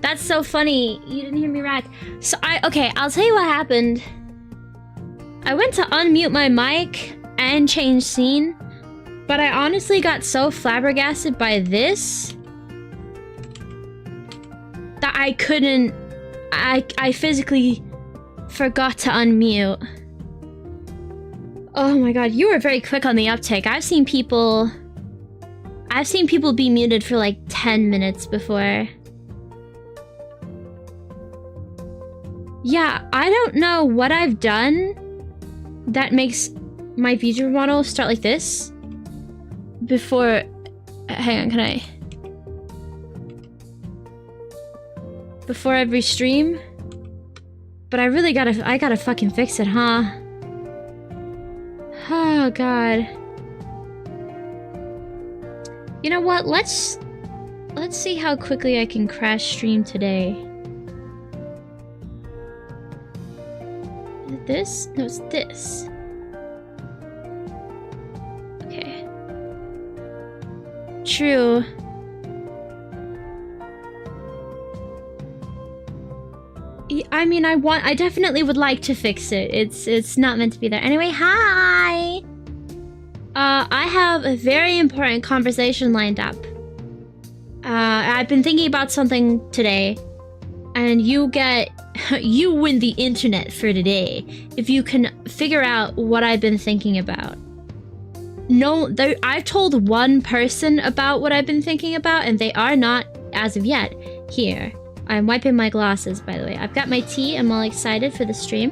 That's so funny. You didn't hear me react. So okay, I'll tell you what happened. I went to unmute my mic and change scene, but I honestly got so flabbergasted by this that I couldn't. I physically forgot to unmute. Oh my god, you were very quick on the uptake. I've seen people be muted for like 10 minutes before. Yeah, I don't know what I've done that makes my VTuber model start like this. Before... Hang on, can I... Before every stream? But I gotta fucking fix it, huh? Oh, God. You know what? Let's see how quickly I can crash stream today. Is it this? No, it's this. Okay. True. I mean, I definitely would like to fix it. It's not meant to be there. Anyway, hi! I have a very important conversation lined up. I've been thinking about something today, and you win the internet for today if you can figure out what I've been thinking about. No, I've told one person about what I've been thinking about, and they are not, as of yet, here. I'm wiping my glasses, by the way. I've got my tea. I'm all excited for the stream.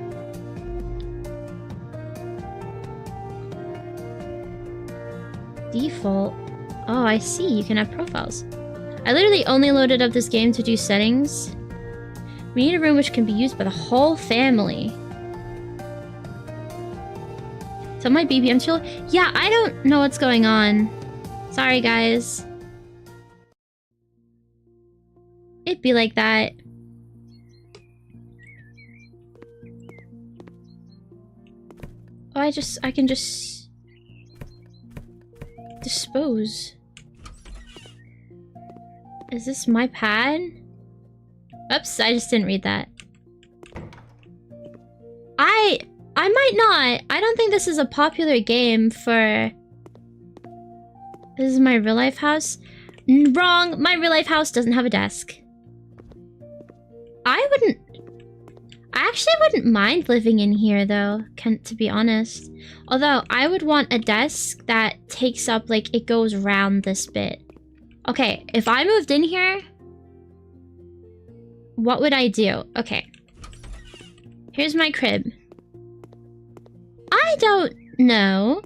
Default. Oh, I see. You can have profiles. I literally only loaded up this game to do settings. We need a room which can be used by the whole family. So my BBM tool? Yeah, I don't know what's going on. Sorry, guys. It'd be like that. Oh, I can just... dispose. Is this my pad? Oops, I just didn't read that. I might not. I don't think this is a popular game for... This is my real life house? Wrong! My real life house doesn't have a desk. I actually wouldn't mind living in here though, to be honest. Although, I would want a desk that takes up, like, it goes round this bit. Okay, if I moved in here, what would I do? Okay. Here's my crib. I don't know.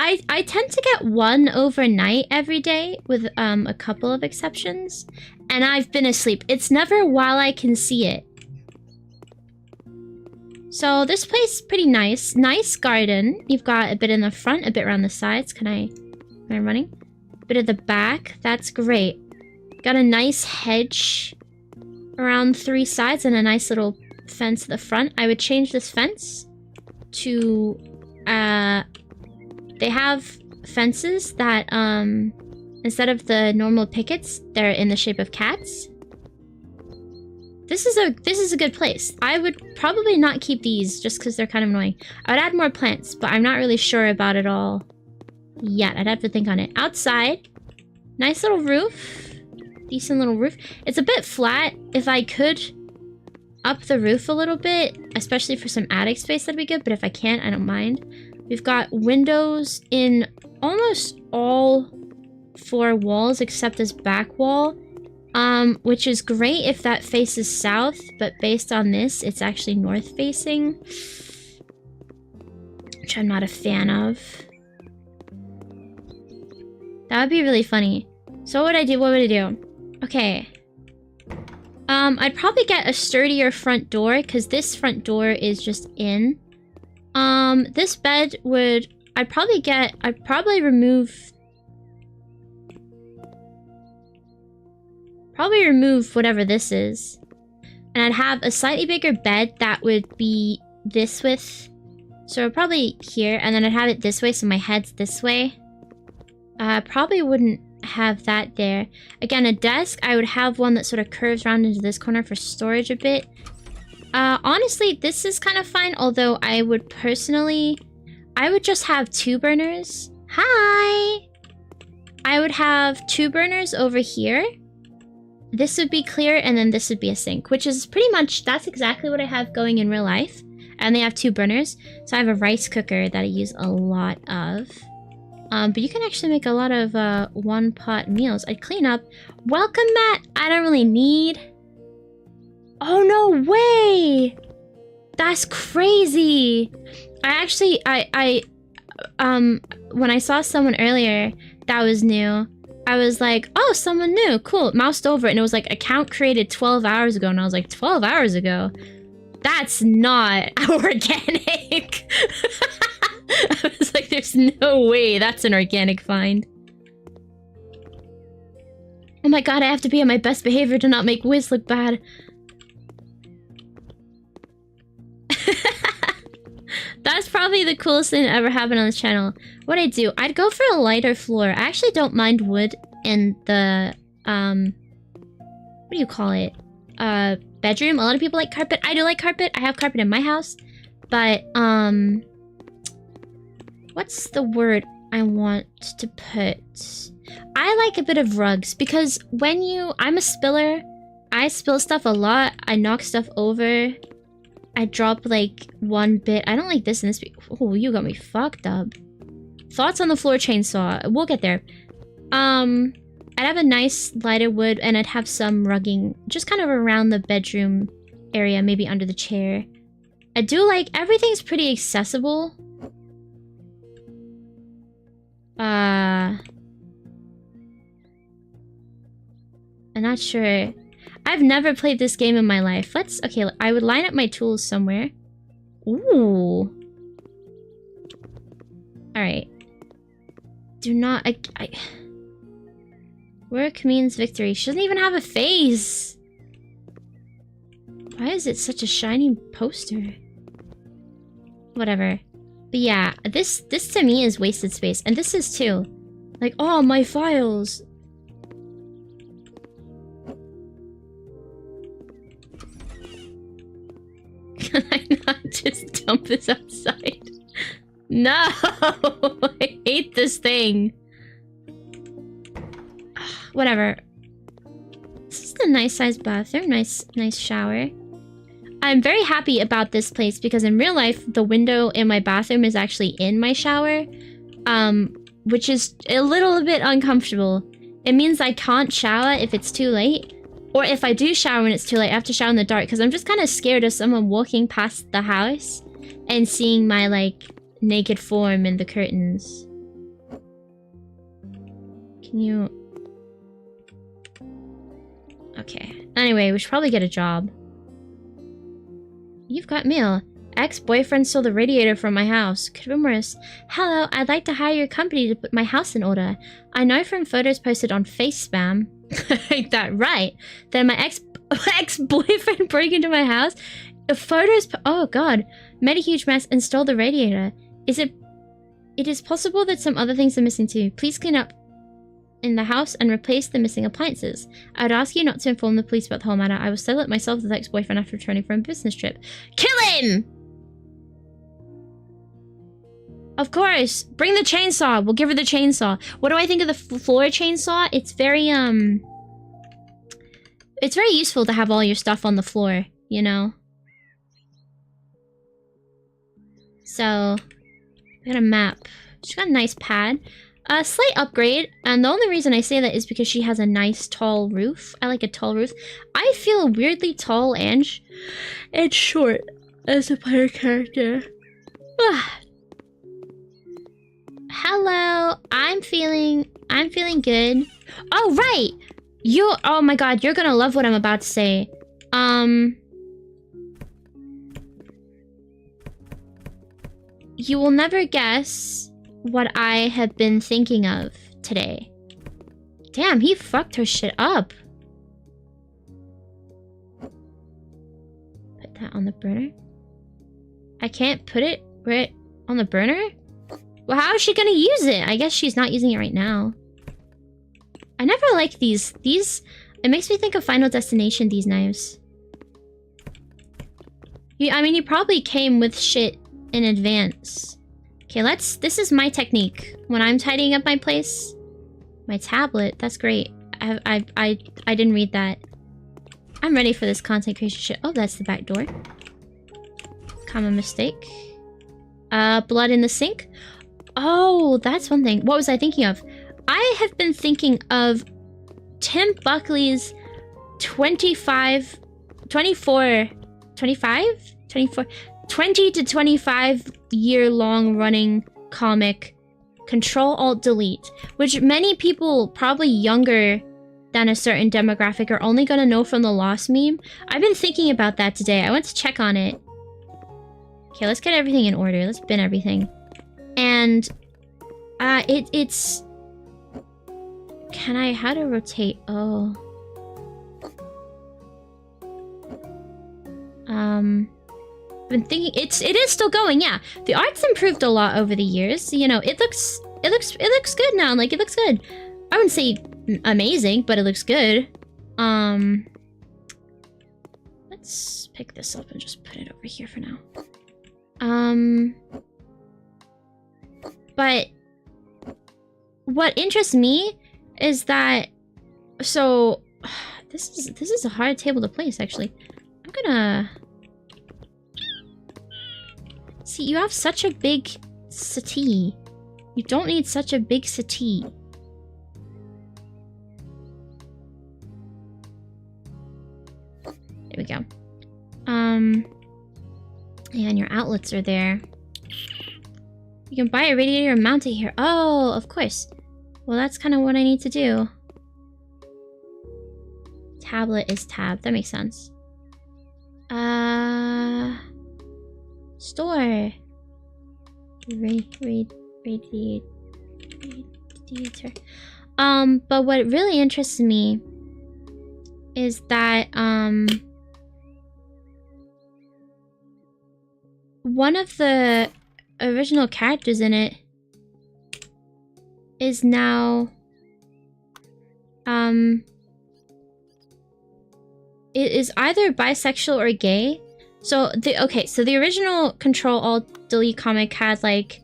I tend to get one overnight every day with a couple of exceptions. And I've been asleep. It's never while I can see it. So this place is pretty nice. Nice garden. You've got a bit in the front, a bit around the sides. Am I running? A bit at the back. That's great. Got a nice hedge around 3 sides and a nice little fence at the front. I would change this fence to... They have fences that, instead of the normal pickets, they're in the shape of cats. This is a good place. I would probably not keep these just because they're kind of annoying. I would add more plants, but I'm not really sure about it all yet. I'd have to think on it. Outside, nice little roof. Decent little roof. It's a bit flat. If I could up the roof a little bit, especially for some attic space, that'd be good. But if I can't, I don't mind. We've got windows in almost all 4 walls except this back wall. Which is great if that faces south, but based on this, it's actually north facing. Which I'm not a fan of. That would be really funny. So what would I do? What would I do? Okay. I'd probably get a sturdier front door, because this front door is just in. This bed would... I'd probably remove whatever this is. And I'd have a slightly bigger bed that would be this width. So probably here, and then I'd have it this way, so my head's this way. Probably wouldn't have that there. Again, a desk, I would have one that sort of curves around into this corner for storage a bit. Honestly, this is kind of fine, although I would personally... I would just have 2 burners. Hi! I would have 2 burners over here. This would be clear, and then this would be a sink, which is pretty much... That's exactly what I have going in real life. And they have 2 burners. So I have a rice cooker that I use a lot of. But you can actually make a lot of one-pot meals. I'd clean up. Welcome, Matt! I don't really need... Oh, no way! That's crazy! When I saw someone earlier that was new, I was like, oh, someone new, cool. Moused over it, and it was like, account created 12 hours ago. And I was like, 12 hours ago? That's not organic. I was like, there's no way that's an organic find. Oh my god, I have to be on my best behavior to not make Wiz look bad. That's probably the coolest thing that ever happened on this channel. What I'd do, I'd go for a lighter floor. I actually don't mind wood in the, what do you call it? Bedroom. A lot of people like carpet. I do like carpet. I have carpet in my house. But, what's the word I want to put? I like a bit of rugs because when I'm a spiller. I spill stuff a lot. I knock stuff over. I drop like one bit. I don't like this and this. Oh, you got me fucked up. Thoughts on the floor chainsaw. We'll get there. I'd have a nice lighter wood and I'd have some rugging just kind of around the bedroom area, maybe under the chair. I do like everything's pretty accessible. I'm not sure. I've never played this game in my life. Okay, I would line up my tools somewhere. Ooh. Alright. Do not... Work means victory. She doesn't even have a face! Why is it such a shiny poster? Whatever. But yeah, this to me is wasted space. And this is too. Like, oh, my files! Can I not just dump this outside? No! I hate this thing. Whatever. This is a nice sized bathroom. Nice shower. I'm very happy about this place because in real life, the window in my bathroom is actually in my shower. Which is a little bit uncomfortable. It means I can't shower if it's too late. Or if I do shower when it's too late, I have to shower in the dark because I'm just kind of scared of someone walking past the house and seeing my, like, naked form in the curtains. Can you... Okay. Anyway, we should probably get a job. You've got mail. Ex-boyfriend stole the radiator from my house. Could have been worse. Hello, I'd like to hire your company to put my house in order. I know from photos posted on Face Spam... Like that, right? Then my ex-boyfriend broke into my house. Photos, oh god, made a huge mess and stole the radiator. It is possible that some other things are missing too. Please clean up in the house and replace the missing appliances. I would ask you not to inform the police about the whole matter. I will settle it myself with the ex-boyfriend after returning from a business trip. Kill him! Of course! Bring the chainsaw! We'll give her the chainsaw. What do I think of the floor chainsaw? It's very, it's very useful to have all your stuff on the floor, you know? So, we got a map. She's got a nice pad. A slight upgrade, and the only reason I say that is because she has a nice tall roof. I like a tall roof. I feel weirdly tall and short as a player character. Hello, I'm feeling good. Oh, right! Oh my god, you're gonna love what I'm about to say. You will never guess what I have been thinking of today. Damn, he fucked her shit up. Put that on the burner. I can't put it right on the burner? Well, how is she gonna use it? I guess she's not using it right now. never liked these. It makes me think of Final Destination, these knives. I mean, you probably came with shit in advance. Okay, this is my technique. When I'm tidying up my place. My tablet, that's great. I didn't read that. I'm ready for this content creation shit. Oh, that's the back door. Common mistake. Blood in the sink? Oh, that's one thing. What was I thinking of? I have been thinking of Tim Buckley's 20 to 25 year long running comic Control-Alt-Delete, which many people probably younger than a certain demographic are only gonna know from the Lost meme. I've been thinking about that today. I went to check on it. Okay, let's get everything in order. Let's bin everything. And it's how to rotate? Oh. Been thinking it is still going, yeah. The art's improved a lot over the years. You know, it looks good now. Like, it looks good. I wouldn't say amazing, but it looks good. Let's pick this up and just put it over here for now. But what interests me is that, so this is a hard table to place, actually. I'm gonna see, you have such a big settee. You don't need such a big settee. There we go. And your outlets are there. You can buy a radiator and mount it here. Oh, of course. Well, that's kind of what I need to do. Tablet is tab. That makes sense. Store. Radiator. But what really interests me is that, one of the original characters in it is now, it is either bisexual or gay. So the original Control-Alt-Delete comic had like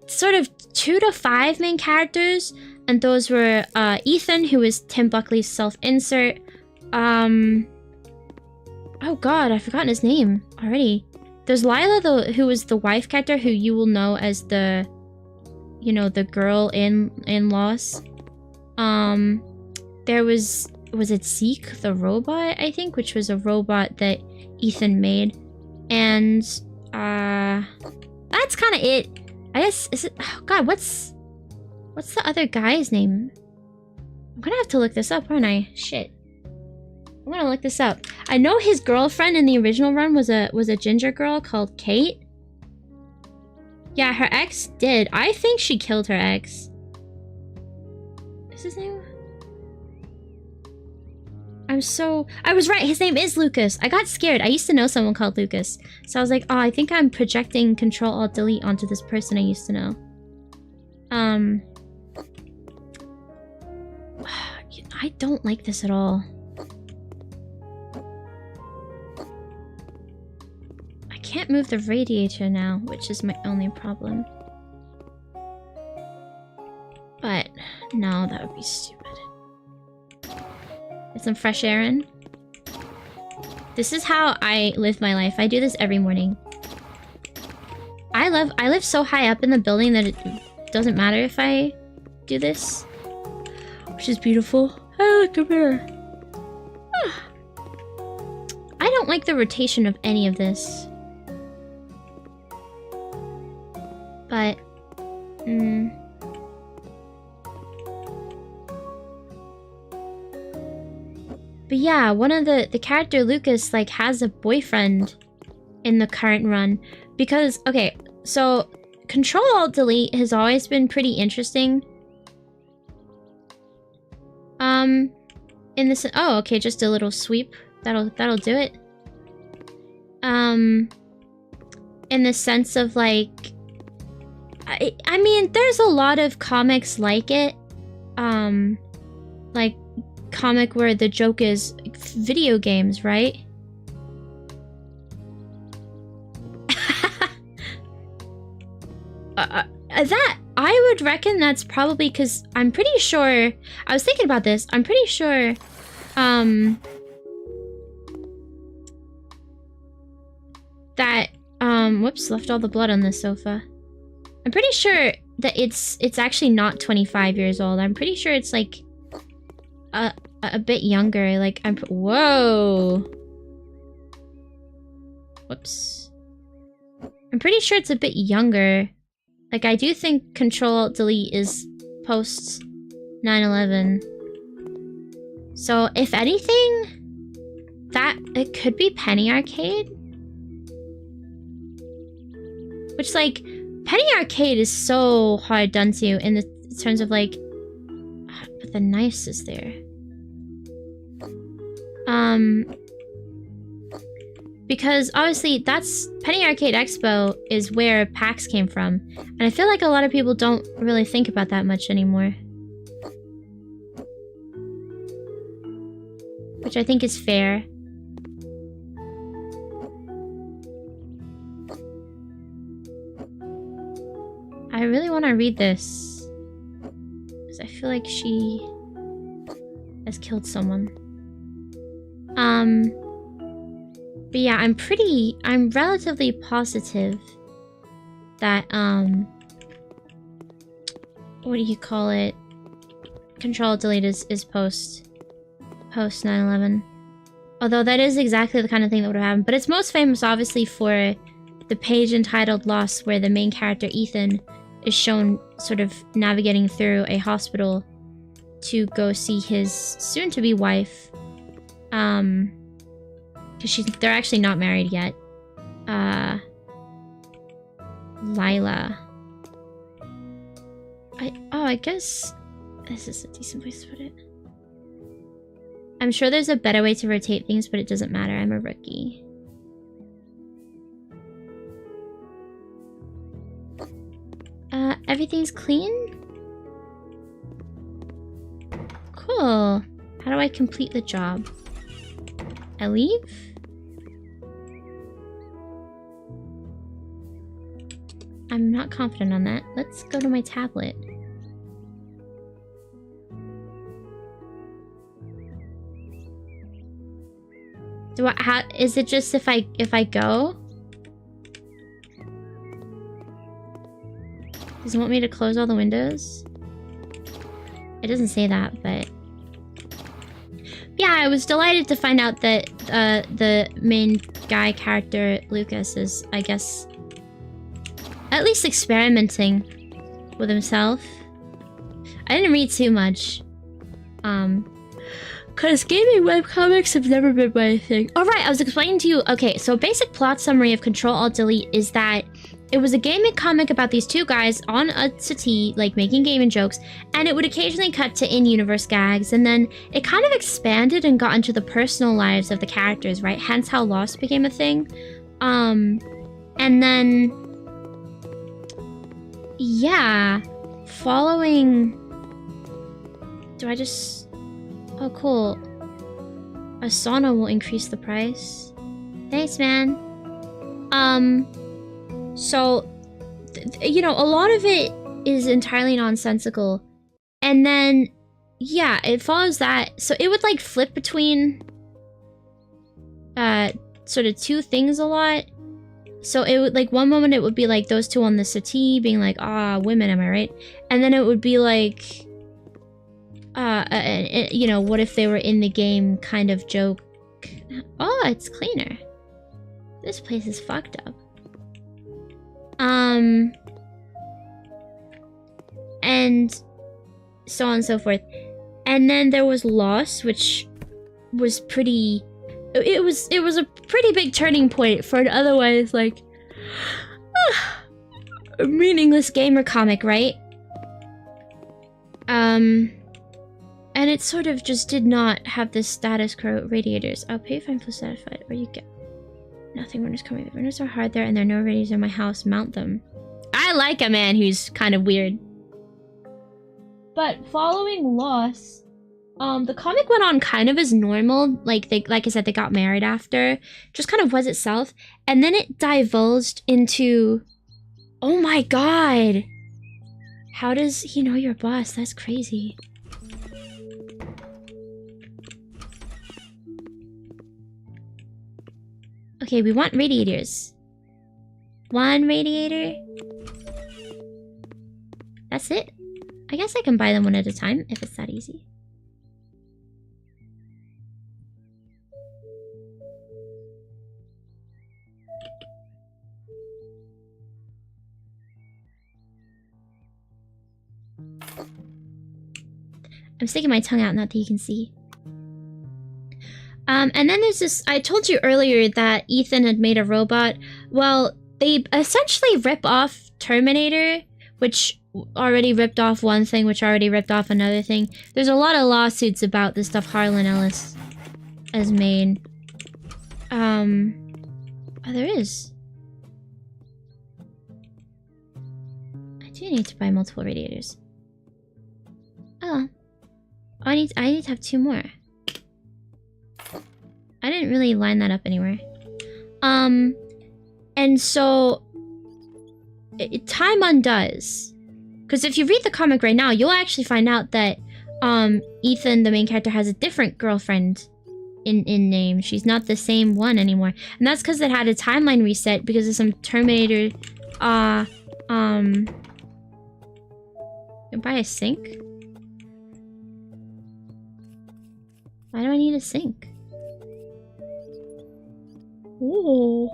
sort of 2 to 5 main characters, and those were Ethan, who was Tim Buckley's self-insert. Oh god, I've forgotten his name already. There's Lila, who was the wife character, who you will know as the, you know, the girl in Lost. There was it Zeke the robot, I think, which was a robot that Ethan made. And that's kind of it. I guess, is it, oh god, what's the other guy's name? I'm gonna have to look this up, aren't I? Shit. I'm gonna look this up. I know his girlfriend in the original run was a ginger girl called Kate. Yeah, her ex did. I think she killed her ex. Is his name? I was right, his name is Lucas. I got scared. I used to know someone called Lucas. So I was like, oh, I think I'm projecting Control-Alt-Delete onto this person I used to know. I don't like this at all. I can't move the radiator now, which is my only problem. But no, that would be stupid. Get some fresh air in. This is how I live my life. I do this every morning. I live so high up in the building that it doesn't matter if I do this. Which is beautiful. Oh, look, come here. I don't like the rotation of any of this. But, But yeah, one of the character Lucas like has a boyfriend in the current run because, okay, so Control-Alt-Delete has always been pretty interesting. In this, oh, okay, just a little sweep. That'll do it. In the sense of like, I mean, there's a lot of comics like it, like, comic where the joke is video games, right? That, I would reckon that's probably because I'm pretty sure, I was thinking about this, I'm pretty sure, that, whoops, left all the blood on this sofa. I'm pretty sure that it's actually not 25 years old. I'm pretty sure it's like a bit younger. Like whoa. Whoops. I'm pretty sure it's a bit younger. Like I do think Control-Alt-Delete is post 9/11. So if anything, that it could be Penny Arcade. Which like Penny Arcade is so hard done to in the terms of like, but the knives is there. Because obviously that's Penny Arcade Expo is where PAX came from, and I feel like a lot of people don't really think about that much anymore, which I think is fair. I really want to read this because I feel like she has killed someone. But yeah, I'm relatively positive that, what do you call it? Control-Delete is post 9/11. Although that is exactly the kind of thing that would have happened. But it's most famous, obviously, for the page entitled Lost, where the main character, Ethan, is shown sort of navigating through a hospital to go see his soon-to-be wife. Because they're actually not married yet. Lila. I guess this is a decent place to put it. I'm sure there's a better way to rotate things, but it doesn't matter. I'm a rookie. Everything's clean? Cool. How do I complete the job? I leave? I'm not confident on that. Let's go to my tablet. Is it just if I go? Does it want me to close all the windows? It doesn't say that, but... Yeah, I was delighted to find out that the main guy character, Lucas, is, I guess, at least experimenting with himself. I didn't read too much. Cause gaming webcomics have never been my thing. Alright, I was explaining to you, okay, so basic plot summary of Control-Alt-Delete is that it was a gaming comic about these two guys on a settee, like making gaming jokes, and it would occasionally cut to in-universe gags, and then it kind of expanded and got into the personal lives of the characters, right? Hence how Lost became a thing. And then... yeah, following... Do I just... Oh, cool. A sauna will increase the price. Thanks, man. So, you know, a lot of it is entirely nonsensical. And then, yeah, it follows that. So it would, like, flip between, sort of two things a lot. So it would, like, one moment it would be, like, those two on the settee being like, ah, women, am I right? And then it would be, like... you know, what if they were in the game kind of joke. Oh, it's cleaner. This place is fucked up. And so on and so forth. And then there was Lost, which was pretty... It was a pretty big turning point for an otherwise, like... meaningless gamer comic, right? And it sort of just did not have the status quo radiators. I'll pay if I'm full satisfied, or you get nothing. Winter's coming. The winters are hard there, and there are no radiators in my house. Mount them. I like a man who's kind of weird. But following loss, the comic went on kind of as normal. Like I said, they got married after. Just kind of was itself. And then it divulged into, oh my god! How does he know your boss? That's crazy. Okay, we want radiators. One radiator. That's it. I guess I can buy them one at a time if it's that easy. I'm sticking my tongue out, not that you can see. And then there's this, I told you earlier that Ethan had made a robot. Well, they essentially rip off Terminator, which already ripped off one thing, which already ripped off another thing. There's a lot of lawsuits about the stuff Harlan Ellis has made. Oh, there is. I do need to buy multiple radiators. Oh. I need to have 2 more. I didn't really line that up anywhere. And so time undoes. Because if you read the comic right now, you'll actually find out that Ethan, the main character, has a different girlfriend in name. She's not the same one anymore. And that's because it had a timeline reset because of some Terminator you can buy a sink? Why do I need a sink? Ooh.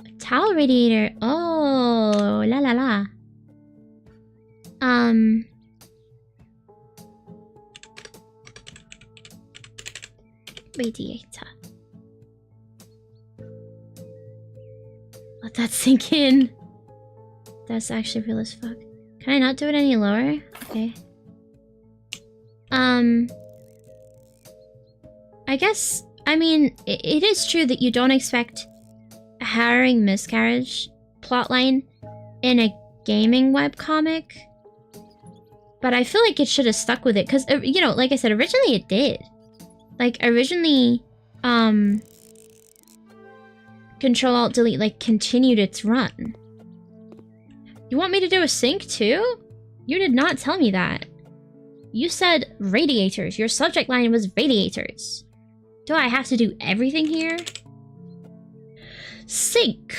A towel radiator. Oh, la la la. Radiator. Let that sink in. That's actually real as fuck. Can I not do it any lower? Okay. I guess, I mean, it is true that you don't expect a harrowing miscarriage plotline in a gaming webcomic. But I feel like it should have stuck with it, because, you know, like I said, originally it did. Like, originally, Control-Alt-Delete, like, continued its run. You want me to do a sync, too? You did not tell me that. You said radiators. Your subject line was radiators. Do I have to do everything here? Sink.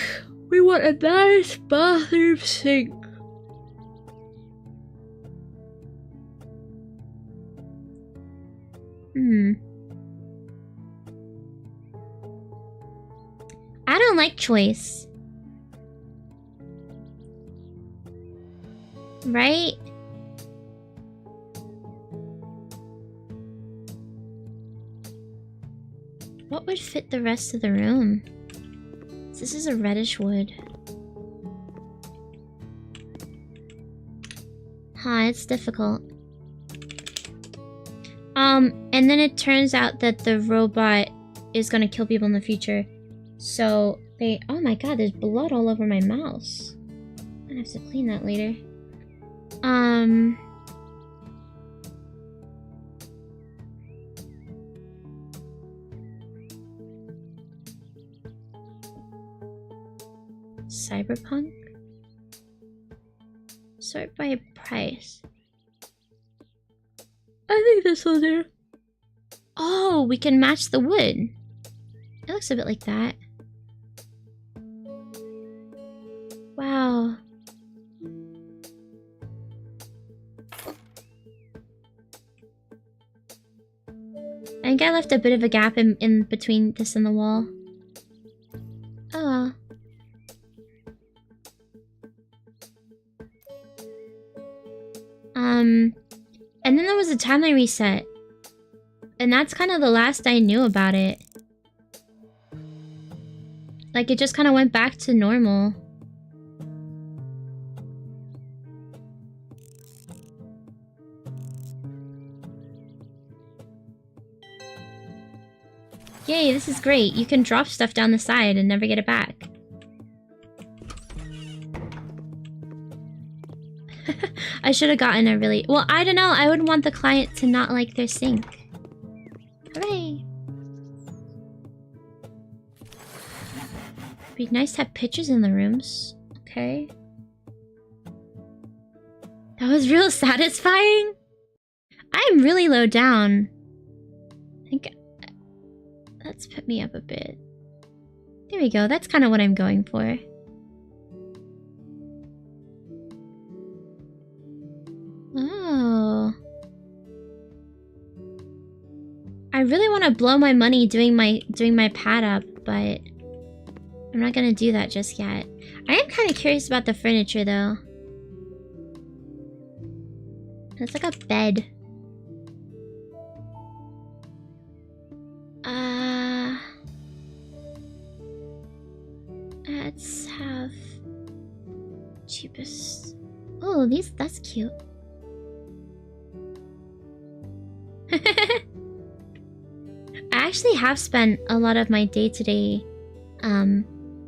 We want a nice bathroom sink. I don't like choice. Right? What would fit the rest of the room? This is a reddish wood. Huh, it's difficult. And then it turns out that the robot is gonna kill people in the future. So they, oh my god, there's blood all over my mouse. I'm gonna have to clean that later. Cyberpunk? Sort by price. I think this will do. Oh, we can match the wood. It looks a bit like that. Wow. I think I left a bit of a gap in between this and the wall. Oh well. And then there was a timeline reset. And that's kind of the last I knew about it. Like, it just kind of went back to normal. Yay, this is great. You can drop stuff down the side and never get it back. I should have gotten a really... Well, I don't know. I would want the client to not like their sink. Hooray. Be nice to have pictures in the rooms. Okay. That was real satisfying. I'm really low down. I think... Let's put me up a bit. There we go. That's kind of what I'm going for. Oh. I really want to blow my money doing my pad up, but I'm not gonna do that just yet. I am kind of curious about the furniture though. It's like a bed. Let's have cheapest. Oh, that's cute. I actually have spent a lot of my day-to-day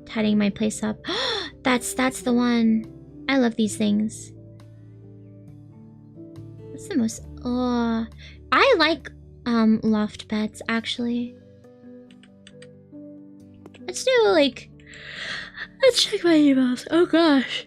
tidying my place up. That's the one. I love these things. What's the most... Oh, I like loft beds actually. Let's do like... Let's check my emails. Oh gosh.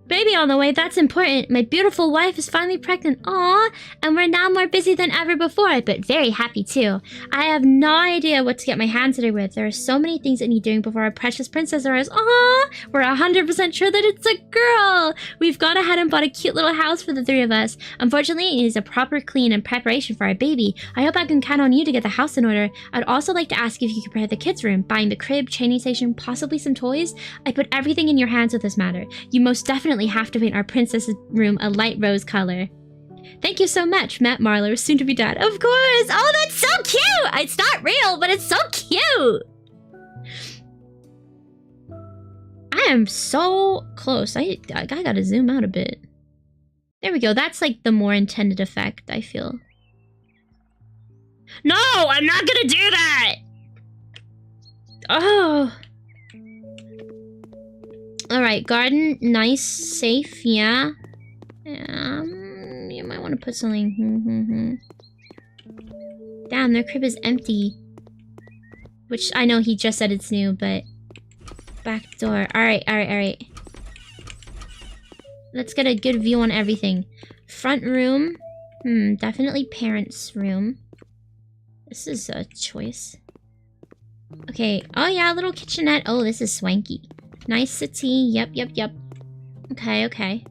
Baby on the way, that's important. My beautiful wife is finally pregnant. Aww. And we're now more busy than ever before, but very happy too. I have no idea what to get my hands dirty with. There are so many things that need doing before our precious princess arrives. Aww. We're 100% sure that it's a girl. We've gone ahead and bought a cute little house for the three of us. Unfortunately, it is a proper clean and preparation for our baby. I hope I can count on you to get the house in order. I'd also like to ask if you could prepare the kids' room, buying the crib, chaining station, possibly some toys. I put everything in your hands with this matter. You most definitely have to paint our princess's room a light rose color. Thank you so much, Matt Marler, soon to be dad. Of course! Oh, that's so cute! It's not real, but it's so cute! I am so close. I gotta zoom out a bit. There we go. That's like the more intended effect, I feel. No! I'm not gonna do that! Oh... Alright, garden, nice, safe, yeah. You might want to put something... Damn, their crib is empty. Which, I know he just said it's new, but... Back door. Alright. Let's get a good view on everything. Front room. Definitely parents' room. This is a choice. Okay, oh yeah, little kitchenette. Oh, this is swanky. Nice settee. Yep. Okay.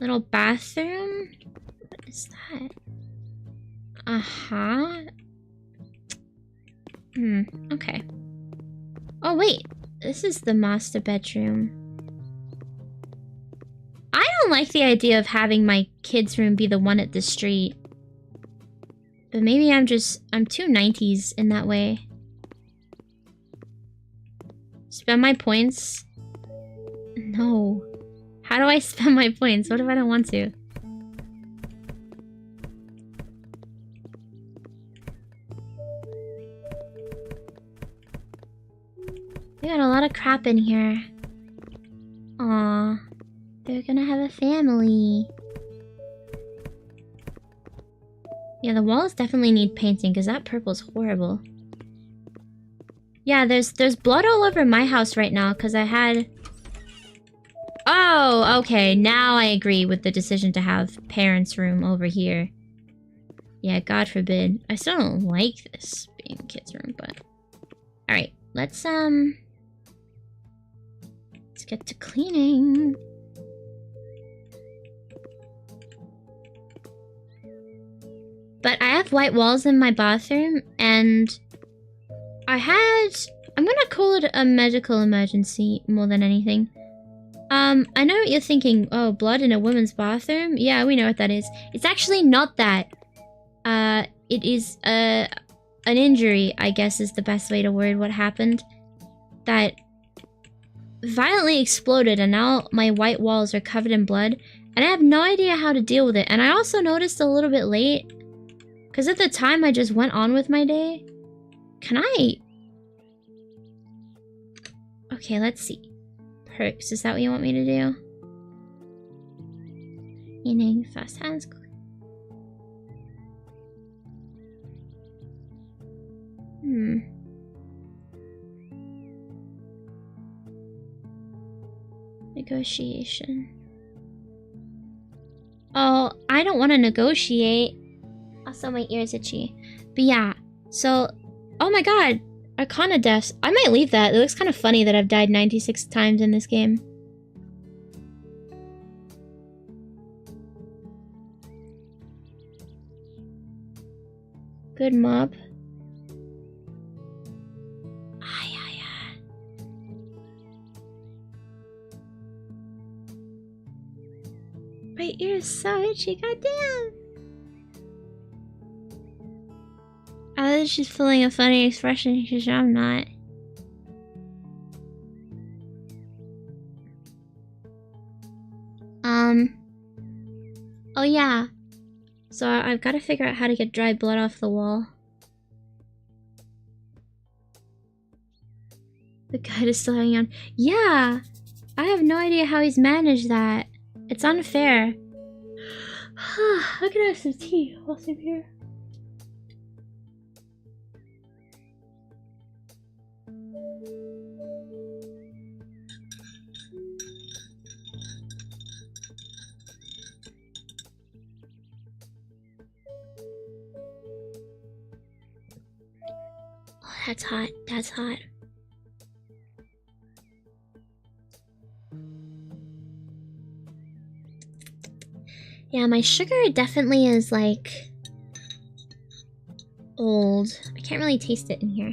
Little bathroom? What is that? Okay. Oh, wait. This is the master bedroom. I don't like the idea of having my kids' room be the one at the street. But maybe I'm too 90s in that way. Spend my points? No. How do I spend my points? What if I don't want to? They got a lot of crap in here. Aw. They're gonna have a family. Yeah, the walls definitely need painting because that purple's horrible. Yeah, there's blood all over my house right now because I had... Oh, okay. Now I agree with the decision to have parents' room over here. Yeah, God forbid. I still don't like this being kids' room, but... Alright, let's get to cleaning. But I have white walls in my bathroom, and I'm gonna call it a medical emergency more than anything. I know what you're thinking. Oh, blood in a woman's bathroom? Yeah, we know what that is. It's actually not that. It is, an injury, I guess is the best way to word what happened. That violently exploded, and now my white walls are covered in blood, and I have no idea how to deal with it. And I also noticed a little bit late, because at the time I just went on with my day. Can I... Okay, let's see. perks. Is that what you want me to do? Meaning fast hands. Negotiation. Oh, I don't want to negotiate. Also, my ear's itchy. But yeah, so... Oh my god! Arcana deaths. I might leave that. It looks kind of funny that I've died 96 times in this game. Good mob. My ear is so itchy, goddamn! I think she's pulling a funny expression because I'm not. Oh yeah. So I've got to figure out how to get dried blood off the wall. The guide is still hanging on. Yeah! I have no idea how he's managed that. It's unfair. I could have some tea whilst I'm here. Oh, that's hot. That's hot. Yeah, my sugar definitely is, like, old. I can't really taste it in here.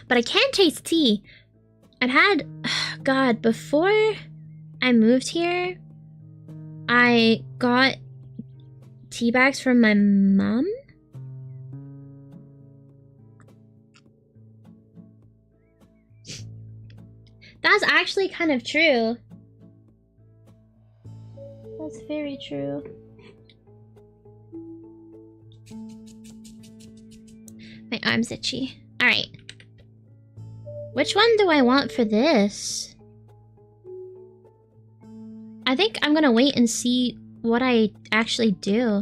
But I can taste tea. I'd had... God, before I moved here, I got tea bags from my mom. That's actually kind of true. That's very true. My arm's itchy. Alright. Which one do I want for this? I think I'm gonna wait and see what I actually do.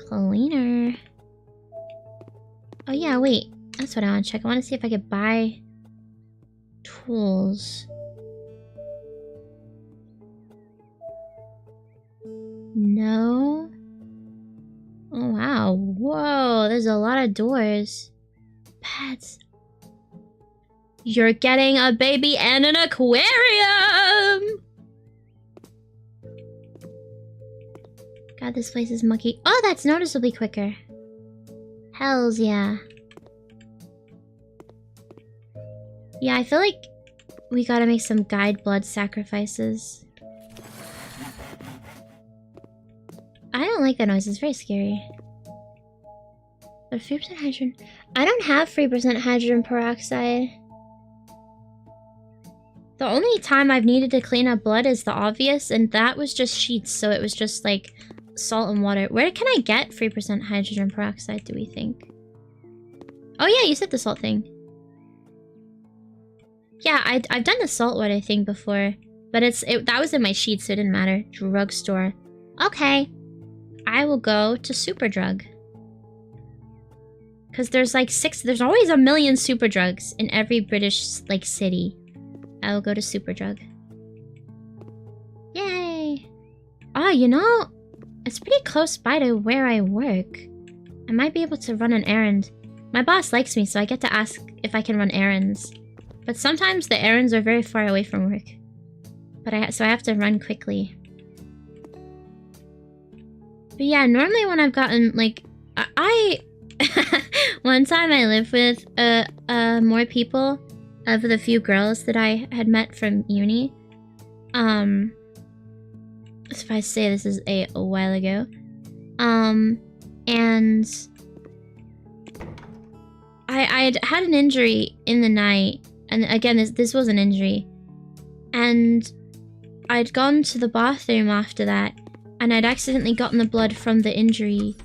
Cleaner. Oh yeah, wait. That's what I want to check. I want to see if I could buy tools. No. Oh wow. Whoa, there's a lot of doors. Pets. You're getting a baby and an aquarium! God, this place is mucky. Oh, that's noticeably quicker. Hells yeah. Yeah, I feel like we gotta make some guide blood sacrifices. I don't like that noise, it's very scary. But 3% hydrogen... I don't have 3% hydrogen peroxide. The only time I've needed to clean up blood is the obvious, and that was just sheets, so it was just like salt and water. Where can I get 3% hydrogen peroxide, do we think? Oh yeah, you said the salt thing. Yeah, I've done the salt water thing before, but that was in my sheets, so it didn't matter. Drugstore. Okay. I will go to Superdrug. Because there's like there's always a million Superdrugs in every British, like, city. I will go to Superdrug. Yay! Oh, you know, it's pretty close by to where I work. I might be able to run an errand. My boss likes me, so I get to ask if I can run errands. But sometimes the errands are very far away from work. But so I have to run quickly. But yeah, normally when I've gotten, like, one time I lived with more people of the few girls that I had met from uni. If I say this is a while ago. And I'd had an injury in the night. And again, this was an injury. And I'd gone to the bathroom after that. And I'd accidentally gotten the blood from the injury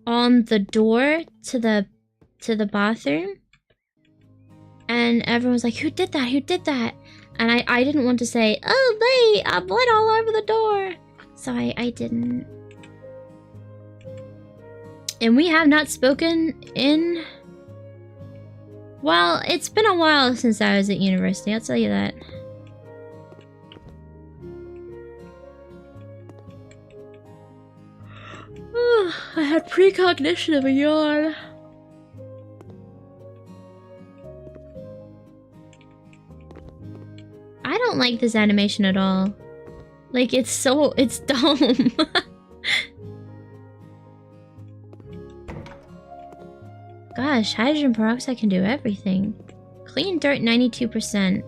on the door to the bathroom. And everyone was like, who did that? Who did that? And I didn't want to say, oh, they blood all over the door. So I didn't. And we have not spoken in... Well, it's been a while since I was at university, I'll tell you that. I had precognition of a yawn. I don't like this animation at all. Like, it's dumb. Gosh, hydrogen peroxide can do everything. Clean dirt 92%.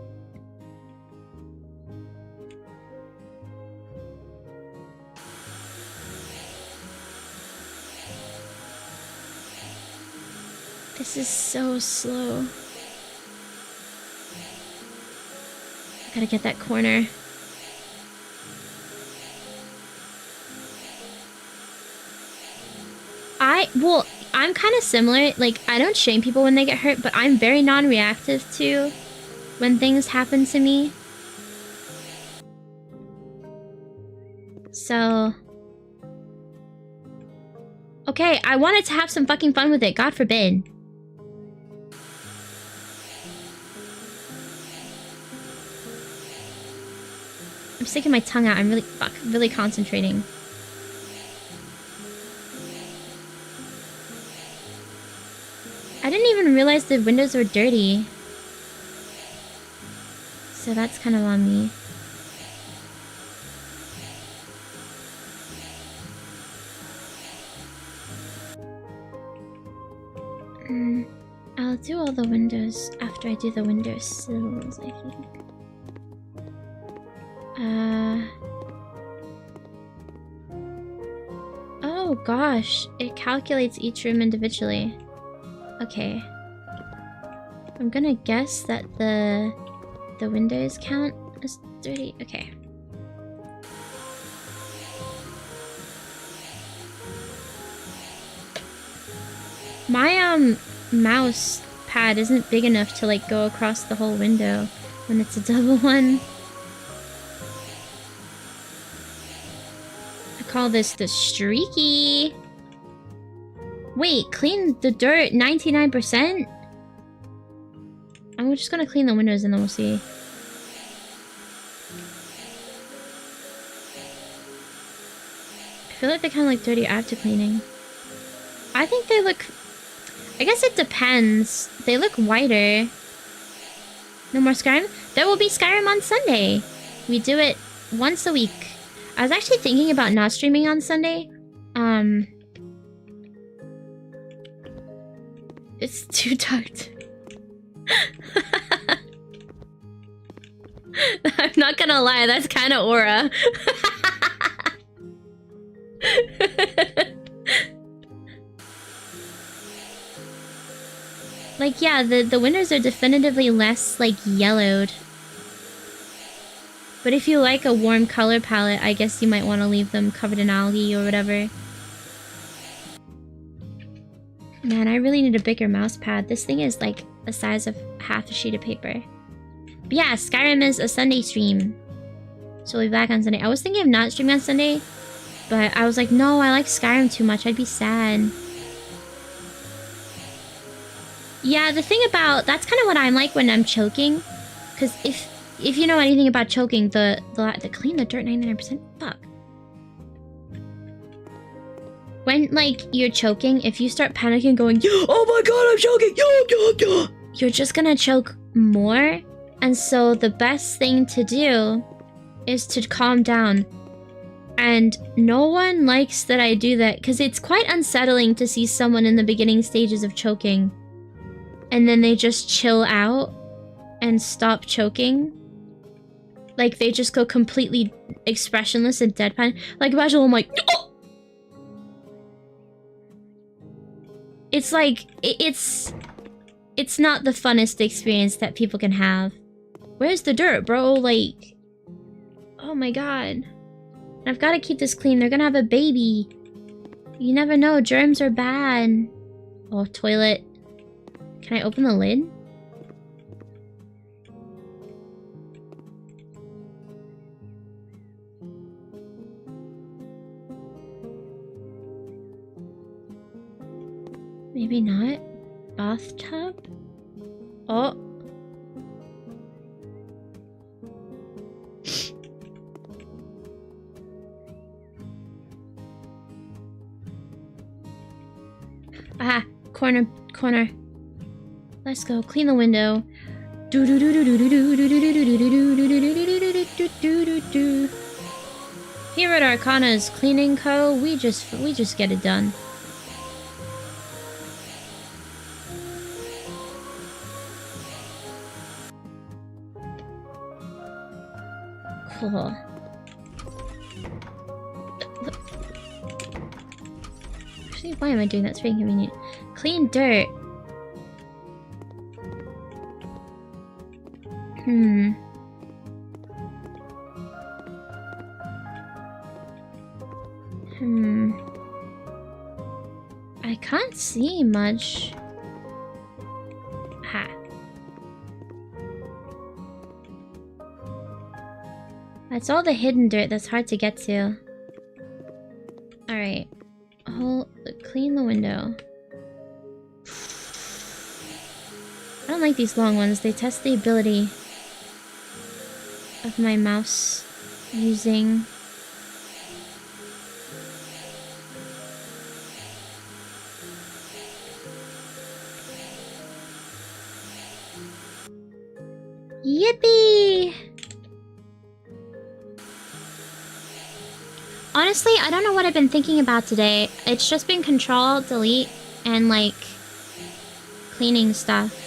This is so slow. Gotta get that corner. I'm kind of similar. Like, I don't shame people when they get hurt, but I'm very non-reactive to when things happen to me. So... Okay, I wanted to have some fucking fun with it. God forbid. I'm sticking my tongue out. I'm really concentrating. I didn't even realize the windows were dirty. So that's kind of on me. I'll do all the windows after I do the window sills, I think. Oh gosh, it calculates each room individually. Okay. I'm gonna guess that the windows count as dirty. Okay. My mouse pad isn't big enough to like go across the whole window when it's a double one. I call this the streaky. Wait, clean the dirt 99%? I'm just gonna clean the windows and then we'll see. I feel like they kind of look dirty after cleaning. I think they look... I guess it depends. They look whiter. No more Skyrim? There will be Skyrim on Sunday. We do it once a week. I was actually thinking about not streaming on Sunday. It's too dark. I'm not gonna lie, that's kind of aura. Like, yeah, the windows are definitively less, like, yellowed. But if you like a warm color palette, I guess you might want to leave them covered in algae or whatever. Man, I really need a bigger mouse pad. This thing is, like, the size of half a sheet of paper. But yeah, Skyrim is a Sunday stream. So we'll be back on Sunday. I was thinking of not streaming on Sunday, but I was like, no, I like Skyrim too much. I'd be sad. Yeah, the thing about... That's kind of what I'm like when I'm choking. Because if you know anything about choking, the clean the dirt 99%... Fuck. When, like, you're choking, if you start panicking going, oh my god, I'm choking! You're just gonna choke more. And so the best thing to do is to calm down. And no one likes that I do that, because it's quite unsettling to see someone in the beginning stages of choking. And then they just chill out and stop choking. Like, they just go completely expressionless and deadpan. Like, imagine I'm like, oh! It's like, it's not the funnest experience that people can have. Where's the dirt, bro? Like, oh my god. I've got to keep this clean. They're gonna have a baby. You never know, germs are bad. Oh, toilet. Can I open the lid? Maybe not. Bathtub? Oh. Ah, corner. Let's go. Clean the window. Here at Arcana's Cleaning Co., we just get it done. Cool. Actually, why am I doing that? It's very inconvenient. Clean dirt. I can't see much. Ha. That's all the hidden dirt that's hard to get to. Alright. Clean the window. I don't like these long ones. They test the ability of my mouse using... Yippee! Honestly, I don't know what I've been thinking about today. It's just been Control, Delete, and like cleaning stuff.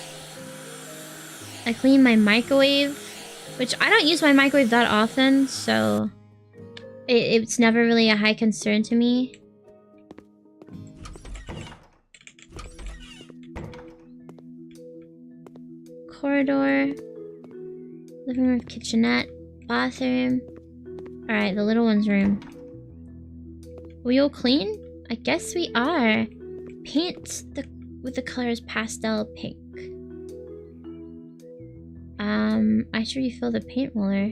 I clean my microwave, which I don't use my microwave that often, so it's never really a high concern to me. Corridor, living room, kitchenette, bathroom. Alright, the little one's room. We all clean? I guess we are. Paint with the colors pastel pink. I should refill the paint roller.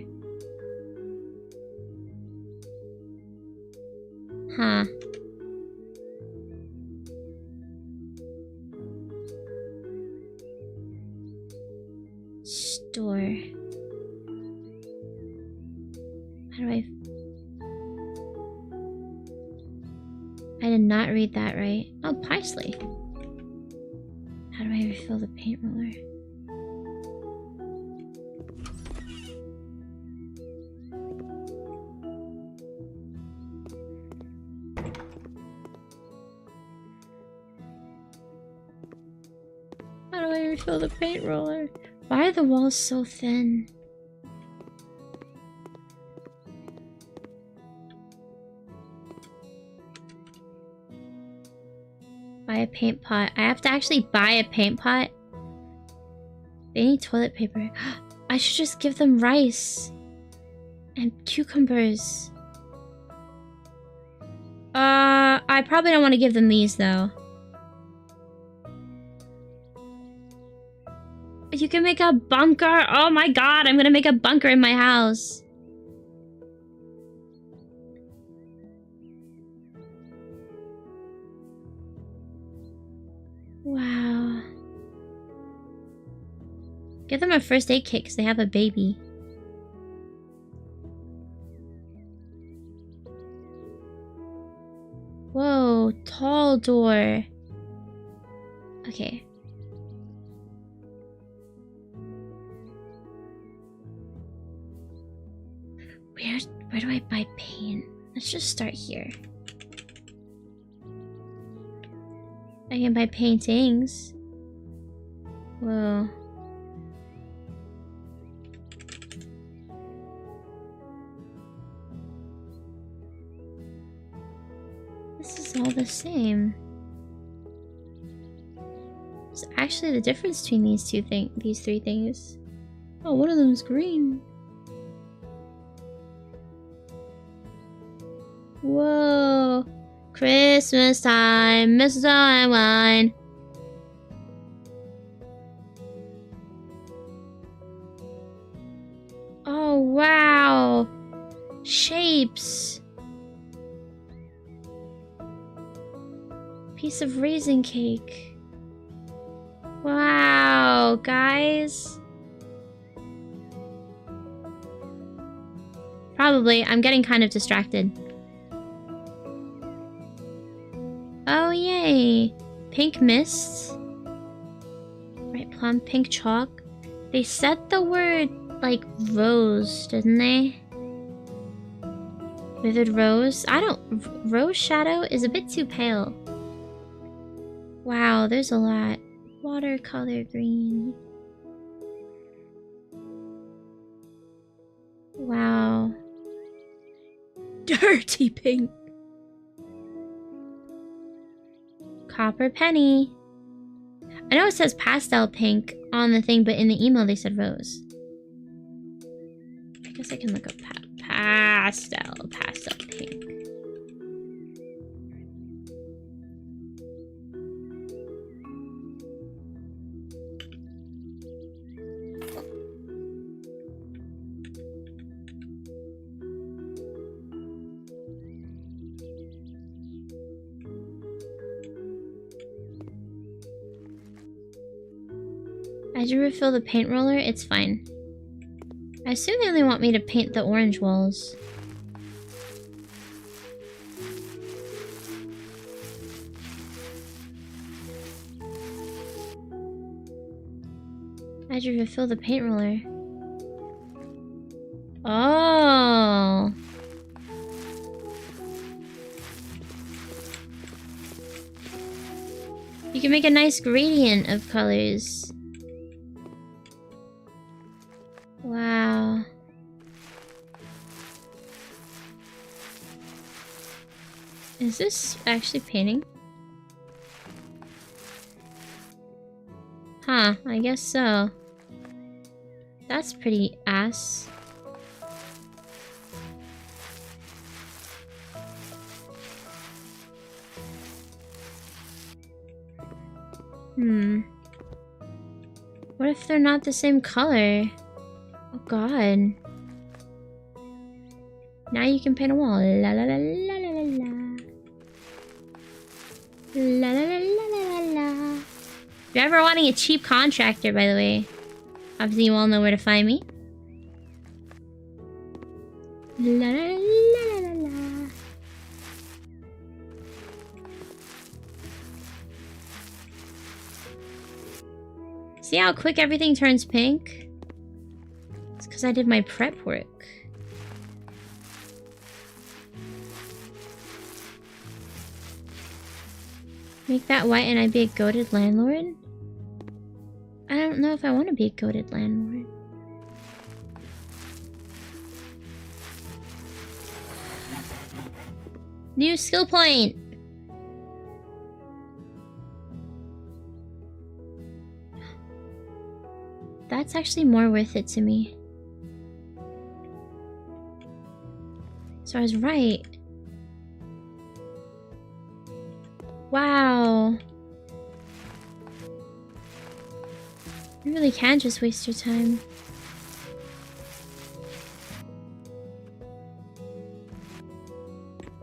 Huh. Store. How do I did not read that right. Oh, parsley. How do I refill the paint roller? How do I refill the paint roller? Why are the walls so thin? Buy a paint pot. I have to actually buy a paint pot. They need toilet paper. I should just give them rice. And cucumbers. I probably don't want to give them these though. You can make a bunker. Oh my god, I'm gonna make a bunker in my house. Wow. Give them a first aid kit because they have a baby. Whoa, tall door. Okay. Where do I buy paint? Let's just start here. I can buy paintings. Whoa. This is all the same. What's actually the difference between these three things? Oh, one of them is green. Whoa. Christmas time, mistletoe and wine. Oh, wow. Shapes. Piece of raisin cake. Wow, guys. Probably. I'm getting kind of distracted. Oh, yay. Pink mist. Right plum, pink chalk. They said the word, like, rose, didn't they? Withered rose. I don't... Rose shadow is a bit too pale. Wow, there's a lot. Watercolor green. Wow. Dirty pink. Copper penny. I know it says pastel pink on the thing, but in the email they said rose. I guess I can look up pastel pink. As you refill the paint roller, it's fine. I assume they only want me to paint the orange walls. As you refill the paint roller. Oh. You can make a nice gradient of colors. Wow. Is this actually painting? Huh, I guess so. That's pretty ass. What if they're not the same color? Oh god. Now you can paint a wall. La la la la la la la. La la la la la la. If you're ever wanting a cheap contractor, by the way, obviously you all know where to find me. La la la la la la. See how quick everything turns pink? It's because I did my prep work. Make that white and I'd be a goated landlord? I don't know if I want to be a goated landlord. New skill point! That's actually more worth it to me. So I was right. Wow. You really can just waste your time.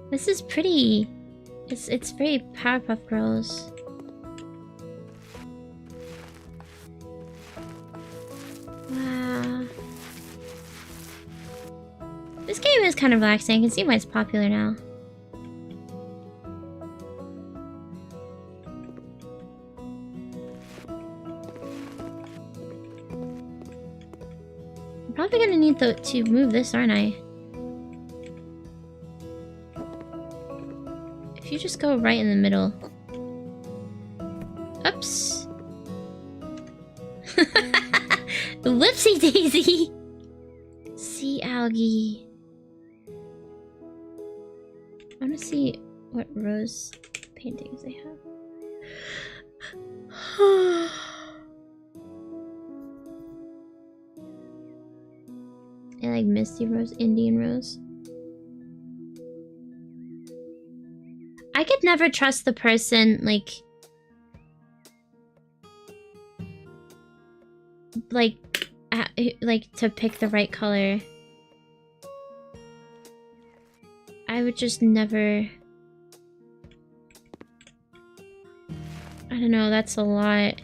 This is pretty. It's very Powerpuff Girls. Wow. This game is kind of relaxing. I can see why it's popular now. I'm probably gonna need to move this, aren't I? If you just go right in the middle. Oops. Whoopsie daisy! Sea algae. I want to see what rose paintings they have. I like Misty Rose, Indian Rose. I would never trust the person, like, to pick the right color. I would just never... I don't know, that's a lot.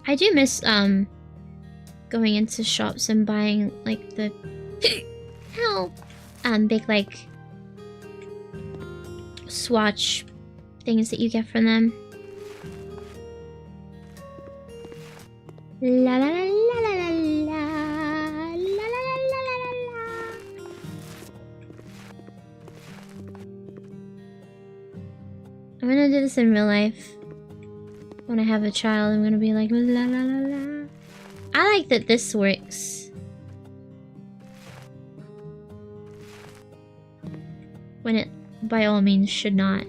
I do miss, going into shops and buying, like, the... Help! Big, like... swatch things that you get from them. La la la la la la la la la la la la. I'm gonna do this in real life. When I have a child, I'm gonna be like la la la la. I like that this works. When it, by all means, should not. Do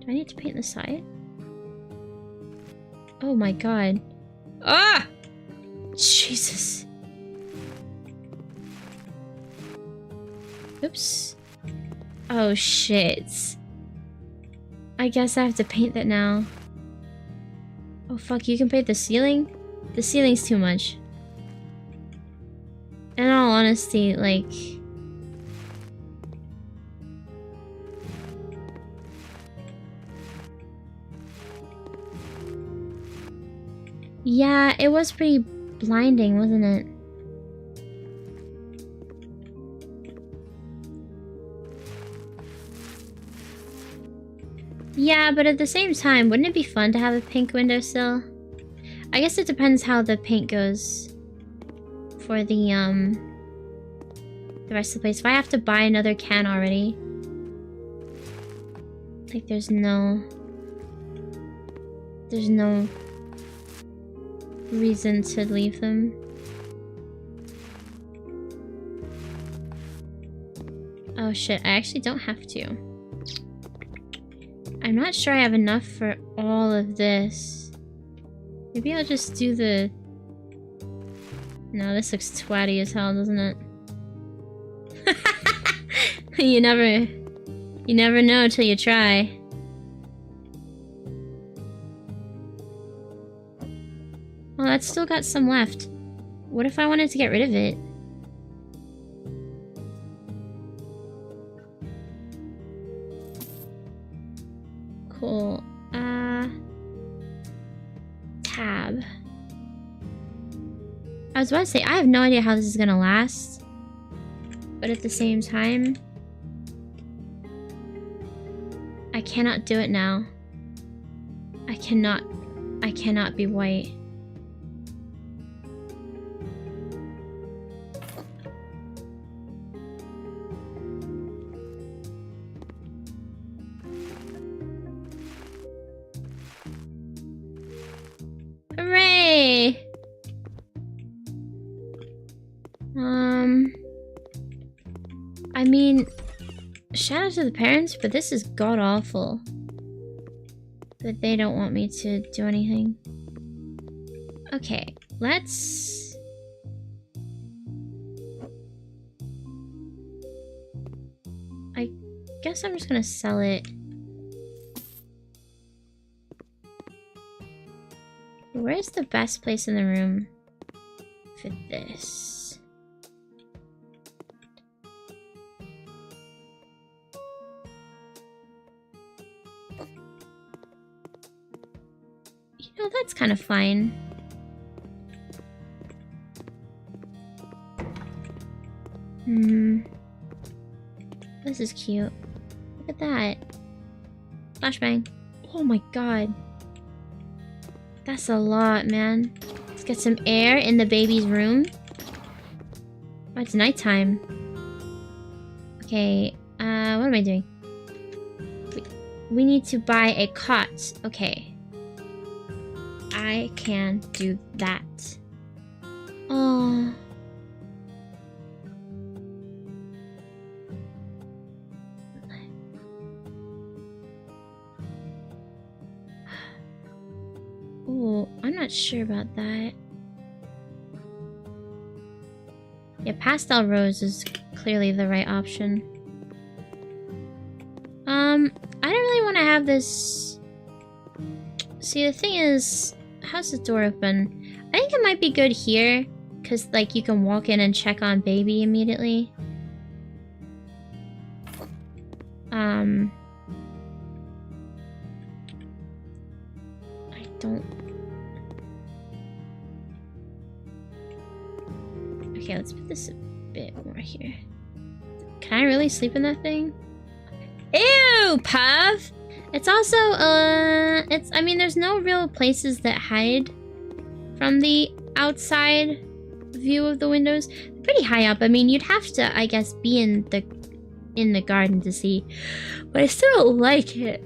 I need to paint the side? Oh my god. Ah! Jesus. Oops. Oh shit. I guess I have to paint that now. Oh fuck, you can paint the ceiling? The ceiling's too much. In all honesty, like... Yeah, it was pretty blinding, wasn't it? Yeah, but at the same time, wouldn't it be fun to have a pink windowsill? I guess it depends how the paint goes for the rest of the place. If I have to buy another can already, like there's no reason to leave them. Oh shit, I actually don't have to. I'm not sure I have enough for all of this. Maybe I'll just do the... No, this looks twatty as hell, doesn't it? You never know till you try. Well, that's still got some left. What if I wanted to get rid of it? Cool. Tab. I was about to say, I have no idea how this is gonna last. But at the same time... I cannot do it now. I cannot be white. Hooray! I mean, shout out to the parents, but this is god-awful. That they don't want me to do anything. Okay, let's... I guess I'm just gonna sell it. Where's the best place in the room for this? You know, that's kind of fine. This is cute. Look at that. Flashbang. Oh my god. That's a lot, man. Let's get some air in the baby's room. Oh, it's nighttime. Okay, what am I doing? We need to buy a cot. Okay. I can do that. Oh. Ooh, I'm not sure about that. Yeah, pastel rose is clearly the right option. I don't really want to have this... See, the thing is, how's the door open? I think it might be good here, because, like, you can walk in and check on baby immediately. I don't... Okay, let's put this a bit more here. Can I really sleep in that thing? Ew, Puff! It's also, I mean, there's no real places that hide from the outside view of the windows. They're pretty high up. I mean, you'd have to, I guess, be in the garden to see. But I still don't like it.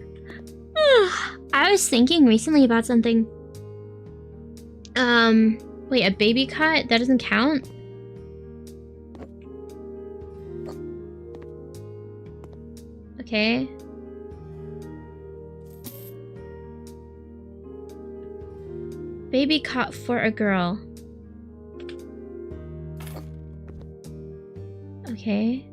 I was thinking recently about something. Wait, a baby cot? That doesn't count? Okay. Baby cot for a girl. Okay.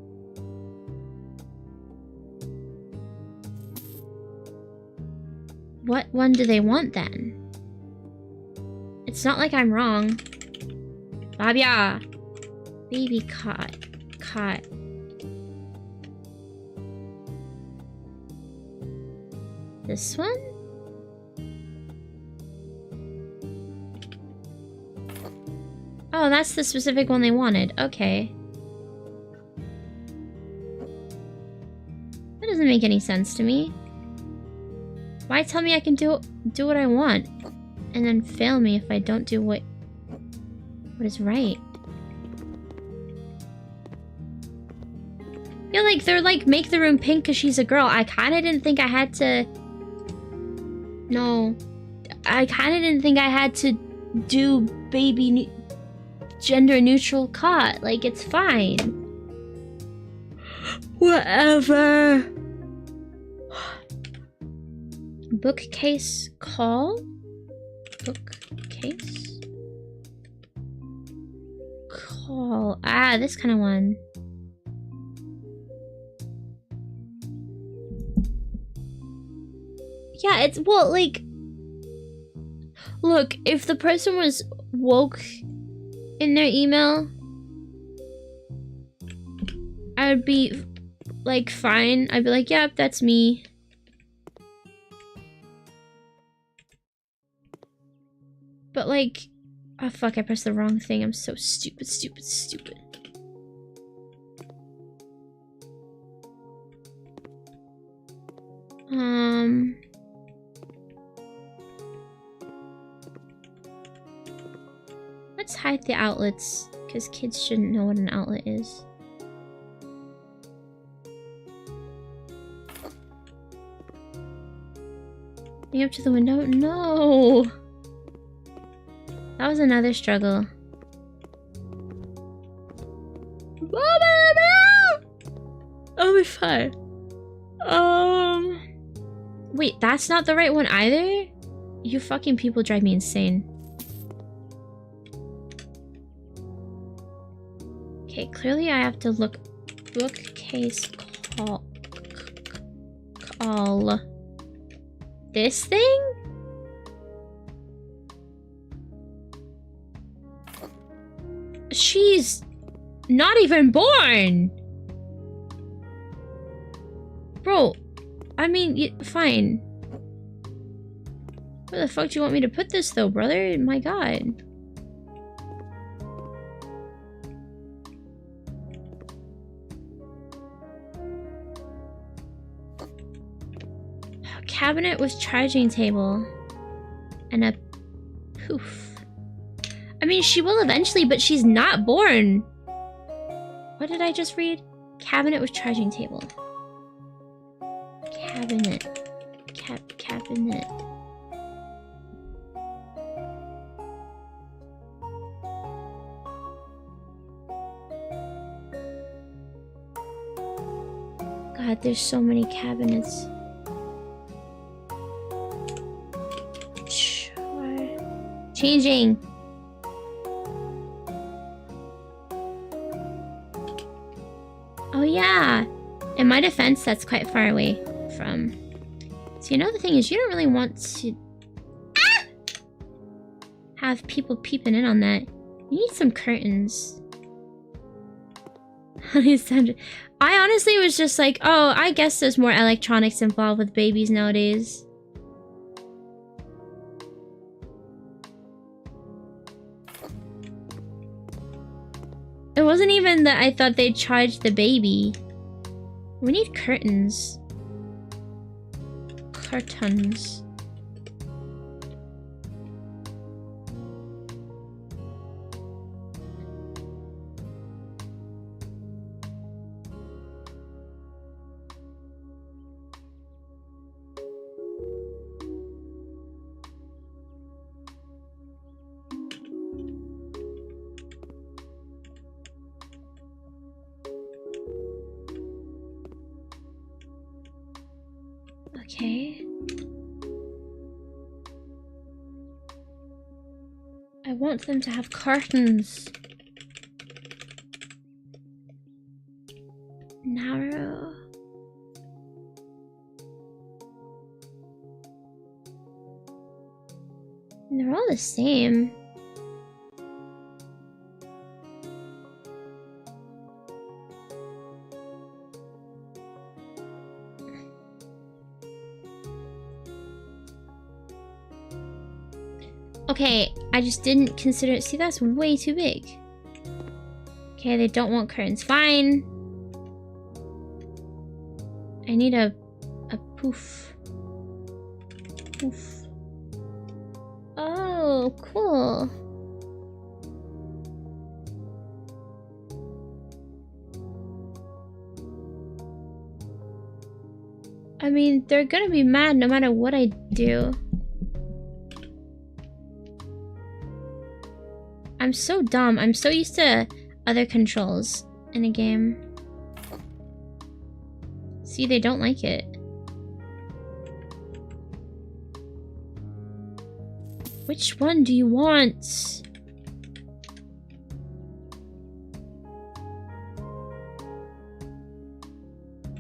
What one do they want then? It's not like I'm wrong. Babia! Baby cot. Cot. This one? Oh, that's the specific one they wanted. Okay. That doesn't make any sense to me. Why tell me I can do what I want and then fail me if I don't do what is right? Yeah, like they're like make the room pink because she's a girl. I kind of didn't think I had to. No, I kind of didn't think I had to do baby gender neutral cot. Like it's fine. Whatever. Bookcase call? Bookcase? Call. Ah, this kind of one. Yeah, it's, well, like... Look, if the person was woke in their email, I would be, like, fine. I'd be like, yep, that's me. But like, oh fuck, I pressed the wrong thing. I'm so stupid. Let's hide the outlets, because kids shouldn't know what an outlet is. Being up to the window? No! That was another struggle. I'll be fine. Wait, that's not the right one either? You fucking people drive me insane. Okay, clearly I have to look. Bookcase call. This thing? She's not even born! Bro, I mean, fine. Where the fuck do you want me to put this though, brother? My god. Cabinet with charging table. And a poof. I mean, she will eventually, but she's not born. What did I just read? Cabinet with charging table. Cabinet. Cabinet. God, there's so many cabinets. Changing. Oh yeah. In my defense, that's quite far away from... So you know the thing is, you don't really want to... have people peeping in on that. You need some curtains. I honestly was just like, oh, I guess there's more electronics involved with babies nowadays. It wasn't even that I thought they'd charge the baby. We need curtains. Cartons. Okay. I want them to have cartons. Narrow. And they're all the same. Okay, I just didn't consider it. See, that's way too big. Okay, they don't want curtains. Fine. I need a poof. Poof. Oh, cool. I mean, they're gonna be mad no matter what I do. I'm so dumb. I'm so used to other controls in a game. See, they don't like it. Which one do you want?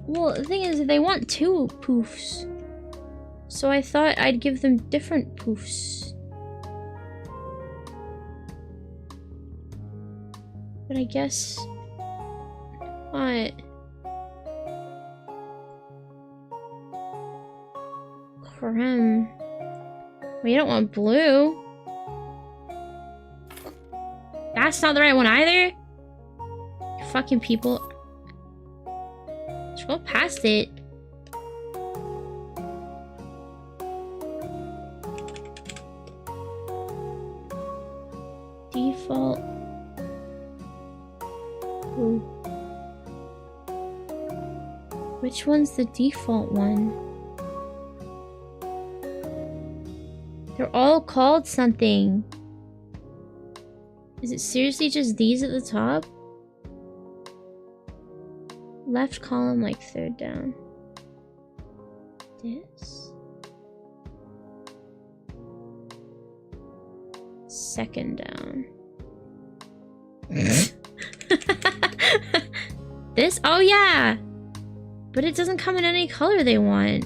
Well, the thing is, they want two poofs. So I thought I'd give them different poofs. But I guess... What? Creme. Well, you don't want blue. That's not the right one either? You fucking people. Scroll past it. Default. Ooh. Which one's the default one? They're all called something. Is it seriously just these at the top? Left column, like third down. This? Second down. This? Oh yeah! But it doesn't come in any color they want.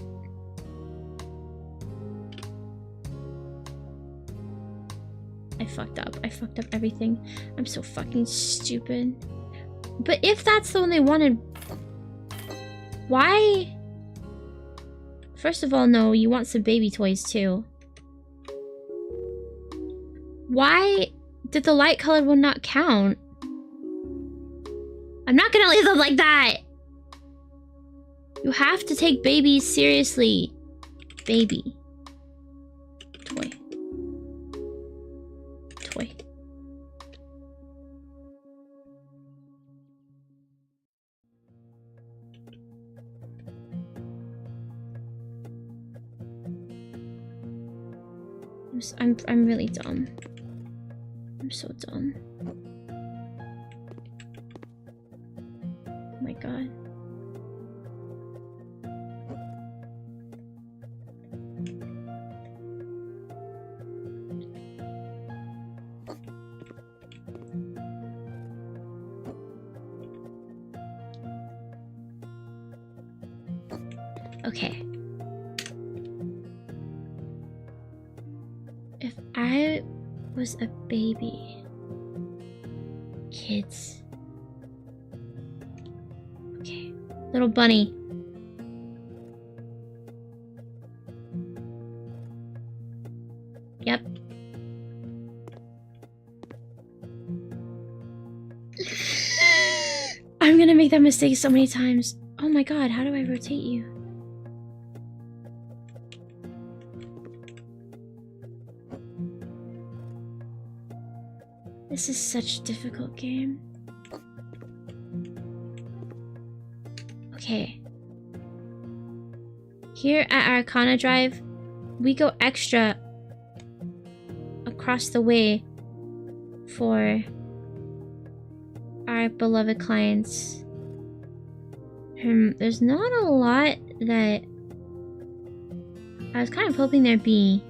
I fucked up. I fucked up everything. I'm so fucking stupid. But if that's the one they wanted... Why? First of all, no, you want some baby toys too. Why did the light colored one not count? I'm not gonna leave them like that! You have to take babies seriously. Baby. Toy. Toy. I'm really dumb. I'm so dumb. Oh my god. Okay. If I was a baby... Kids... Okay. Little bunny. Yep. I'm gonna make that mistake so many times. Oh my god, how do I rotate you? This is such a difficult game. Okay. Here at Arcana Drive, we go extra across the way for our beloved clients. There's not a lot that I was kind of hoping there'd be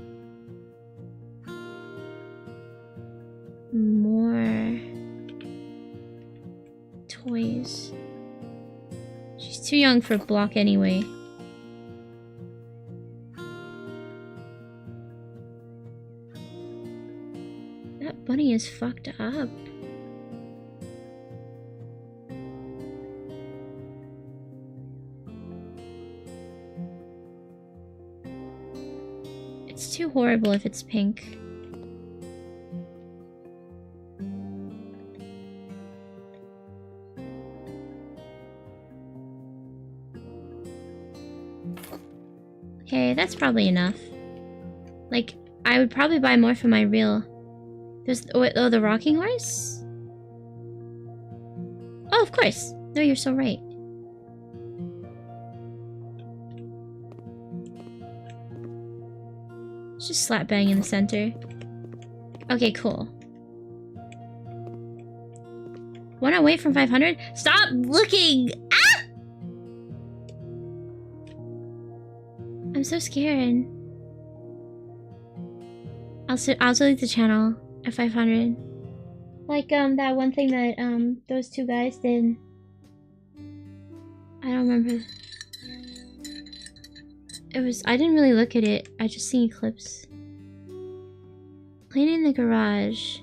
more toys. She's too young for a block anyway. That bunny is fucked up. It's too horrible if it's pink. Okay, that's probably enough. Like, I would probably buy more for my real. There's oh, the rocking horse? Oh, of course. No, you're so right. It's just slap bang in the center. Okay, cool. One away from 500? Stop looking! Ah! I'm so scared. I'll delete the channel at 500. Like, that one thing that, those two guys did. I don't remember. I didn't really look at it. I just seen clips. Cleaning the garage.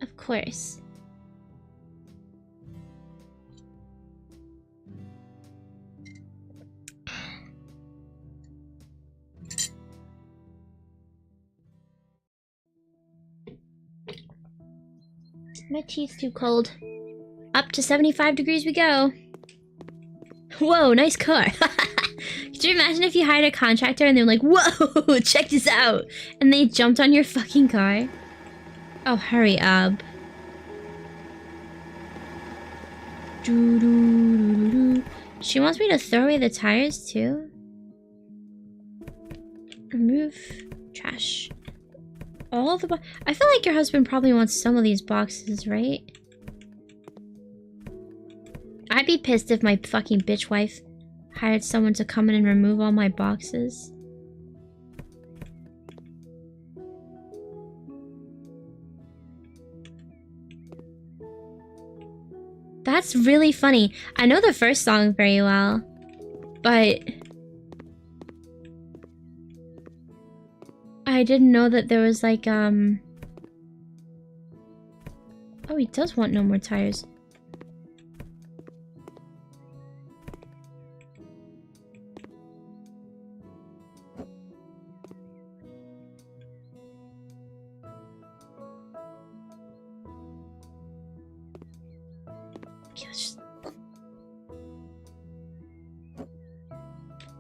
Of course. My tea's too cold. Up to 75 degrees we go. Whoa, nice car. Could you imagine if you hired a contractor and they're like, whoa, check this out. And they jumped on your fucking car? Oh, hurry up. She wants me to throw away the tires too? Remove trash. All the I feel like your husband probably wants some of these boxes, right? I'd be pissed if my fucking bitch wife hired someone to come in and remove all my boxes. That's really funny. I know the first song very well, but I didn't know that there was like, oh, he does want no more tires.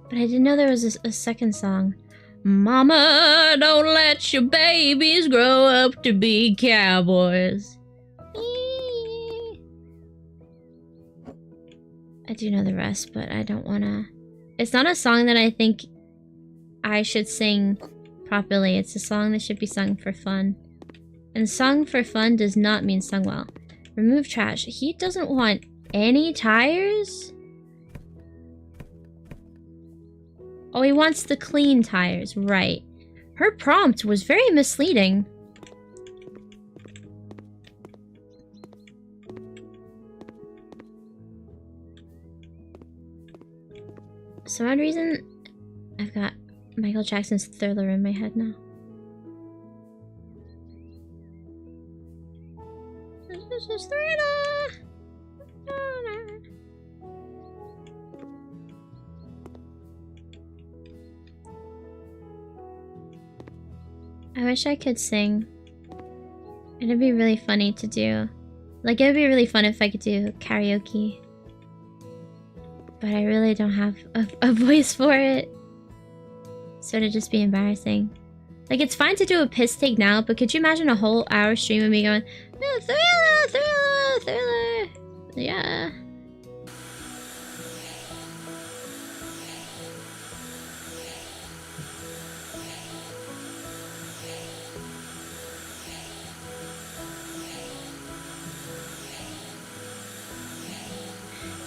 But I didn't know there was a second song. Mama, don't let your babies grow up to be cowboys. I do know the rest, but I don't wanna... It's not a song that I think I should sing properly. It's a song that should be sung for fun. And sung for fun does not mean sung well. Remove trash. He doesn't want any tires? Oh, he wants the clean tires, right. Her prompt was very misleading. some odd reason, I've got Michael Jackson's Thriller in my head now. This is Thriller! I wish I could sing. It'd be really funny to do. Like, it'd be really fun if I could do karaoke. But I really don't have a voice for it. So it'd just be embarrassing. Like, it's fine to do a piss take now, but could you imagine a whole hour stream of me going, "No, Thriller, Thriller, Thriller." Yeah.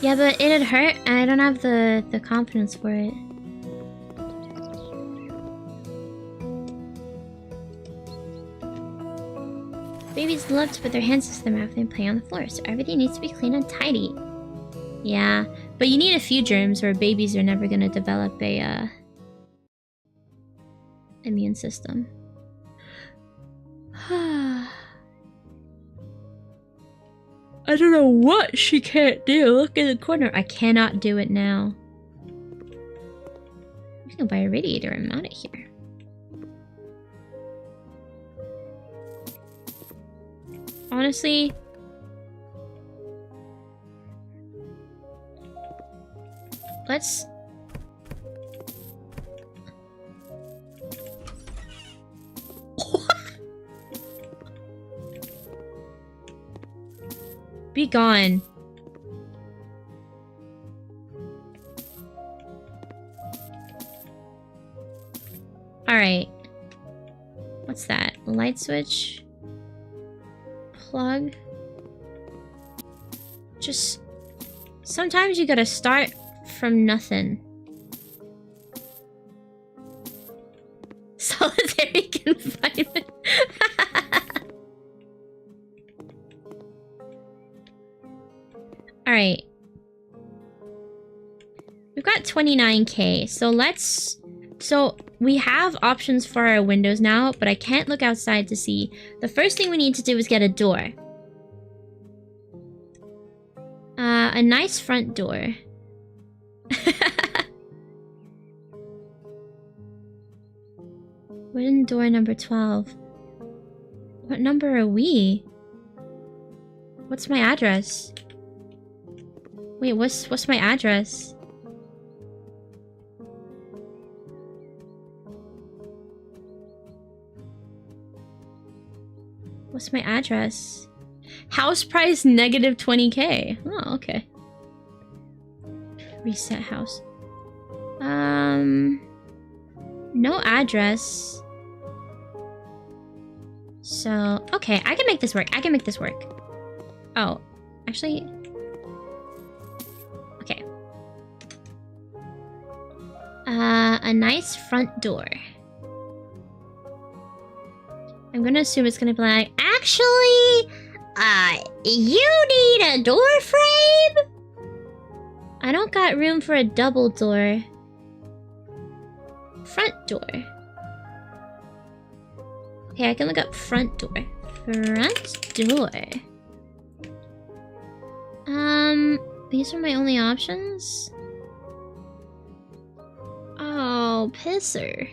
Yeah, but it'd hurt, and I don't have the confidence for it. Babies love to put their hands to their mouth and play on the floor, so everything needs to be clean and tidy. Yeah, but you need a few germs, or babies are never gonna develop a immune system. I don't know what she can't do. Look in the corner. I cannot do it now. I'm gonna buy a radiator and mount it here. Honestly, let's... Be gone. Alright. What's that? Light switch? Plug? Just... Sometimes you gotta start from nothing. Solitary confinement. Alright. We've got 29k, so let's... So, we have options for our windows now, but I can't look outside to see. The first thing we need to do is get a door. A nice front door. Wooden door number 12. What number are we? What's my address? Wait, what's my address? What's my address? House price negative 20k. Oh, okay. Reset house. No address. So, okay, I can make this work. I can make this work. Oh, actually... Okay. A nice front door. I'm gonna assume it's gonna be like, actually, you need a door frame? I don't got room for a double door. Front door. Okay, I can look up front door. Front door. These are my only options? Oh, pisser.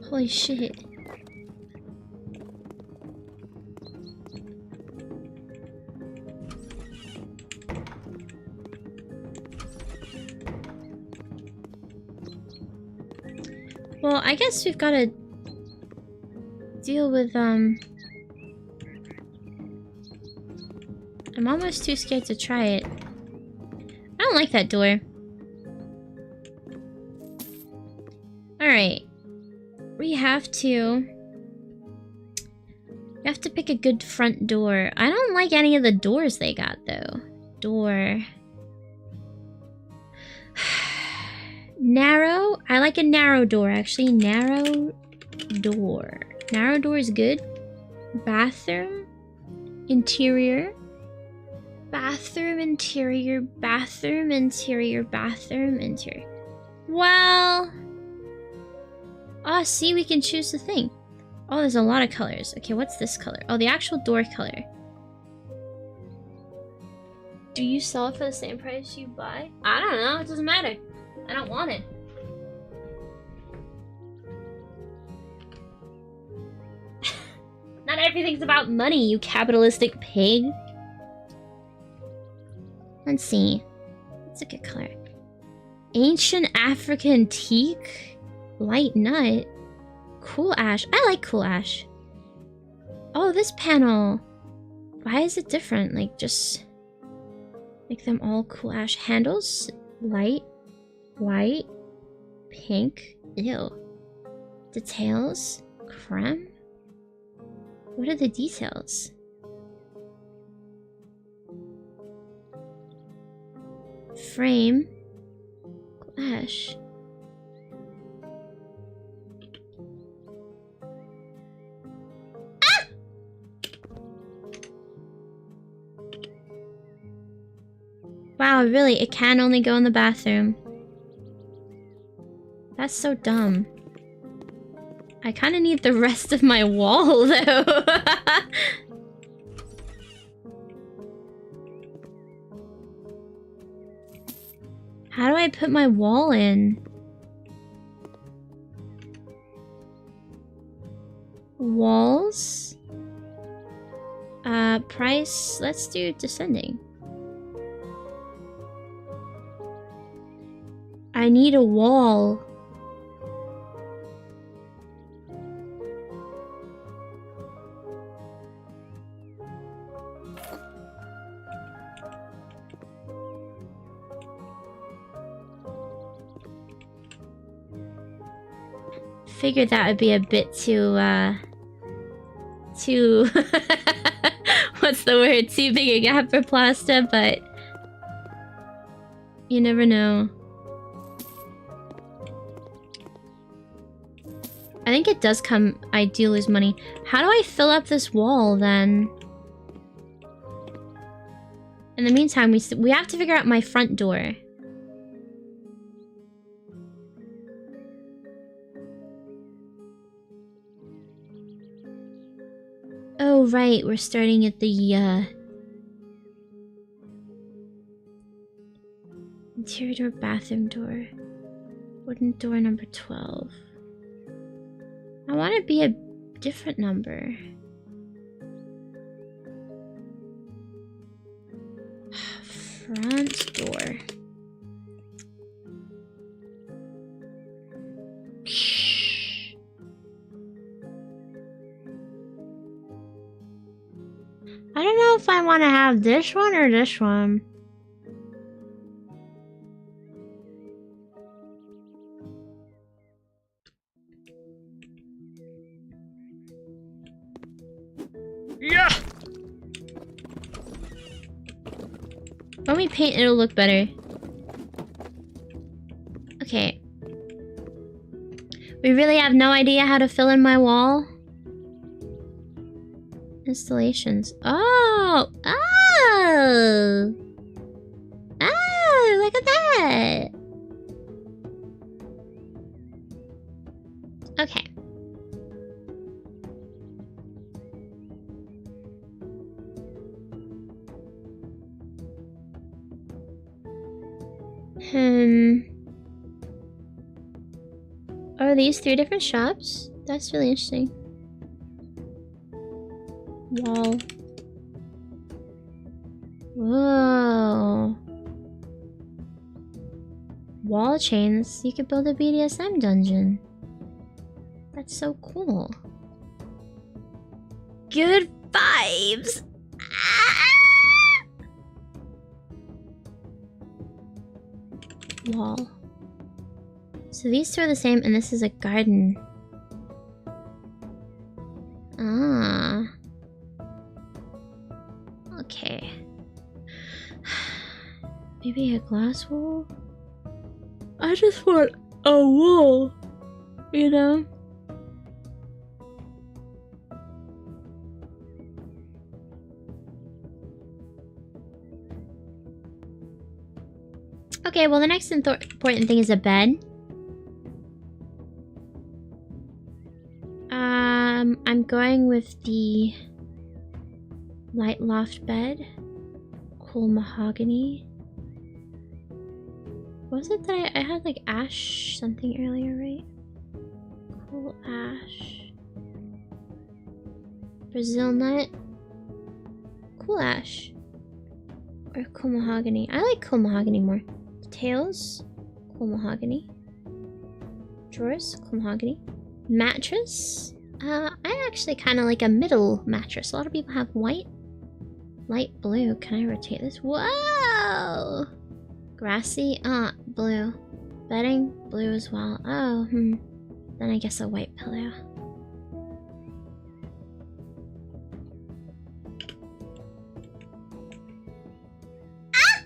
Holy shit. Well, I guess we've gotta deal with, I'm almost too scared to try it. I don't like that door. Alright. We have to pick a good front door. I don't like any of the doors they got, though. Door. Narrow. I like a narrow door, actually. Narrow door. Narrow door is good. Bathroom. Interior. Bathroom, interior, bathroom, interior, bathroom, interior. Well... Oh, see, we can choose the thing. Oh, there's a lot of colors. Okay, what's this color? Oh, the actual door color. Do you sell it for the same price you buy? I don't know. It doesn't matter. I don't want it. Not everything's about money, you capitalistic pig. Let's see. That's a good color. Ancient African teak? Light nut? Cool ash. I like cool ash. Oh, this panel. Why is it different? Like, just... make them all cool ash. Handles? Light. White. Pink. Ew. Details? Creme? What are the details? Frame. Ash. Ah! Wow, really? It can only go in the bathroom. That's so dumb. I kind of need the rest of my wall, though. How do I put my wall in? Walls? Price? Let's do descending. I need a wall. Figured that would be a bit too what's the word? Too big a gap for Plasta, but you never know. I think it does come. I do lose money. How do I fill up this wall then? In the meantime, we have to figure out my front door. Oh, right. We're starting at the, interior door, bathroom door. Wooden door number 12. I want to be a different number. Front door. I don't know if I want to have this one or this one. Yeah. When we paint, it'll look better. Okay. We really have no idea how to fill in my wall. Installations. Oh! Oh! Oh! Look at that! Okay. Are these 3 different shops? That's really interesting. Wall. Whoa. Wall chains. You could build a BDSM dungeon. That's so cool. Good vibes! Ah! Wall. So these 2 are the same, and this is a garden. Ah. Okay. Maybe a glass wall? I just want a wool, you know? Okay, well the next important thing is a bed. I'm going with the light loft bed. Cool mahogany. What was it that I had like ash something earlier, right? Cool ash. Brazil nut. Cool ash. Or cool mahogany. I like cool mahogany more. Tails. Cool mahogany. Drawers. Cool mahogany. Mattress. I actually kind of like a middle mattress. A lot of people have white. Light blue. Can I rotate this? Whoa! Grassy. Blue. Bedding. Blue as well. Oh, Then I guess a white pillow. Ah!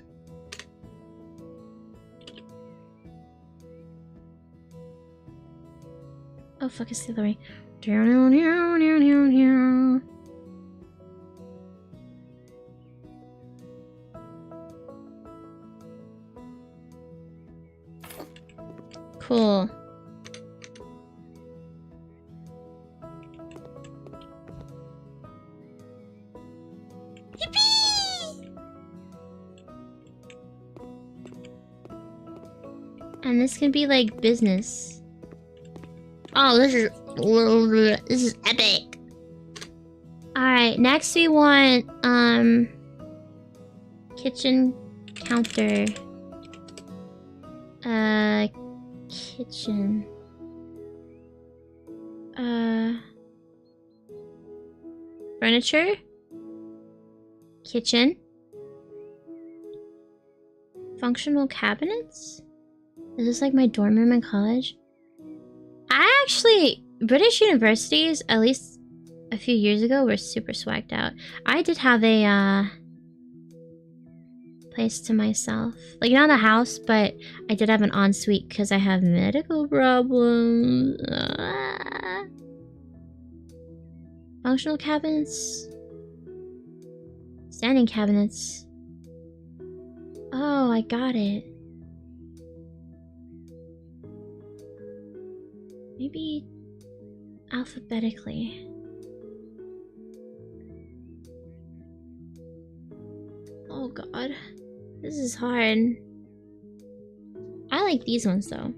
Oh, fuck, it's the other way. Cool. Yippee! And this can be like business. Oh, this is epic. Alright, next we want kitchen counter. Kitchen. Furniture. Kitchen. Functional cabinets? Is this like my dorm room in college? I actually, British universities, at least a few years ago, were super swagged out. I did have a place to myself. Like, not a house, but I did have an ensuite because I have medical problems. Functional cabinets. Standing cabinets. Oh, I got it. Maybe alphabetically. Oh god. This is hard. I like these ones though.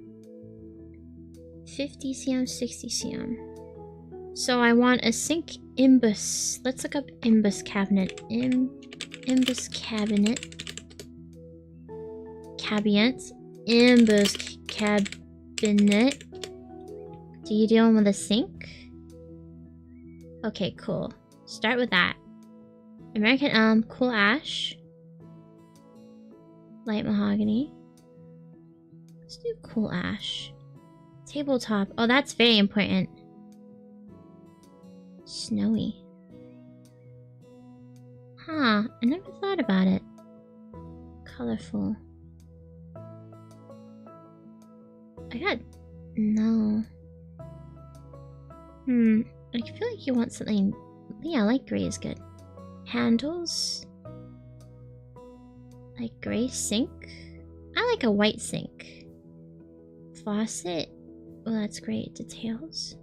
50 cm, 60 cm. So I want a sink imbus. Let's look up imbus cabinet. Imbus cabinet. Cabinet. Imbus cabinet. Do you deal with a sink? Okay, cool. Start with that. American elm, cool ash. Light mahogany. Let's do cool ash. Tabletop. Oh, that's very important. Snowy. Huh, I never thought about it. Colorful. No. I feel like you want something... Yeah, light gray is good. Handles. Like gray sink. I like a white sink. Faucet. Oh, that's great. Details.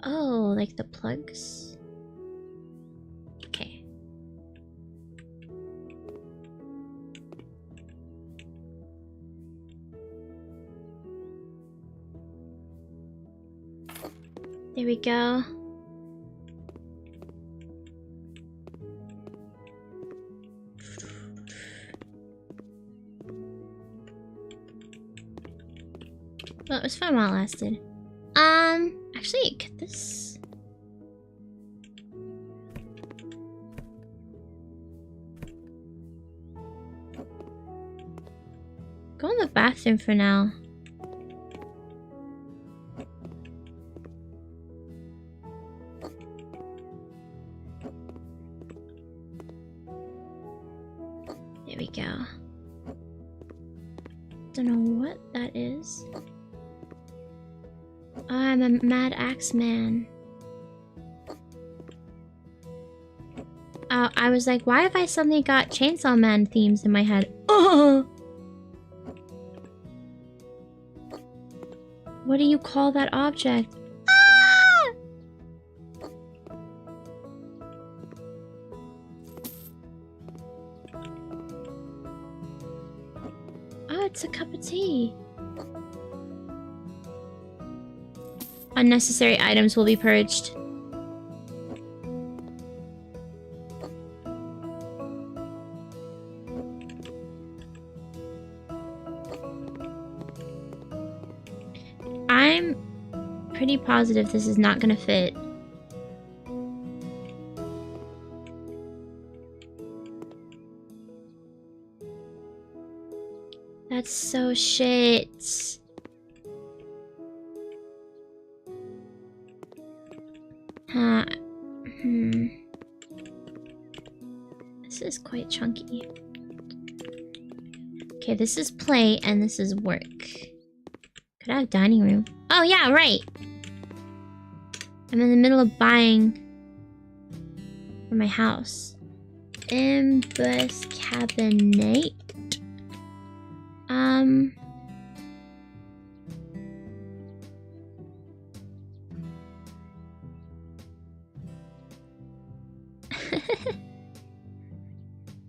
Oh, like the plugs. Okay. There we go. Well, it was fun while it lasted. Actually, get this. Go in the bathroom for now. There we go. Don't know what that is. Oh, I'm a Mad Axe Man. I was like, why have I suddenly got Chainsaw Man themes in my head? Oh! What do you call that object? Ah! Oh, it's a cup of tea. Unnecessary items will be purged. I'm pretty positive this is not gonna fit. That's so shit. Huh. This is quite chunky. Okay, this is play and this is work. Could I have dining room? Oh yeah, right. I'm in the middle of buying for my house. Imbus cabinet.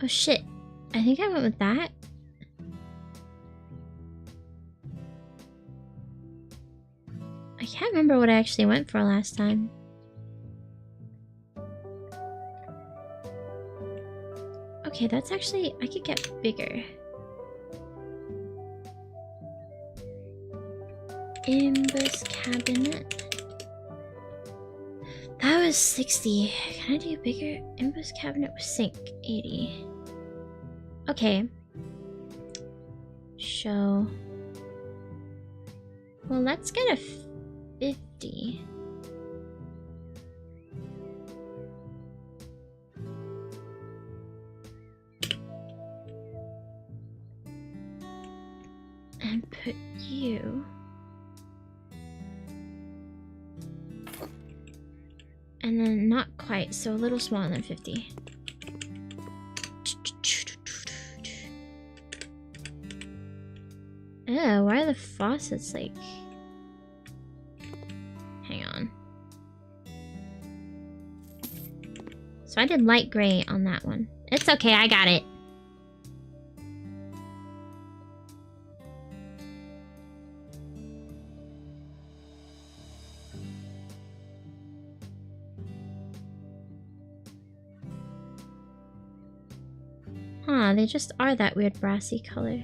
Oh shit. I think I went with that. I can't remember what I actually went for last time. Okay, that's actually... I could get bigger. Imbus cabinet. That was 60. Can I do bigger? Imbus cabinet with sink. 80. Okay. Show. Well, let's get a 50. And put you. And then not quite, so a little smaller than 50. Ew, why are the faucets like... Hang on. So I did light gray on that one. It's okay, I got it. Huh, they just are that weird brassy color.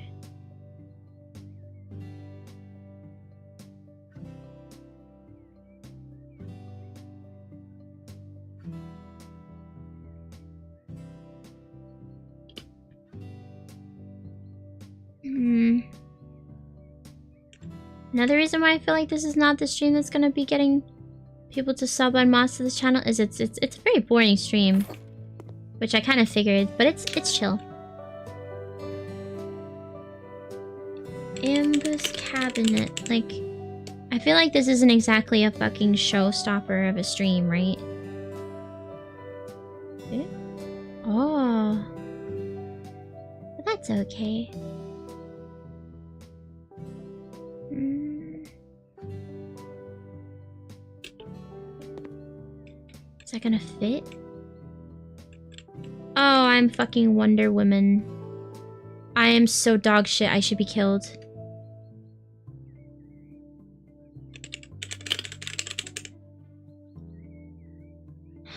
Another reason why I feel like this is not the stream that's gonna be getting people to sub on mods to this channel is it's a very boring stream. Which I kind of figured, but it's chill. Imbus cabinet, like, I feel like this isn't exactly a fucking showstopper of a stream, right? Eh? Oh, but that's okay. Is that gonna fit? Oh, I'm fucking Wonder Woman. I am so dog shit, I should be killed.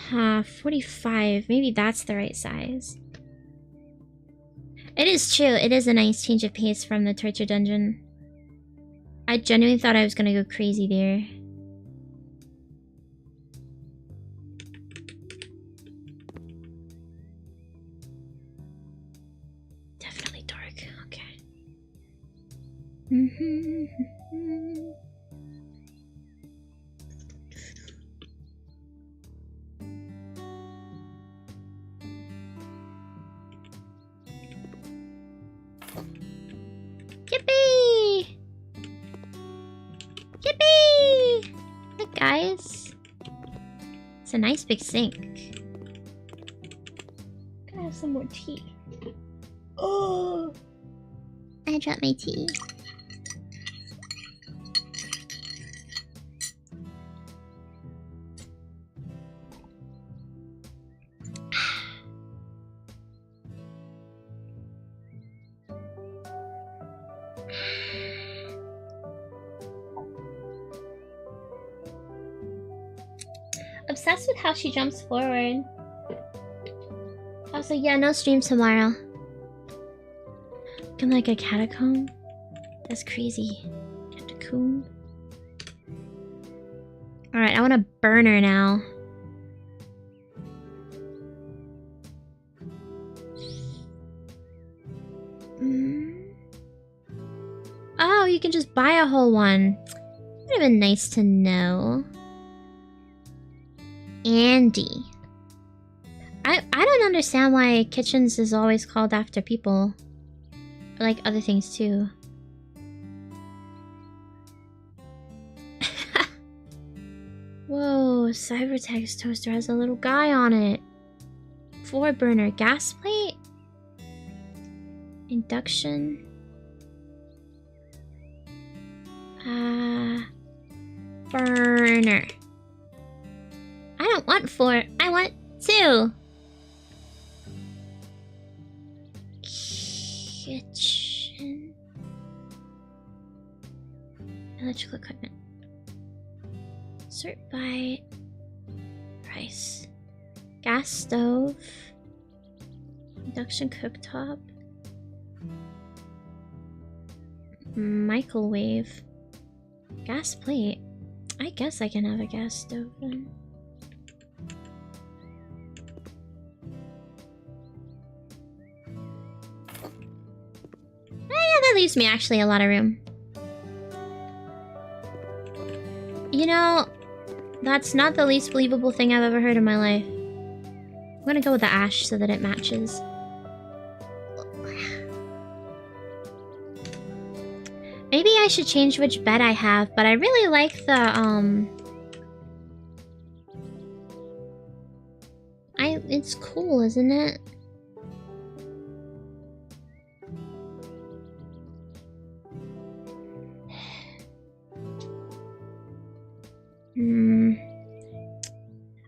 Huh, 45. Maybe that's the right size. It is true, it is a nice change of pace from the torture dungeon. I genuinely thought I was gonna go crazy there. Definitely dark, okay. Yippee! Yippee! It's a nice big sink. Gotta have some more tea. Oh! I dropped my tea. Obsessed with how she jumps forward. I was like, yeah, no stream tomorrow. Looking like a catacomb? That's crazy. Catacomb. Alright, I want a burner now. Oh, you can just buy a whole one. Would have been nice to know. Andy. I don't understand why kitchens is always called after people. I like other things too. Whoa, Cybertex toaster has a little guy on it. 4-burner gas plate? Induction? Burner. I don't want 4, I want 2. Kitchen. Electrical equipment. Sort by price. Gas stove. Induction cooktop. Microwave. Gas plate. I guess I can have a gas stove then. Yeah, that leaves me actually a lot of room. You know, that's not the least believable thing I've ever heard in my life. I'm gonna go with the ash so that it matches. Maybe I should change which bed I have, but I really like the, it's cool, isn't it?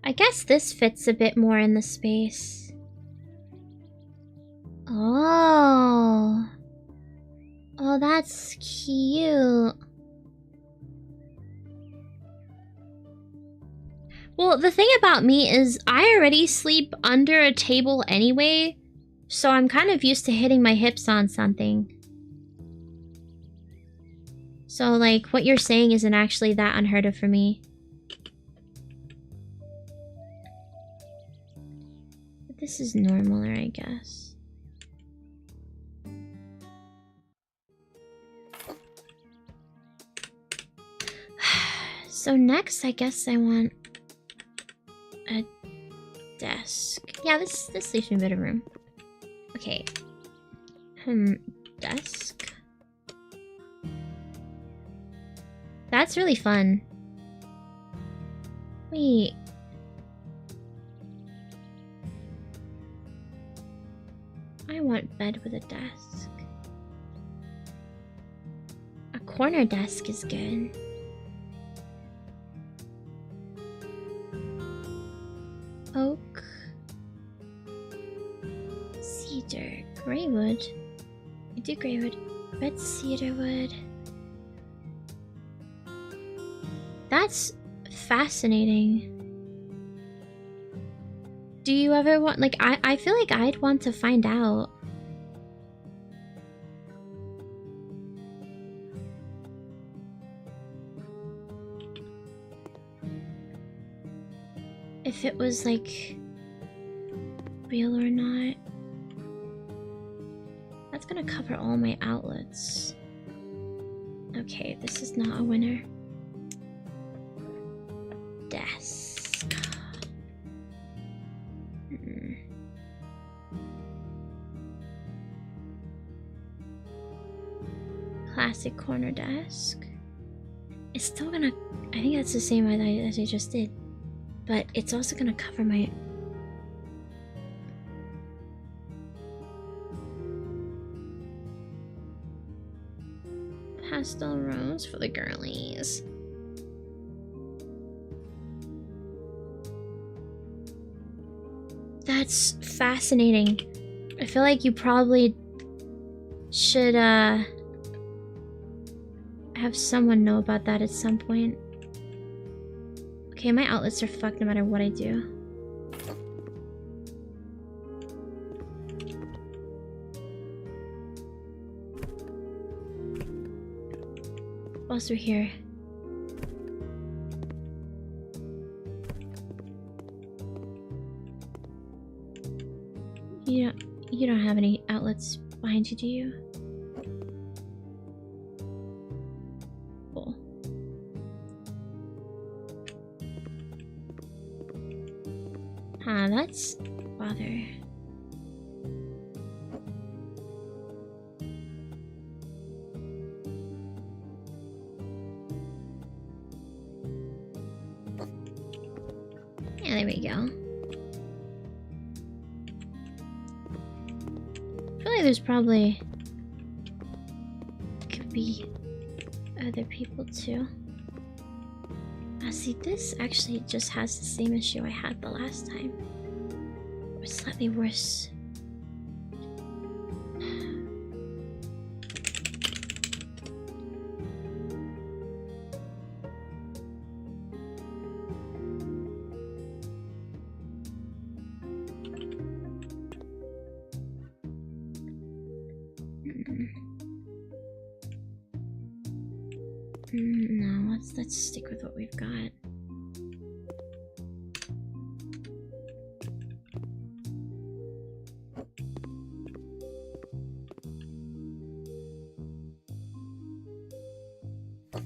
I guess this fits a bit more in the space. Oh. Oh, that's cute. Well, the thing about me is I already sleep under a table anyway, so I'm kind of used to hitting my hips on something. So, like, what you're saying isn't actually that unheard of for me. But this is normaler, I guess. So next, I guess I want a desk. Yeah, this leaves me a bit of room. Okay. Desk. That's really fun. Wait. I want bed with a desk. A corner desk is good. Oak, cedar, grey wood. I do grey wood. Red cedar wood. That's fascinating. Do you ever want, like, I feel like I'd want to find out. If it was, like, real or not. That's gonna cover all my outlets. Okay, this is not a winner. Desk. Classic corner desk. It's still gonna... I think that's the same as I just did. But it's also gonna cover my... pastel rose for the girlies. That's fascinating. I feel like you probably should have someone know about that at some point. Okay, my outlets are fucked no matter what I do. Whilst we're here. You don't have any outlets behind you, do you? Cool. Huh, that's bother. Yeah, there we go. I feel like there's probably could be other people too. See, this actually just has the same issue I had the last time. Or slightly worse. No, let's stick with what we've got. I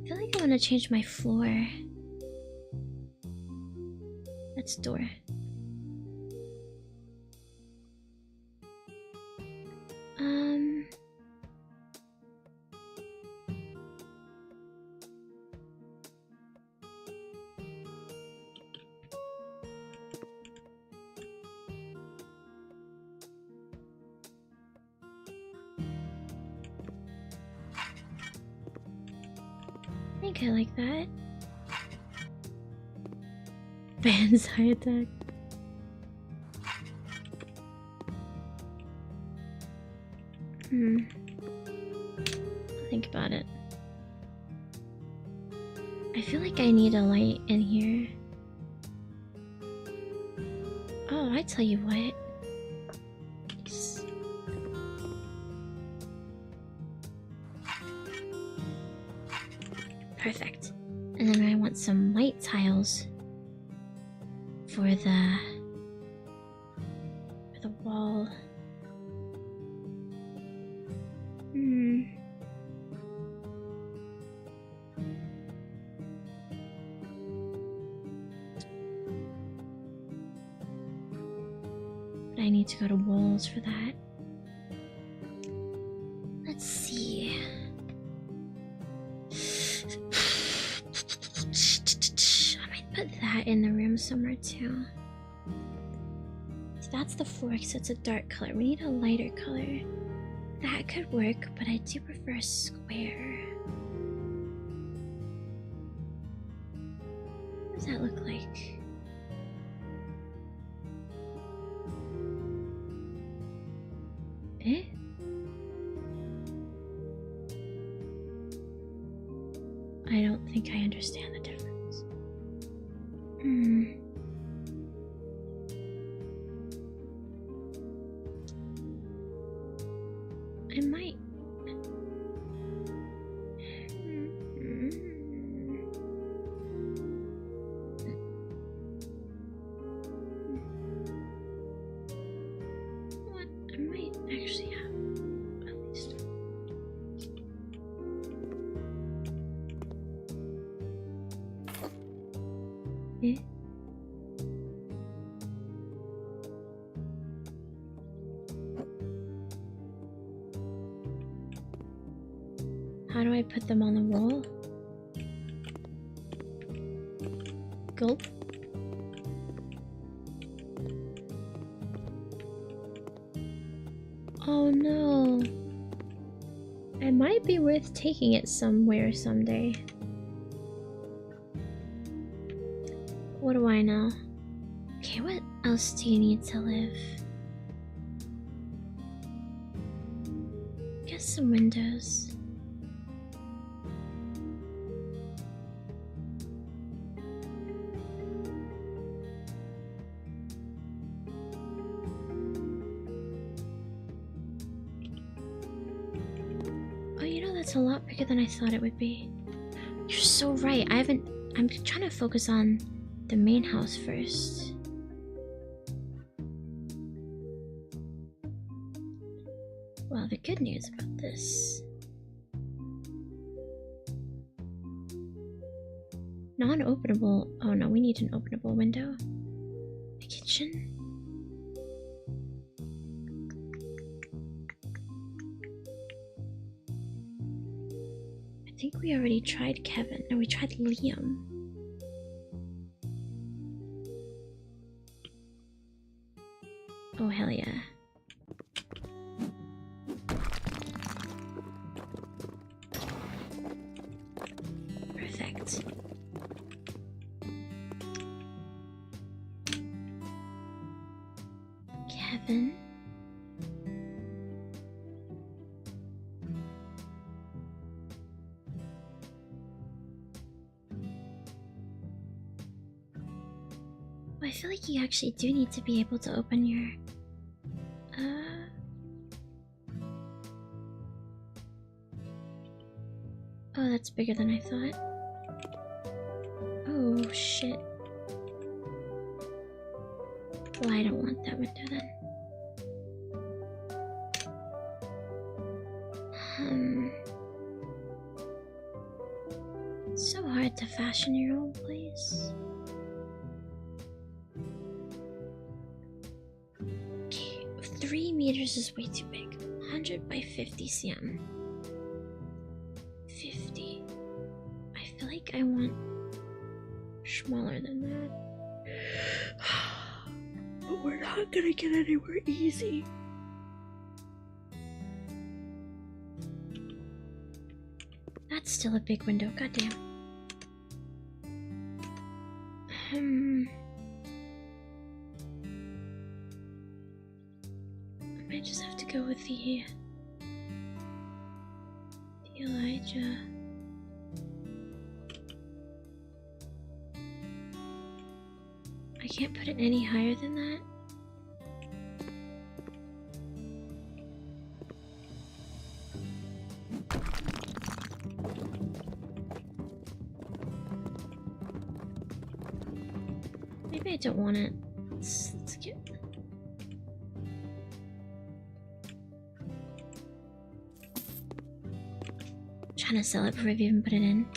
feel like I want to change my floor. That's door. I think I like that. Banzai attack. I'll think about it. I feel like I need a light in here. Oh, I tell you what. Yes. Perfect. And then I want some white tiles for the wall. But I need to go to walls for that. Let's see. I might put that in the room somewhere too. So that's the floor, so it's a dark color. We need a lighter color. That could work, but I do prefer a square. What does that look like? Eh? I don't think I understand the difference. I might. What? I might actually have at least. Eh? How do I put them on the wall? Gulp. might be worth taking it somewhere someday. What do I know? Okay, what else do you need to live? Guess some windows. Oh, you know, that's a lot bigger than I thought it would be. You're so right. I'm trying to focus on the main house first. Well, the good news about this. Non-openable. Oh no, we need an openable window. The kitchen. I think we already tried Kevin. No, we tried Liam. Oh, hell yeah. Perfect. Kevin. Well, I feel like you actually do need to be able to open your... Oh, that's bigger than I thought. Oh, shit. Well, I don't want that window then. It's so hard to fashion your own place. Okay, 3 meters is way too big. 100 by 50 cm. 50. I feel like I want smaller than that. But we're not gonna get anywhere easy. That's still a big window, goddamn. I might just have to go with the Elijah. I can't put it any higher than that. Maybe I don't want it. Let's get... Trying to sell it before I've even put it in.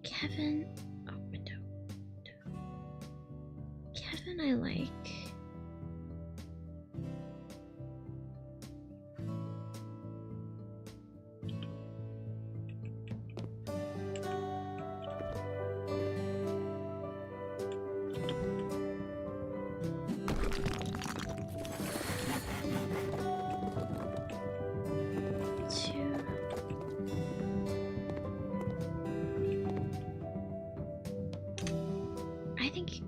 Kevin... Oh, window. Kevin I like. I think...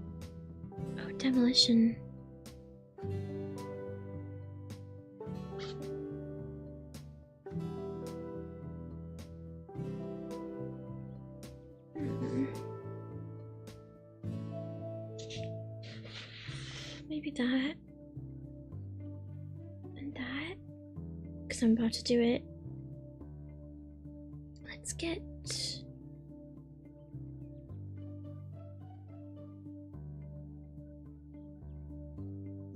Oh, demolition. Maybe that. And that. Because I'm about to do it. Let's get...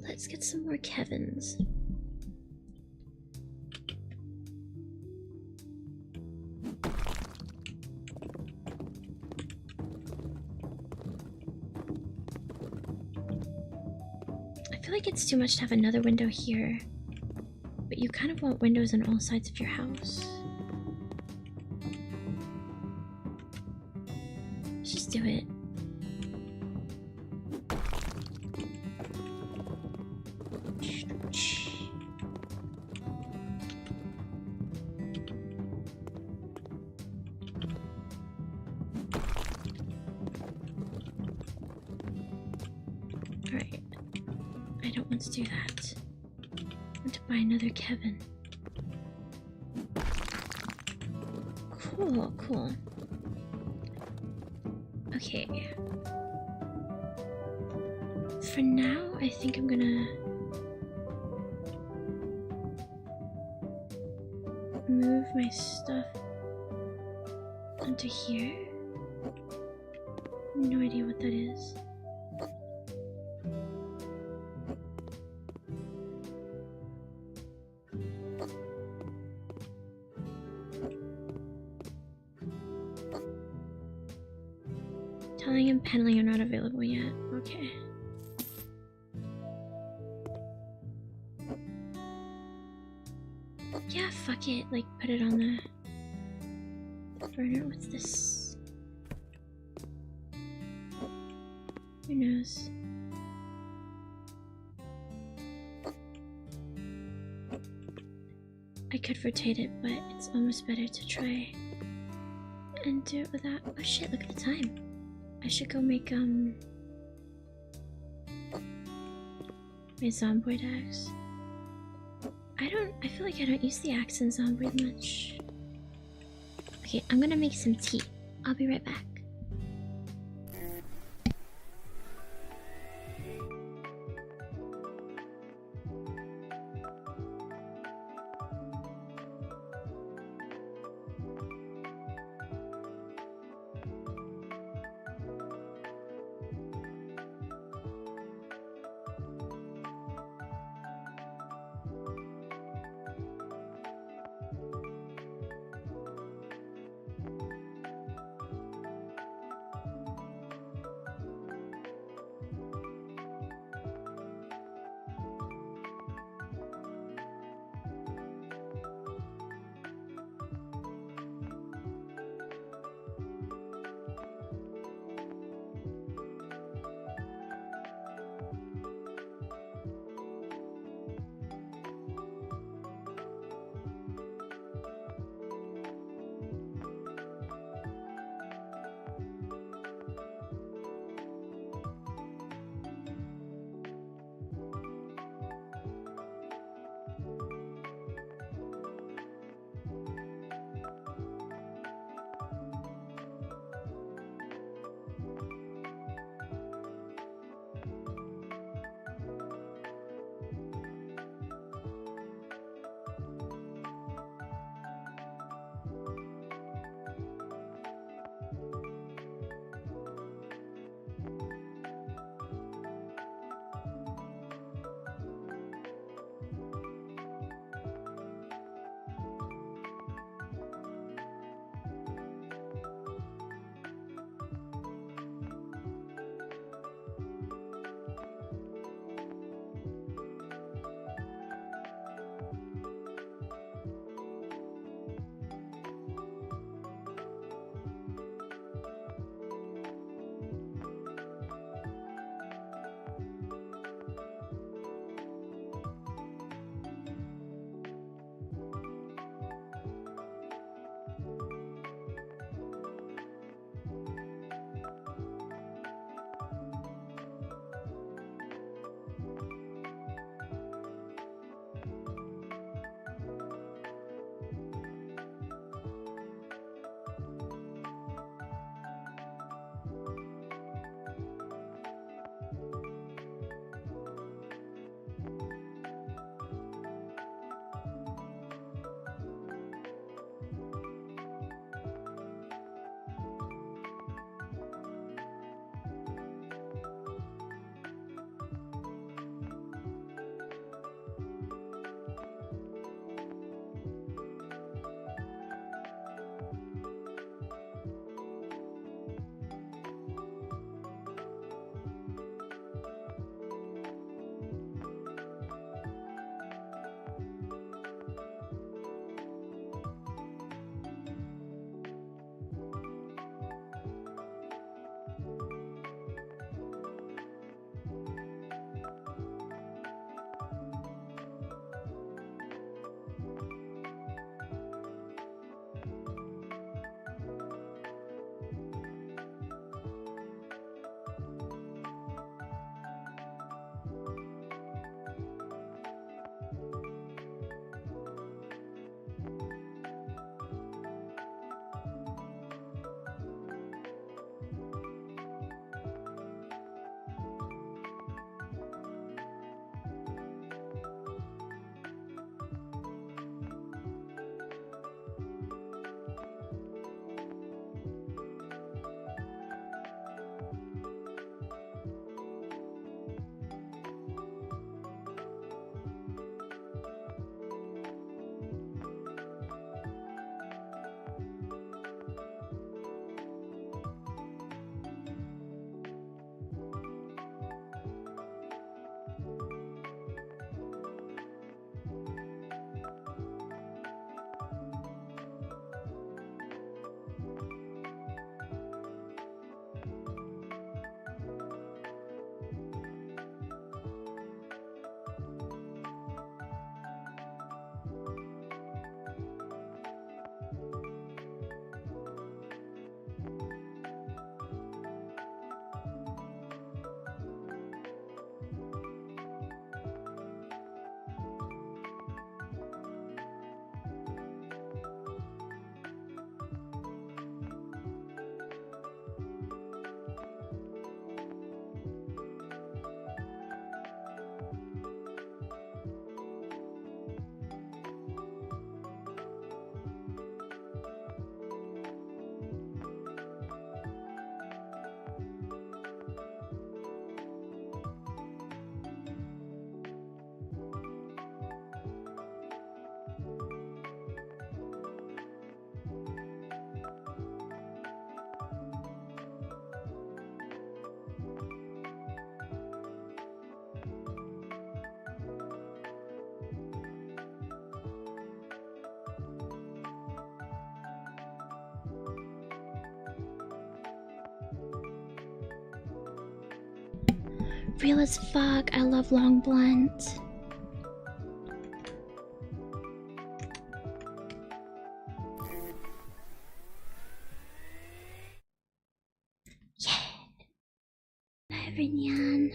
Let's get some more Kevins. I feel like it's too much to have another window here, but you kind of want windows on all sides of your house. Let's just do it. do that. I want to buy another Kevin. Cool, cool. Okay. For now, I think I'm gonna move my stuff onto here. No idea what that is. Telling and peddling are not available yet. Okay. Yeah, fuck it. Like, put it on the burner. What's this? Who knows? I could rotate it, but it's almost better to try and do it without. Oh shit, look at the time. I should go make, my zomboid axe. I feel like I don't use the axe in zomboid much. Okay, I'm gonna make some tea. I'll be right back. Real as fuck. I love long blunt. Yeah. Everyone.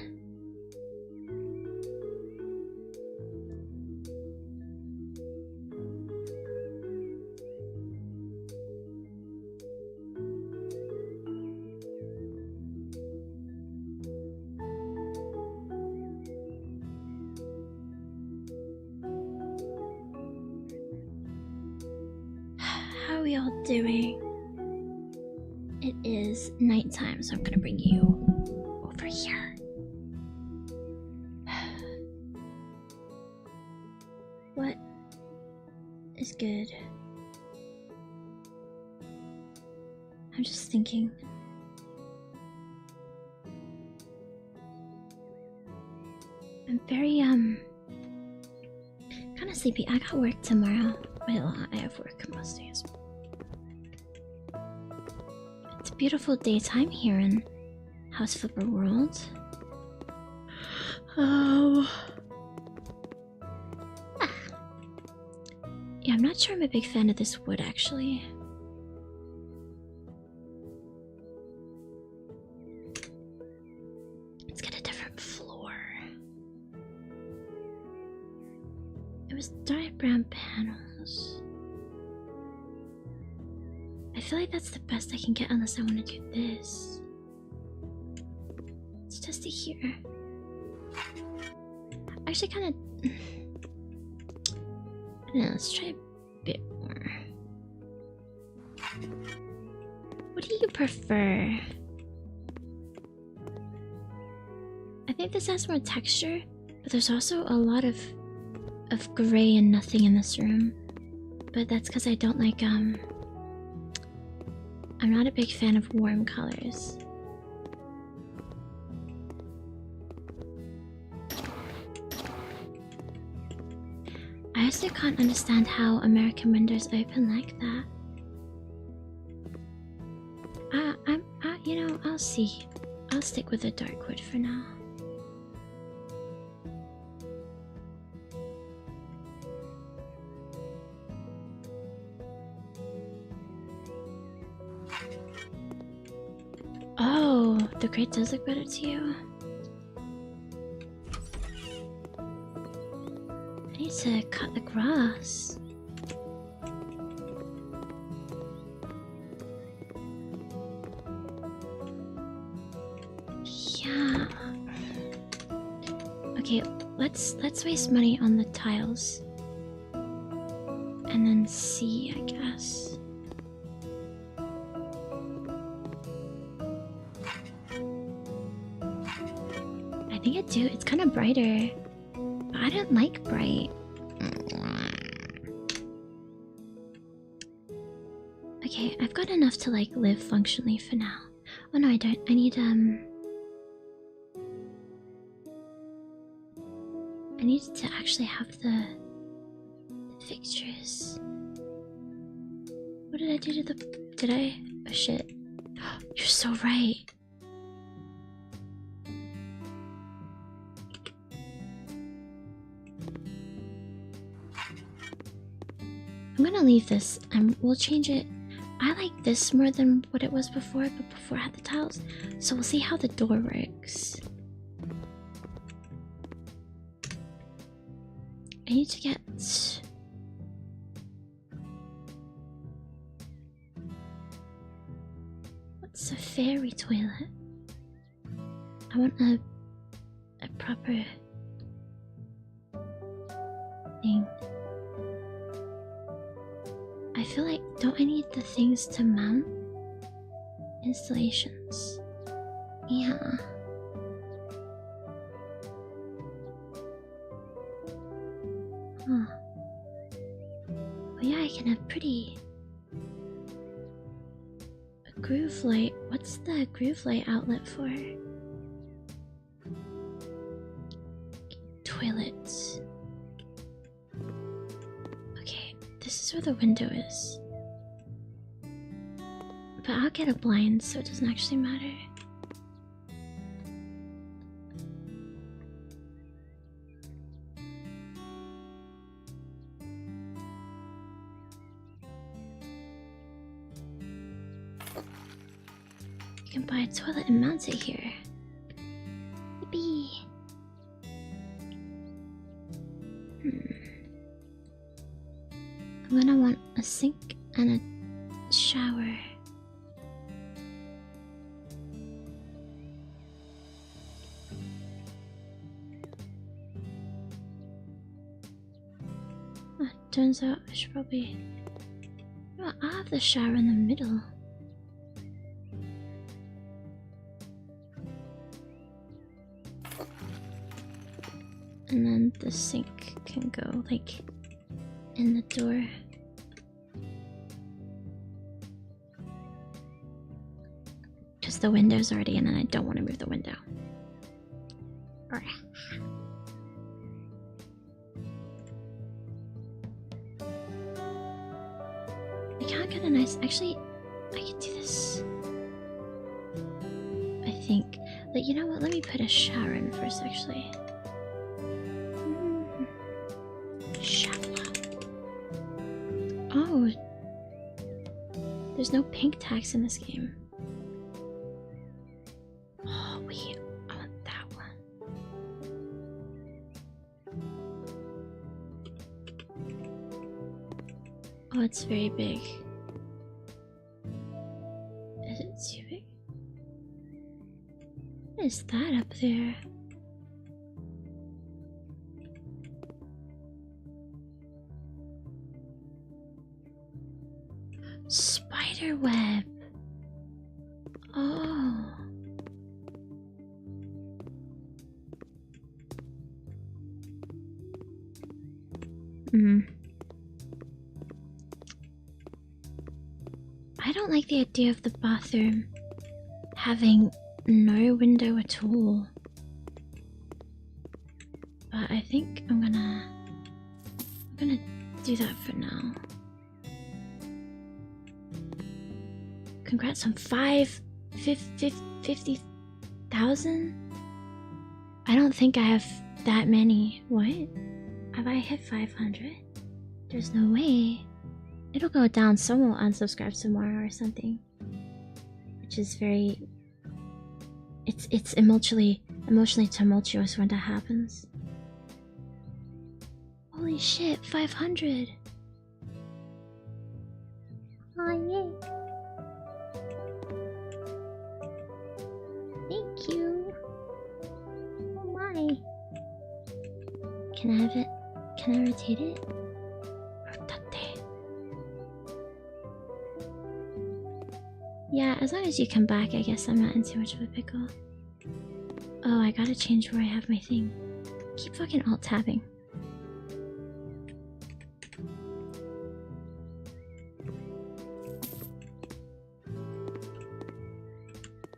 How are we all doing? It is nighttime, so I'm gonna bring you over here. What is good? I'm just thinking. I'm very kind of sleepy. I got work tomorrow. Well, I have work most days. It's a beautiful daytime here in House Flipper World. Oh. Yeah, I'm not sure I'm a big fan of this wood actually. Let's get a different floor. It was dark brown panels. I feel like that's the best I can get unless I want to do this. Let's test it here. Actually, kind of. No, let's try a bit more. What do you prefer? I think this has more texture, but there's also a lot of gray and nothing in this room. But that's because I don't like I'm not a big fan of warm colors. I also can't understand how American windows open like that. You know, I'll see. I'll stick with the dark wood for now. Oh, the gray does look better to you. I need to cut the grass. Yeah. Okay, let's waste money on the tiles. And then see, I guess. I think I do. It's kind of brighter. I don't like bright. Okay, I've got enough to like live functionally for now. Oh no, I don't. I need to actually have the fixtures. What did I do to the? Did I? Oh shit! You're so right. I'm gonna leave this and we'll change it. I like this more than what it was before, but before I had the tiles. So we'll see how the door works. I need to get... What's a fairy toilet? I want a proper thing. I feel like, don't I need the things to mount installations? Yeah. Huh. Oh yeah, I can have a groove light. What's the groove light outlet for? Toilets. This is where the window is. But I'll get a blind so it doesn't actually matter. can buy a toilet and mount it here. Yippee! I'm gonna want a sink and a shower. Turns out I should probably... Oh, I'll have the shower in the middle. And then the sink can go, like, in the door. Because the window's already in and I don't want to move the window. Alright. I can't get a nice... Actually, I can do this. I think. Like, you know what? Let me put a shower in first, actually. Shower. Oh. There's no pink tags in this game. Oh, wait. I want that one. Oh, it's very big. Is it too big? What is that up there? Spider web. Oh. I don't like the idea of the bathroom having no window at all. But I think I'm gonna do that for now. Congrats on 50,000? I don't think I have that many. What? Have I hit 500? There's no way. It'll go down, someone will unsubscribe tomorrow or something. Which is very... It's emotionally tumultuous when that happens. Holy shit, 500! Oh yay! Thank you! Oh my! Can I have it? Can I rotate it? Rotate. Yeah, as long as you come back, I guess I'm not in too much of a pickle. Oh, I gotta change where I have my thing. Keep fucking alt-tabbing.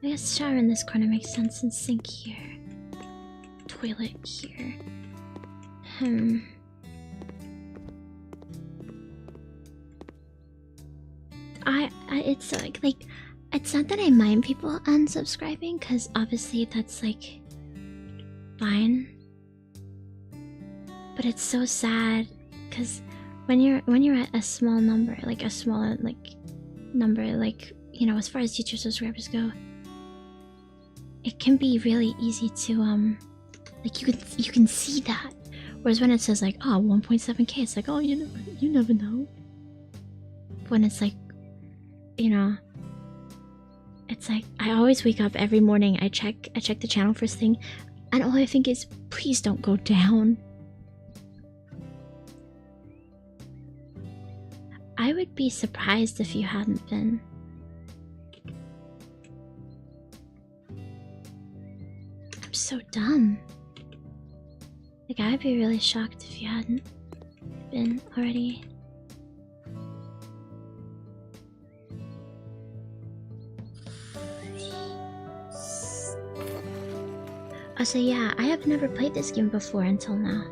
I guess shower in this corner makes sense, and sink here. Toilet here. It's like it's not that I mind people unsubscribing, because obviously that's like fine. But it's so sad, because when you're at a small number, like a smaller number, like, you know, as far as YouTube subscribers go, it can be really easy to like you can see that. Whereas when it says like, oh, 1.7k, it's like, oh, you never know. When it's like, you know, it's like I always wake up every morning, I check the channel first thing, and all I think is, please don't go down. I would be surprised if you hadn't been. I'm so dumb. Like, I'd be really shocked if you hadn't been already. Also, yeah, I have never played this game before until now.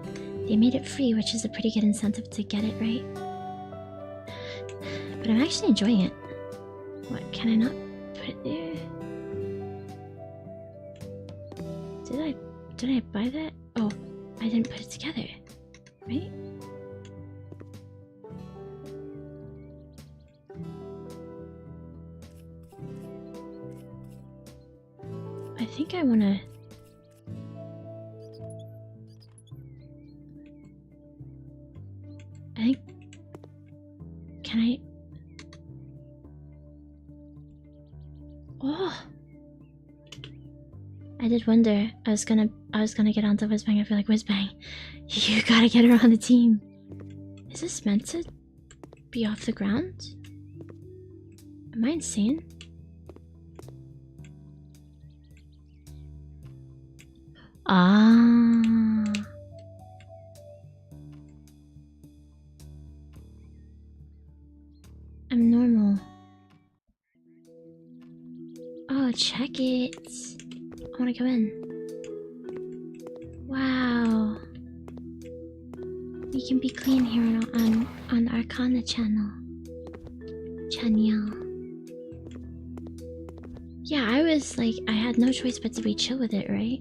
They made it free, which is a pretty good incentive to get it right. But I'm actually enjoying it. What, can I not put it there? Did I buy that? Oh, I didn't put it together, right? think I wanna... I think... Can I... Oh! I did wonder. I was gonna get onto Whizbang. I feel like Whizbang, you gotta get her on the team. Is this meant to be off the ground? Am I insane? Ah. I'm normal. Oh, check it. I wanna go in. Wow. We can be clean here on the Arcana channel. Yeah, I was like, I had no choice but to be chill with it, right?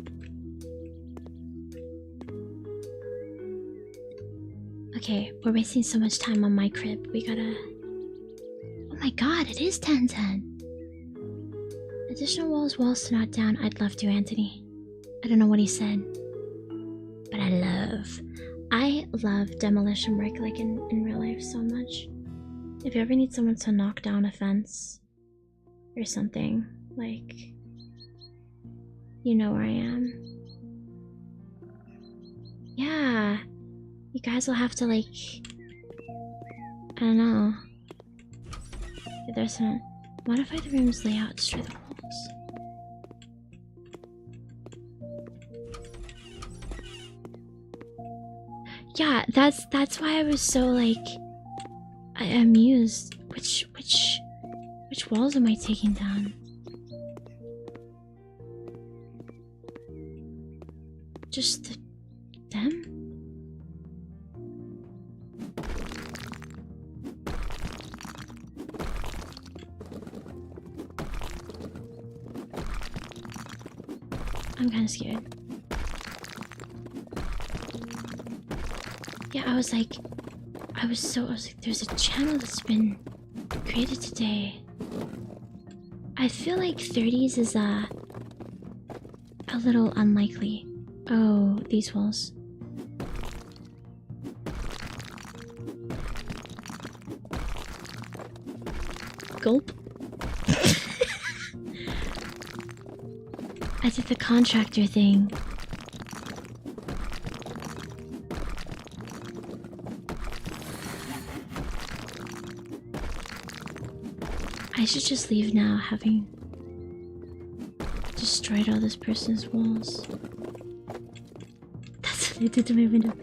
Okay, we're wasting so much time on my crib. We gotta... Oh my god, it is 10:10. Additional walls to knock down. I'd love to, Anthony. I don't know what he said, but I love demolition work, like in real life, so much. If you ever need someone to knock down a fence or something, like, you know where I am. Yeah, you guys will have to, like, I don't know. If there's some... Modify the room's layout, destroy the walls. Yeah, that's why I was so, like, amused. Which walls am I taking down? Just them? I'm kind of scared. Yeah, I was like, there's a channel that's been created today. I feel like 30s is a little unlikely. Oh, these walls. Gulp. I did the contractor thing. I should just leave now, having destroyed all this person's walls. That's what they did to my window.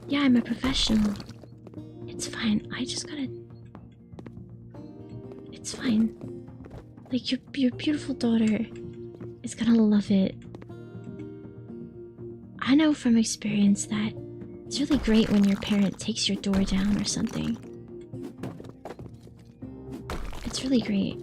Yeah, I'm a professional. It's fine. I just gotta... It's fine. Like, your beautiful daughter is gonna love it. I know from experience that it's really great when your parent takes your door down or something. It's really great.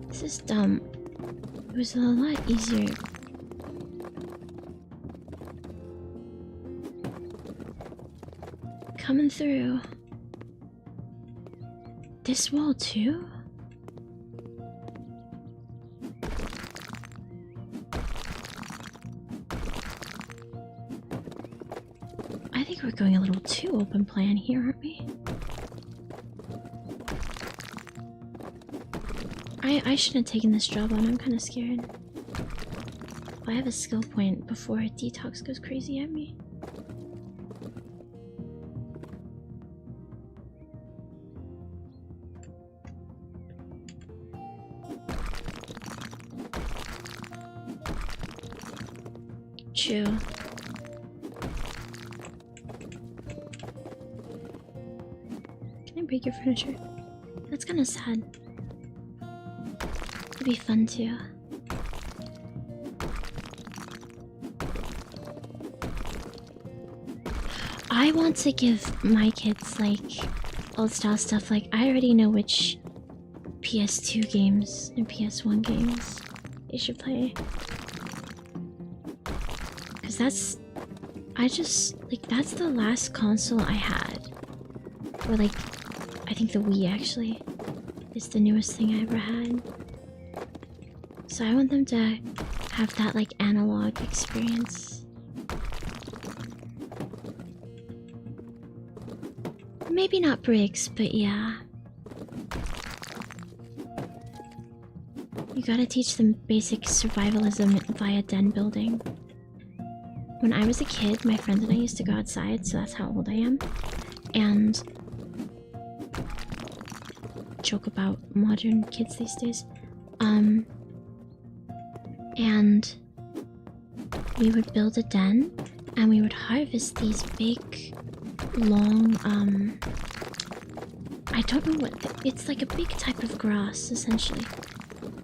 This is dumb. It was a lot easier. Coming through. This wall too? I think we're going a little too open plan here, aren't we? I shouldn't have taken this job on. I'm kind of scared. I have a skill point before Detox goes crazy at me. True. Can I break your furniture? That's kind of sad. It'd be fun too. I want to give my kids, like, old style stuff. Like, I already know which PS2 games and PS1 games they should play. Because that's the last console I had. Or like, I think the Wii actually is the newest thing I ever had. So I want them to have that like analog experience. Maybe not bricks, but yeah. You gotta teach them basic survivalism via den building. When I was a kid, my friends and I used to go outside, so that's how old I am. And joke about modern kids these days. And we would build a den, and we would harvest these big, long, I don't know what, it's like a big type of grass, essentially.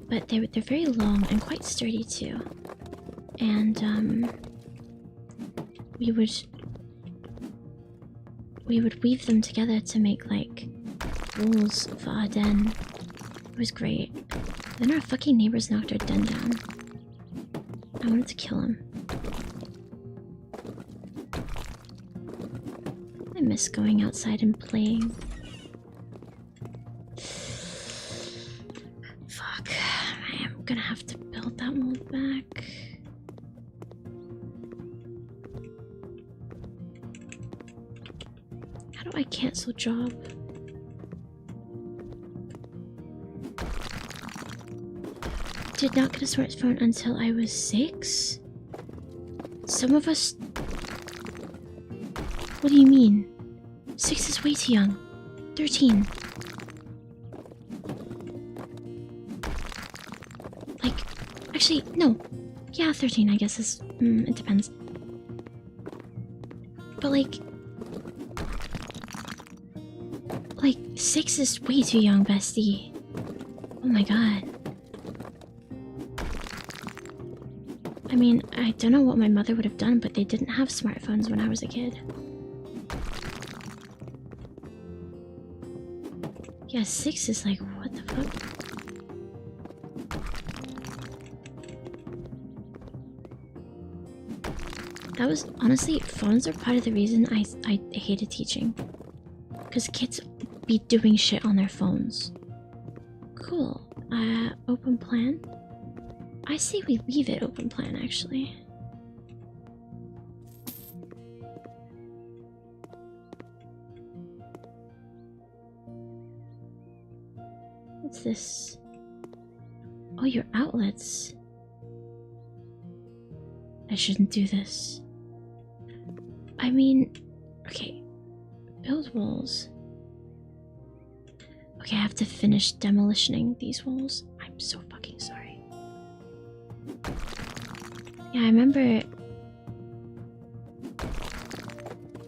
But they're very long and quite sturdy too. And, we would weave them together to make, like, walls for our den. It was great. Then our fucking neighbors knocked our den down. I wanted to kill him. I miss going outside and playing. Fuck. I am gonna have to build that wall back. How do I cancel job? Did not get a smartphone until I was 6? Some of us... What do you mean? 6 is way too young. 13. Like, actually, no. Yeah, 13 I guess is... it depends. But like... 6 is way too young, bestie. Oh my god. I mean, I don't know what my mother would have done, but they didn't have smartphones when I was a kid. Yeah, 6 is like, what the fuck? That was, honestly, phones are part of the reason I hated teaching. Because kids be doing shit on their phones. Cool. Open plan? I say we leave it open plan, actually. What's this? Oh, your outlets. I shouldn't do this. I mean, okay. Build walls. Okay, I have to finish demolitioning these walls. I'm so fucking sorry. Yeah, I remember...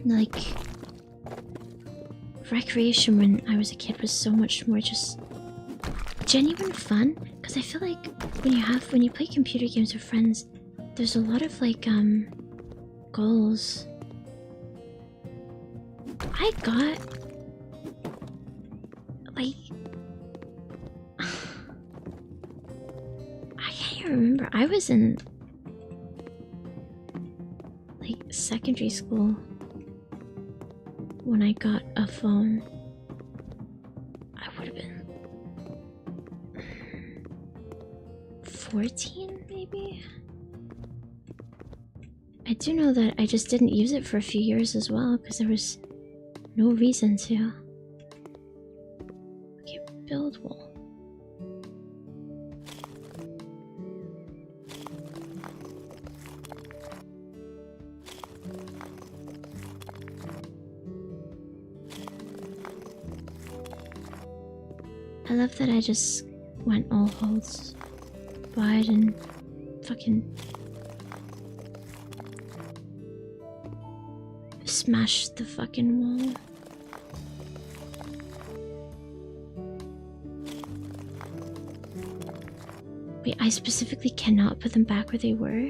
like... recreation when I was a kid was so much more just... genuine fun. Because I feel like when you play computer games with friends, there's a lot of like, goals. I got... like... I can't even remember. I was in... like, secondary school when I got a phone. I would have been... 14, maybe? I do know that I just didn't use it for a few years as well, because there was no reason to. Okay, build wall. I love that I just went all holes wide and fucking smashed the fucking wall. Wait, I specifically cannot put them back where they were?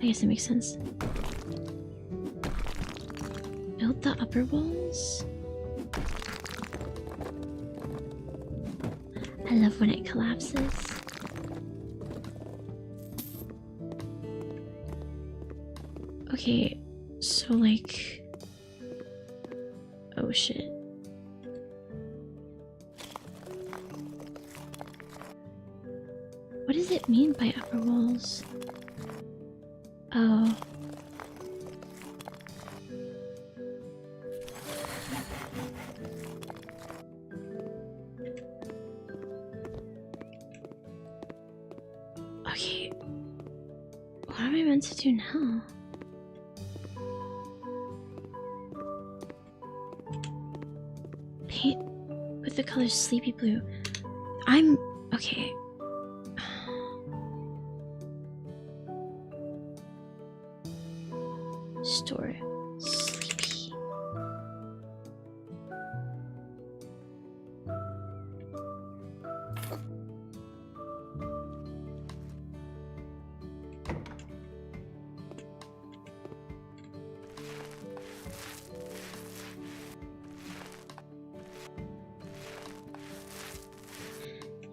I guess that makes sense. Build the upper walls? I love when it collapses. Okay, so like... Oh shit. What does it mean by upper walls? Oh. Okay. What am I meant to do now? Paint with the color sleepy blue. I'm... okay. Store. Sleepy.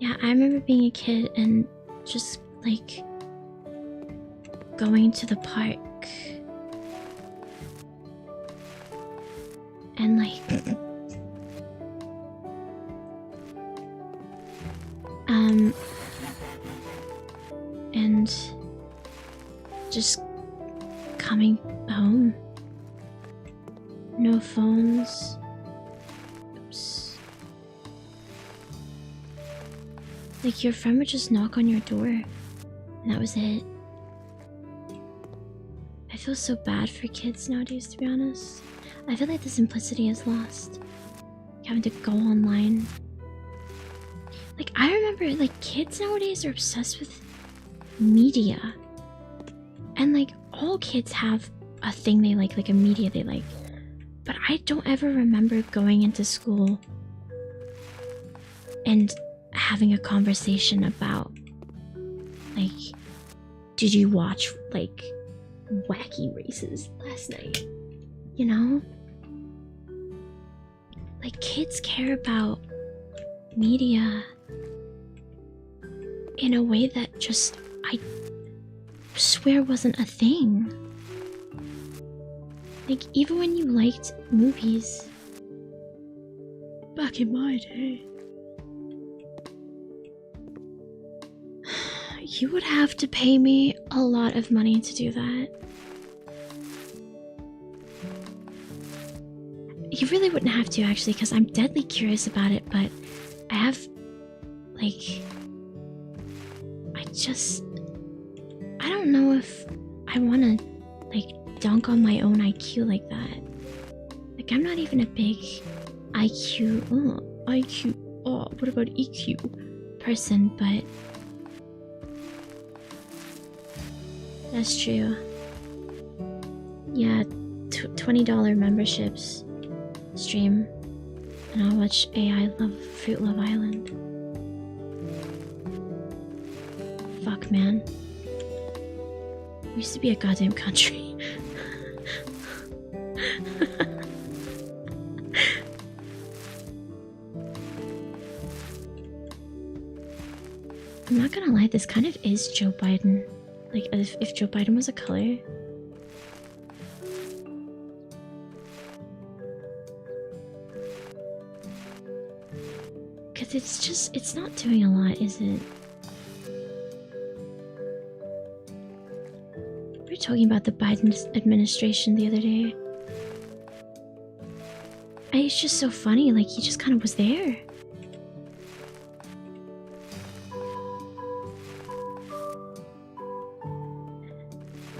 Yeah, I remember being a kid and just like going to the park and like and just coming home. No phones. Oops. Like your friend would just knock on your door and that was it. I feel so bad for kids nowadays, to be honest. I feel like the simplicity is lost. Having to go online. Like, I remember, like, kids nowadays are obsessed with media. And, like, all kids have a thing they like a media they like. But I don't ever remember going into school and having a conversation about, like, did you watch, like, wacky races last night? You know? Like, kids care about media in a way that just, I swear wasn't a thing. Like, even when you liked movies back in my day, you would have to pay me a lot of money to do that. You really wouldn't have to, actually, because I'm deadly curious about it, but I have, like, I don't know if I want to, like, dunk on my own IQ like that. Like, I'm not even a big what about EQ person, but that's true. Yeah, $20 memberships stream, and I'll watch AI Fruit Love Island. Fuck, man. We used to be a goddamn country. I'm not gonna lie, this kind of is Joe Biden. Like, if Joe Biden was a color. Because it's not doing a lot, is it? We were talking about the Biden administration the other day. And it's just so funny, like, he just kind of was there.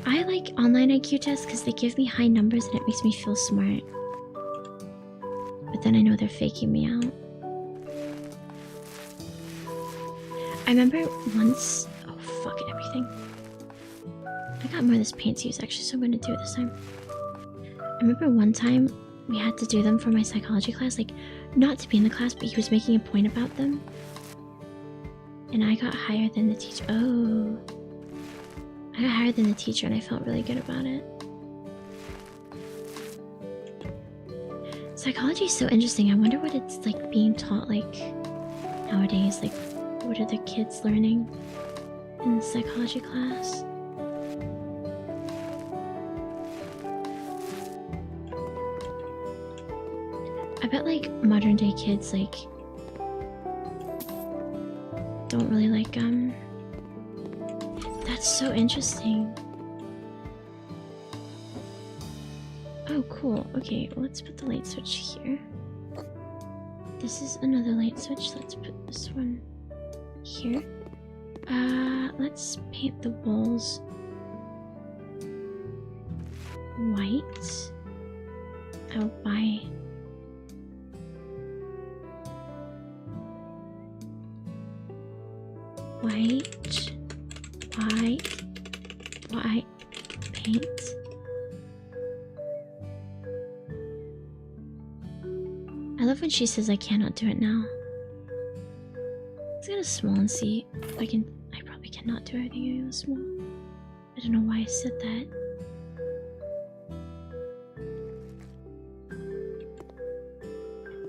I like online IQ tests because they give me high numbers and it makes me feel smart. But then I know they're faking me out. I remember once... Oh, fuck everything. I got more of this paint to use, actually, so I'm gonna do it this time. I remember one time we had to do them for my psychology class. Like, not to be in the class, but he was making a point about them. And I got higher than the teacher. Oh... I got higher than the teacher and I felt really good about it. Psychology is so interesting. I wonder what it's like being taught, like, nowadays. Like, what are the kids learning in the psychology class? bet like modern day kids like don't really like that's so interesting. Oh cool. Okay, let's put the light switch here. This is another light switch. Let's put this one here. Let's paint the walls white. I'll buy white paint. I love when she says I cannot do it now. Let's get a small and see if I can. I probably cannot do everything in a small. I don't know why I said that.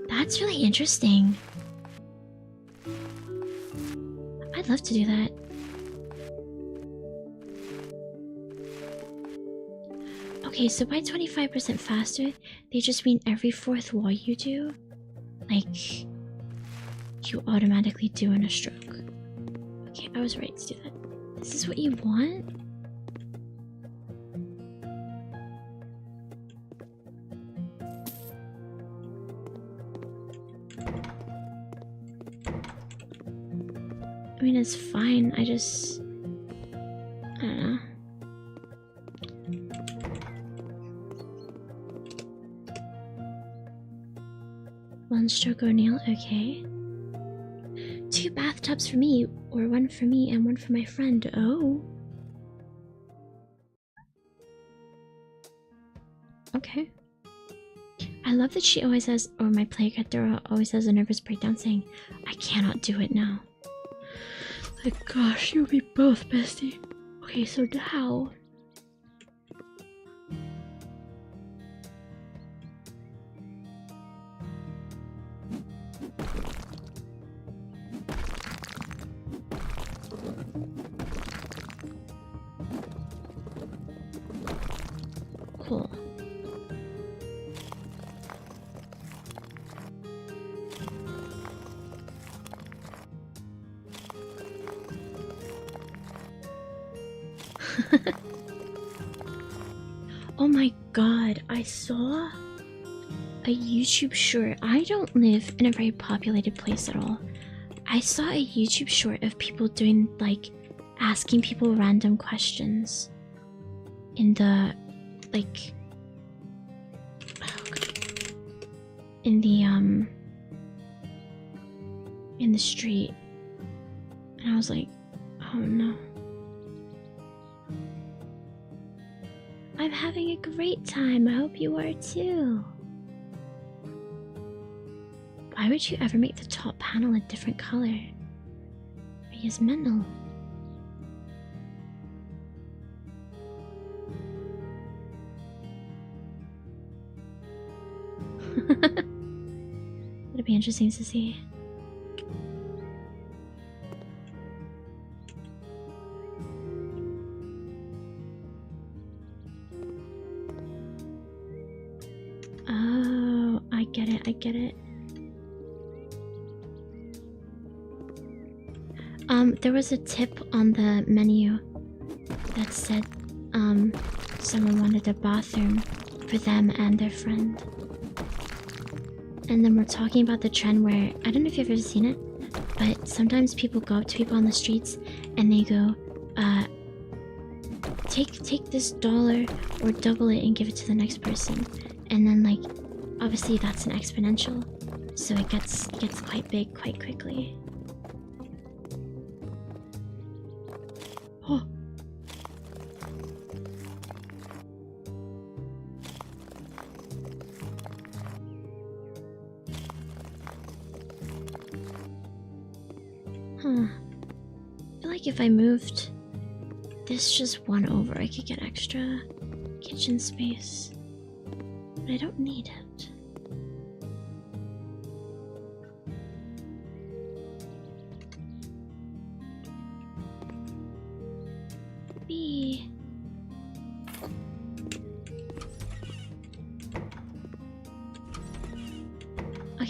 That's really interesting. I'd love to do that. Okay, so by 25% faster, they just mean every 4th wall you do, like, you automatically do in a stroke. Okay, I was right to do that. This is what you want? I mean, it's fine, I just... I don't know. One stroke O'Neill, okay. 2 bathtubs for me, or 1 for me and 1 for my friend. Oh. Okay. I love that she always says, or my playcatter always has a nervous breakdown saying, I cannot do it now. Like, gosh, you'll be both, bestie. Okay, so how? Cool. Oh my god, I saw a YouTube short. I don't live in a very populated place at all. I saw a YouTube short of people doing, like, asking people random questions in the, like, in the street. And I was like, oh no. I'm having a great time. I hope you are too. Why would you ever make the top panel a different color? Are you mental? It'll be interesting to see. Oh, I get it, I get it. There was a tip on the menu that said, someone wanted a bathroom for them and their friend. And then we're talking about the trend where, I don't know if you've ever seen it, but sometimes people go up to people on the streets and they go, take this dollar or double it and give it to the next person. And then, like, obviously that's an exponential, so it gets quite big quite quickly. Oh. Huh. I feel like if I moved this just one over, I could get extra kitchen space. But I don't need it. B.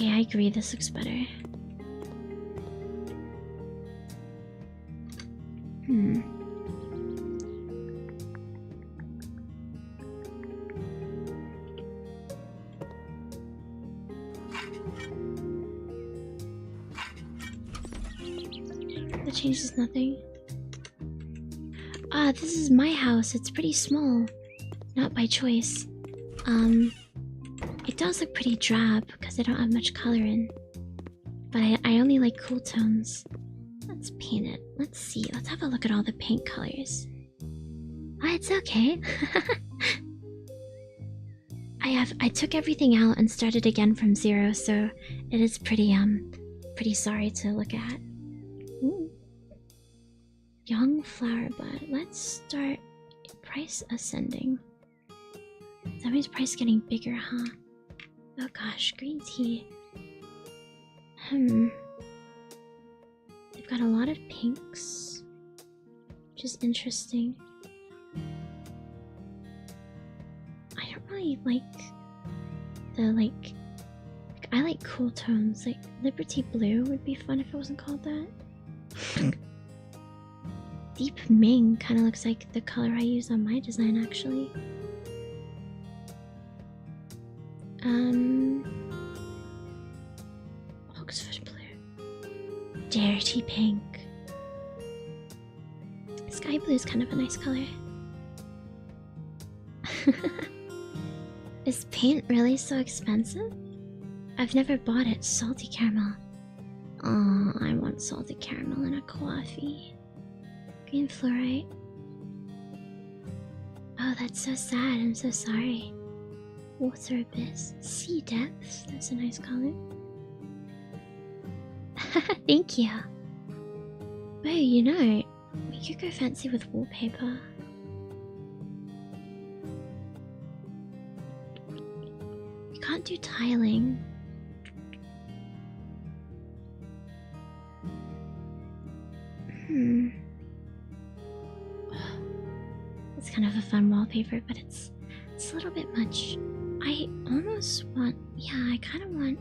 Okay, I agree, this looks better. That changes nothing. Ah, this is my house. It's pretty small. Not by choice. It does look pretty drab because I don't have much color in. But I only like cool tones. Let's paint it. Let's see. Let's have a look at all the paint colors. Ah, it's okay. I took everything out and started again from 0, so it is pretty sorry to look at. Ooh. Young flower bud. Let's start price ascending. That means price getting bigger, huh? Oh gosh, green tea. They've got a lot of pinks, which is interesting. I don't really like the I like cool tones. Like Liberty Blue would be fun if it wasn't called that. Deep Ming kind of looks like the color I use on my design, actually. Oxford Blue. Dirty Pink. Sky Blue is kind of a nice color. Is paint really so expensive? I've never bought it. Salty caramel. Oh, I want salty caramel in a coffee. Green fluorite. Oh, that's so sad. I'm so sorry. Water abyss. Sea depth. That's a nice color. Thank you. Oh, you know, we could go fancy with wallpaper. We can't do tiling. It's kind of a fun wallpaper, but it's a little bit much. I almost want, yeah, I kind of want,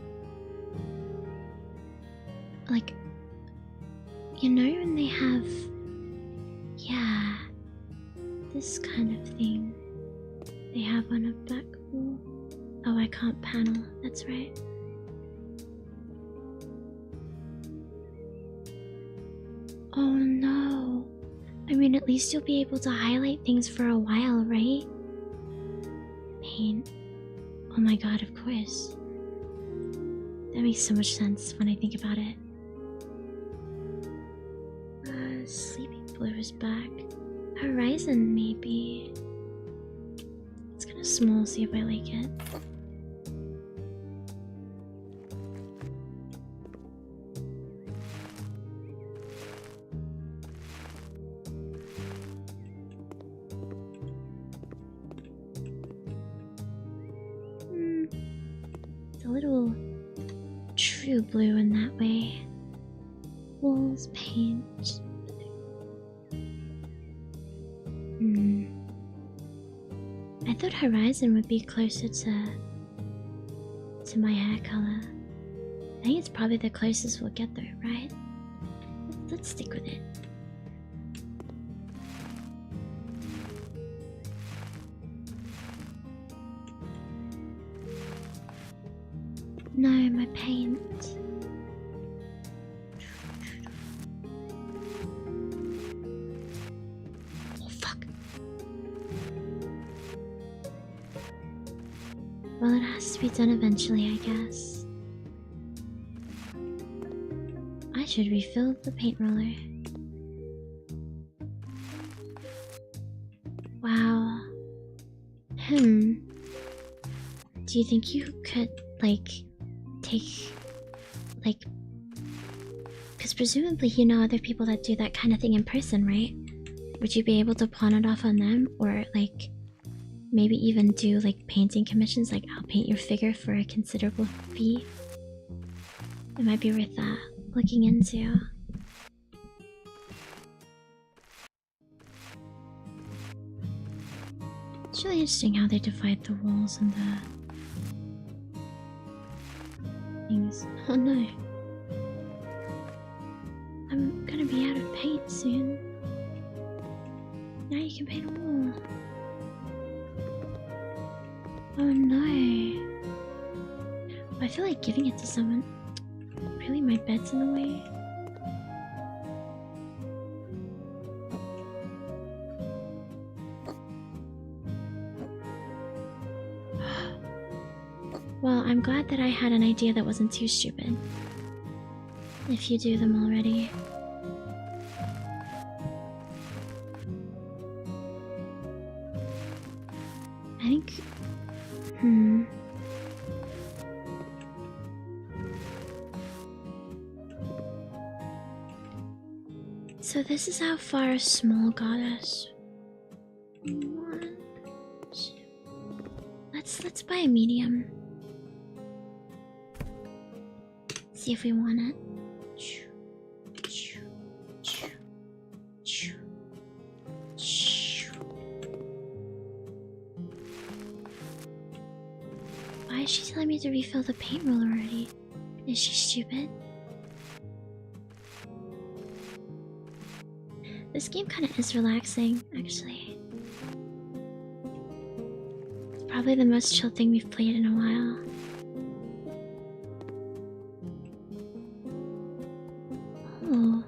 like, you know when they have, yeah, this kind of thing they have on a back wall. Oh, I can't panel, that's right. Oh no. I mean, at least you'll be able to highlight things for a while, right? Paint. Oh my god, of course. That makes so much sense when I think about it. Sleepy Blue is back. Horizon, maybe. It's kind of small, see if I like it. It's a little true blue in that way. Walls, paint. I thought Horizon would be closer to my hair color. I think it's probably the closest we'll get though, right? Let's stick with it. No, my paint. Oh, fuck. Well, it has to be done eventually, I guess. I should refill the paint roller. Wow. Do you think you could, like, take, like, because presumably you know other people that do that kind of thing in person, right? Would you be able to pawn it off on them, or like maybe even do like painting commissions, like I'll paint your figure for a considerable fee? It might be worth looking into. It's really interesting how they divide the walls and the things. Oh no. I'm gonna be out of paint soon. Now you can paint a wall. Oh no. I feel like giving it to someone. Really, my bed's in the way? Well, I'm glad that I had an idea that wasn't too stupid. If you do them already. I think... So this is how far a small got us. One, two. Let's buy a medium. See if we want it. Why is she telling me to refill the paint roller already? Is she stupid? This game kind of is relaxing, actually. It's probably the most chill thing we've played in a while. Oh.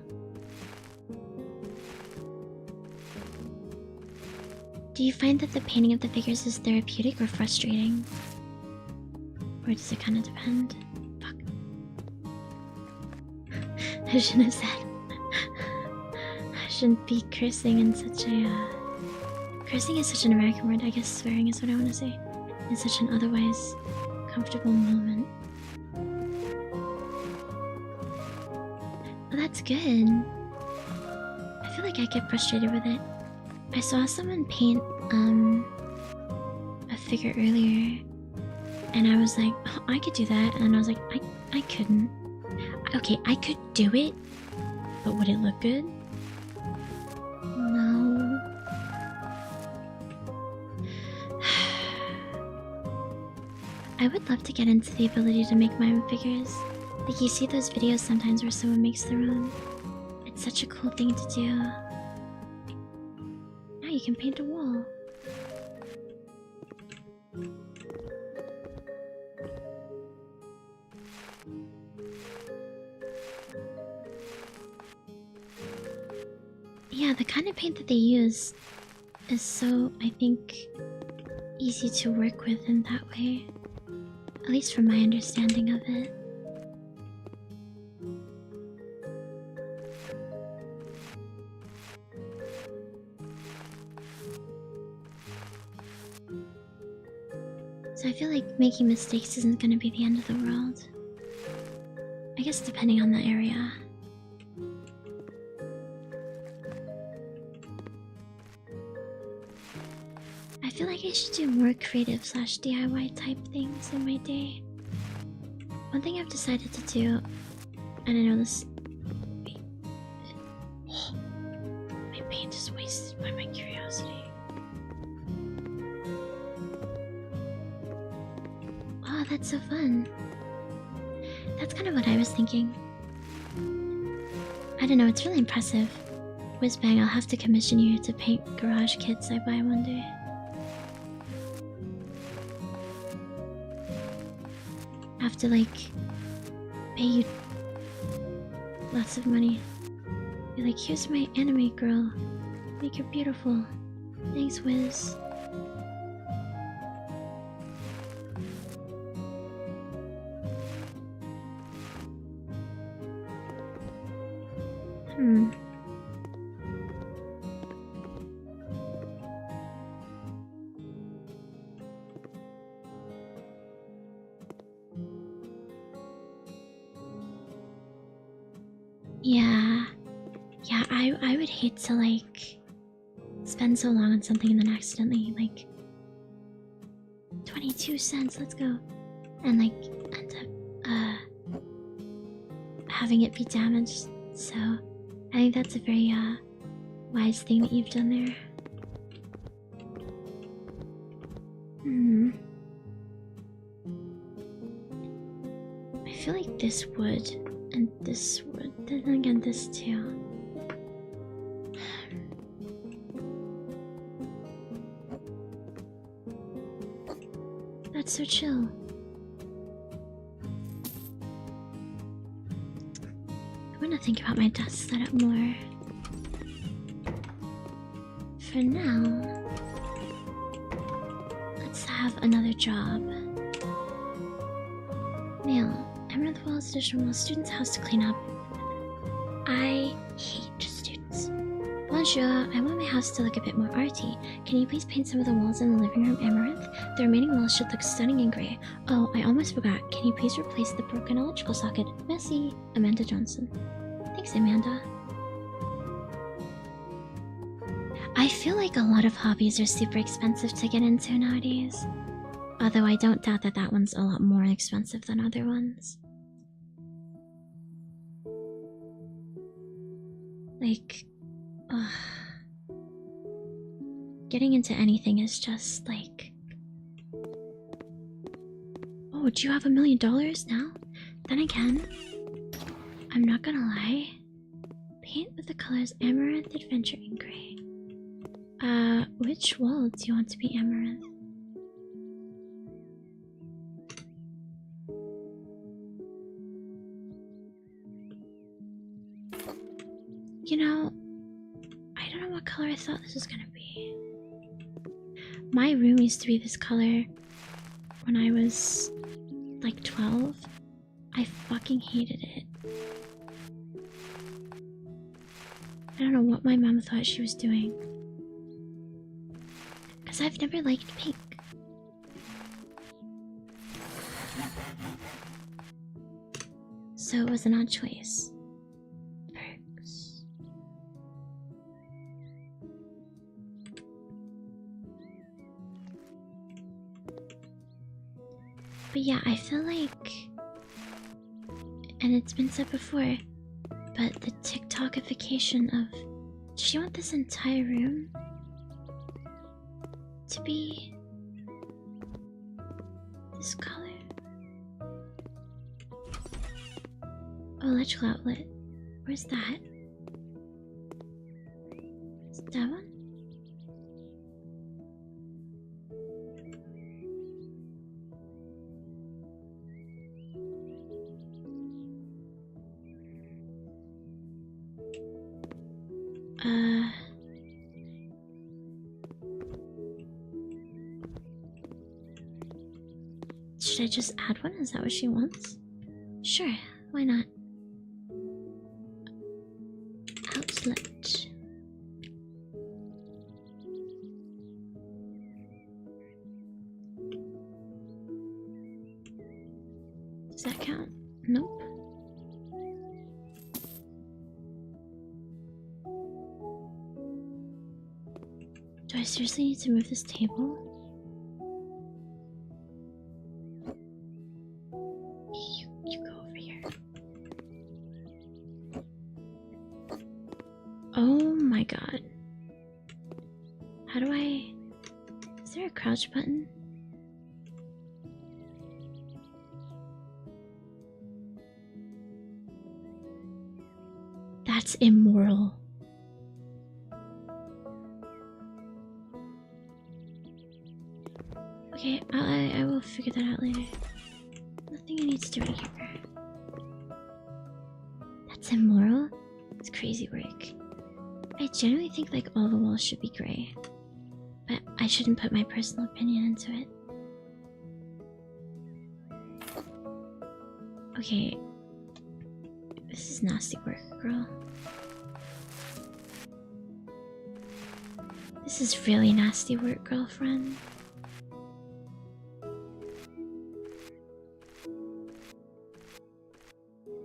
Do you find that the painting of the figures is therapeutic or frustrating? Or does it kind of depend? Fuck. I shouldn't have said. I shouldn't be cursing in such a... Cursing is such an American word. I guess swearing is what I want to say. In such an otherwise comfortable moment. Well, that's good. I feel like I get frustrated with it. I saw someone paint a figure earlier, and I was like, oh, I could do that, and I was like, I couldn't. Okay, I could do it, but would it look good? No. I would love to get into the ability to make my own figures. Like, you see those videos sometimes where someone makes their own. It's such a cool thing to do. Now you can paint a wall. Yeah, the kind of paint that they use is so, I think, easy to work with in that way. At least from my understanding of it. So I feel like making mistakes isn't going to be the end of the world. I guess depending on the area. I feel like I should do more creative / DIY type things in my day. One thing I've decided to do, and I know this... Wait. Oh, my paint is wasted by my curiosity. Oh, that's so fun. That's kind of what I was thinking. I don't know, it's really impressive. Whizbang, I'll have to commission you to paint garage kits I buy one day. I have to, like, pay you lots of money. Be like, here's my anime girl. Make her beautiful. Thanks, Wiz. Yeah, I would hate to, like, spend so long on something and then accidentally, like, 22 cents, let's go, and, like, end up, having it be damaged, so I think that's a very, wise thing that you've done there. I feel like this would, and this would, then again this too. That's so chill. I want to think about my desk setup more. For now, let's have another job. Mail. Emerald Walls additional while students' house to clean up. I hate students. Bonjour, I want my house to look a bit more arty. Can you please paint some of the walls in the living room amaranth? The remaining walls should look stunning and grey. Oh, I almost forgot. Can you please replace the broken electrical socket? Merci, Amanda Johnson. Thanks, Amanda. I feel like a lot of hobbies are super expensive to get into nowadays. Although I don't doubt that that one's a lot more expensive than other ones. Like, getting into anything is just like... Oh, do you have $1 million now? Then again, I'm not gonna lie. Paint with the colors Amaranth, Adventure, and Grey. Which wall do you want to be Amaranth? You know, I don't know what color I thought this was gonna be. My room used to be this color when I was like 12. I fucking hated it. I don't know what my mom thought she was doing. Because I've never liked pink. So it was an odd choice. Perks. But yeah, I feel like, and it's been said before, but the TikTokification of, does she want this entire room to be this color? Oh, electrical outlet. Where's that? Is it that one? Should I just add one? Is that what she wants? Sure, why not? Outlet. Does that count? Nope. Do I seriously need to move this table? You go over here. Oh my god. How do I... Is there a crouch button? That's immoral. Okay, I will figure that out later. Nothing I need to do right here. That's immoral? It's crazy work. I generally think like all the walls should be gray. But I shouldn't put my personal opinion into it. Okay. This is nasty work, girl. This is really nasty work, girlfriend.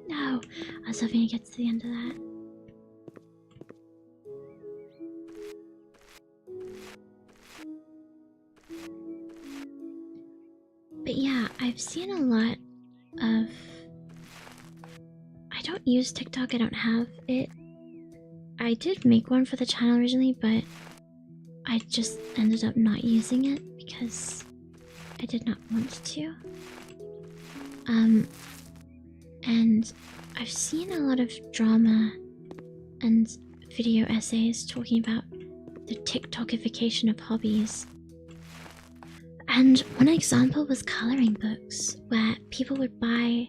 No! I was hoping to get to the end of that. But yeah, I've seen a lot of... I don't use TikTok, I don't have it. I did make one for the channel originally, but I just ended up not using it because I did not want to. And I've seen a lot of drama and video essays talking about the TikTokification of hobbies. And one example was coloring books, where people would buy...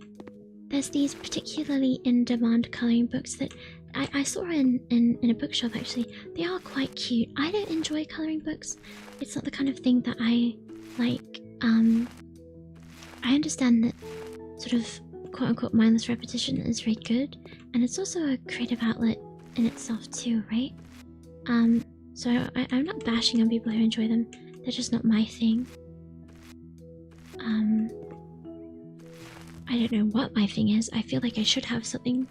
There's these particularly in-demand coloring books that I saw in a bookshop, actually. They are quite cute. I don't enjoy coloring books. It's not the kind of thing that I like. I understand that sort of quote-unquote mindless repetition is very good, and it's also a creative outlet in itself too, right? So I'm not bashing on people who enjoy them. They're just not my thing. I don't know what my thing is. I feel like I should have something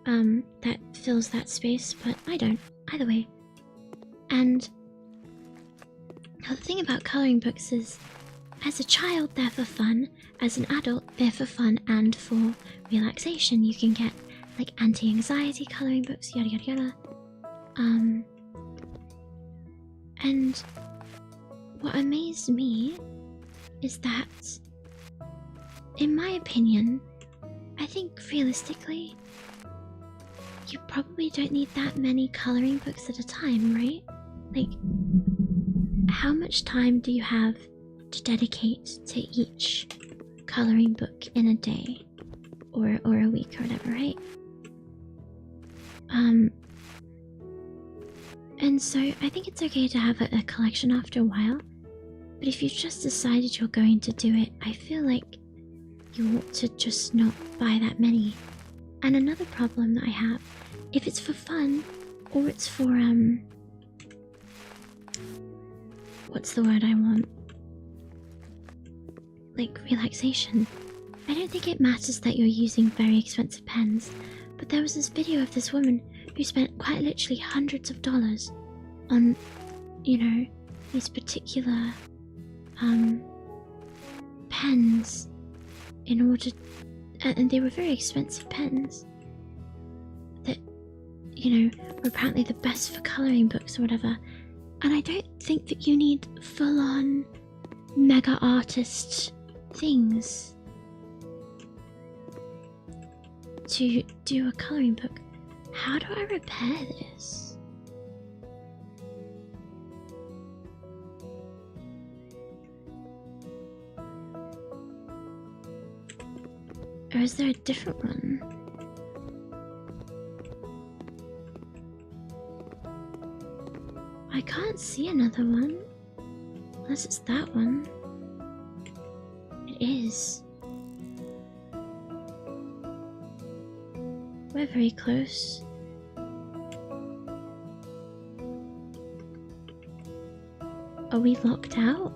that fills that space, but I don't. Either way. And the thing about coloring books is, as a child, they're for fun. As an adult, they're for fun and for relaxation. You can get like anti-anxiety coloring books, yada yada yada. And what amazed me is that, in my opinion, I think realistically, you probably don't need that many coloring books at a time, right? Like, how much time do you have to dedicate to each coloring book in a day or a week or whatever, right? And so I think it's okay to have a collection after a while, but if you've just decided you're going to do it, I feel like you ought to just not buy that many. And another problem that I have, if it's for fun, or it's for, what's the word I want? Like, relaxation. I don't think it matters that you're using very expensive pens, but there was this video of this woman who spent quite literally hundreds of dollars on, you know, these particular, pens in order... and they were very expensive pens that, you know, were apparently the best for colouring books or whatever. And I don't think that you need full-on mega artist things to do a colouring book. How do I repair this? Or is there a different one? I can't see another one. Unless it's that one. It is. We're very close. Are we locked out?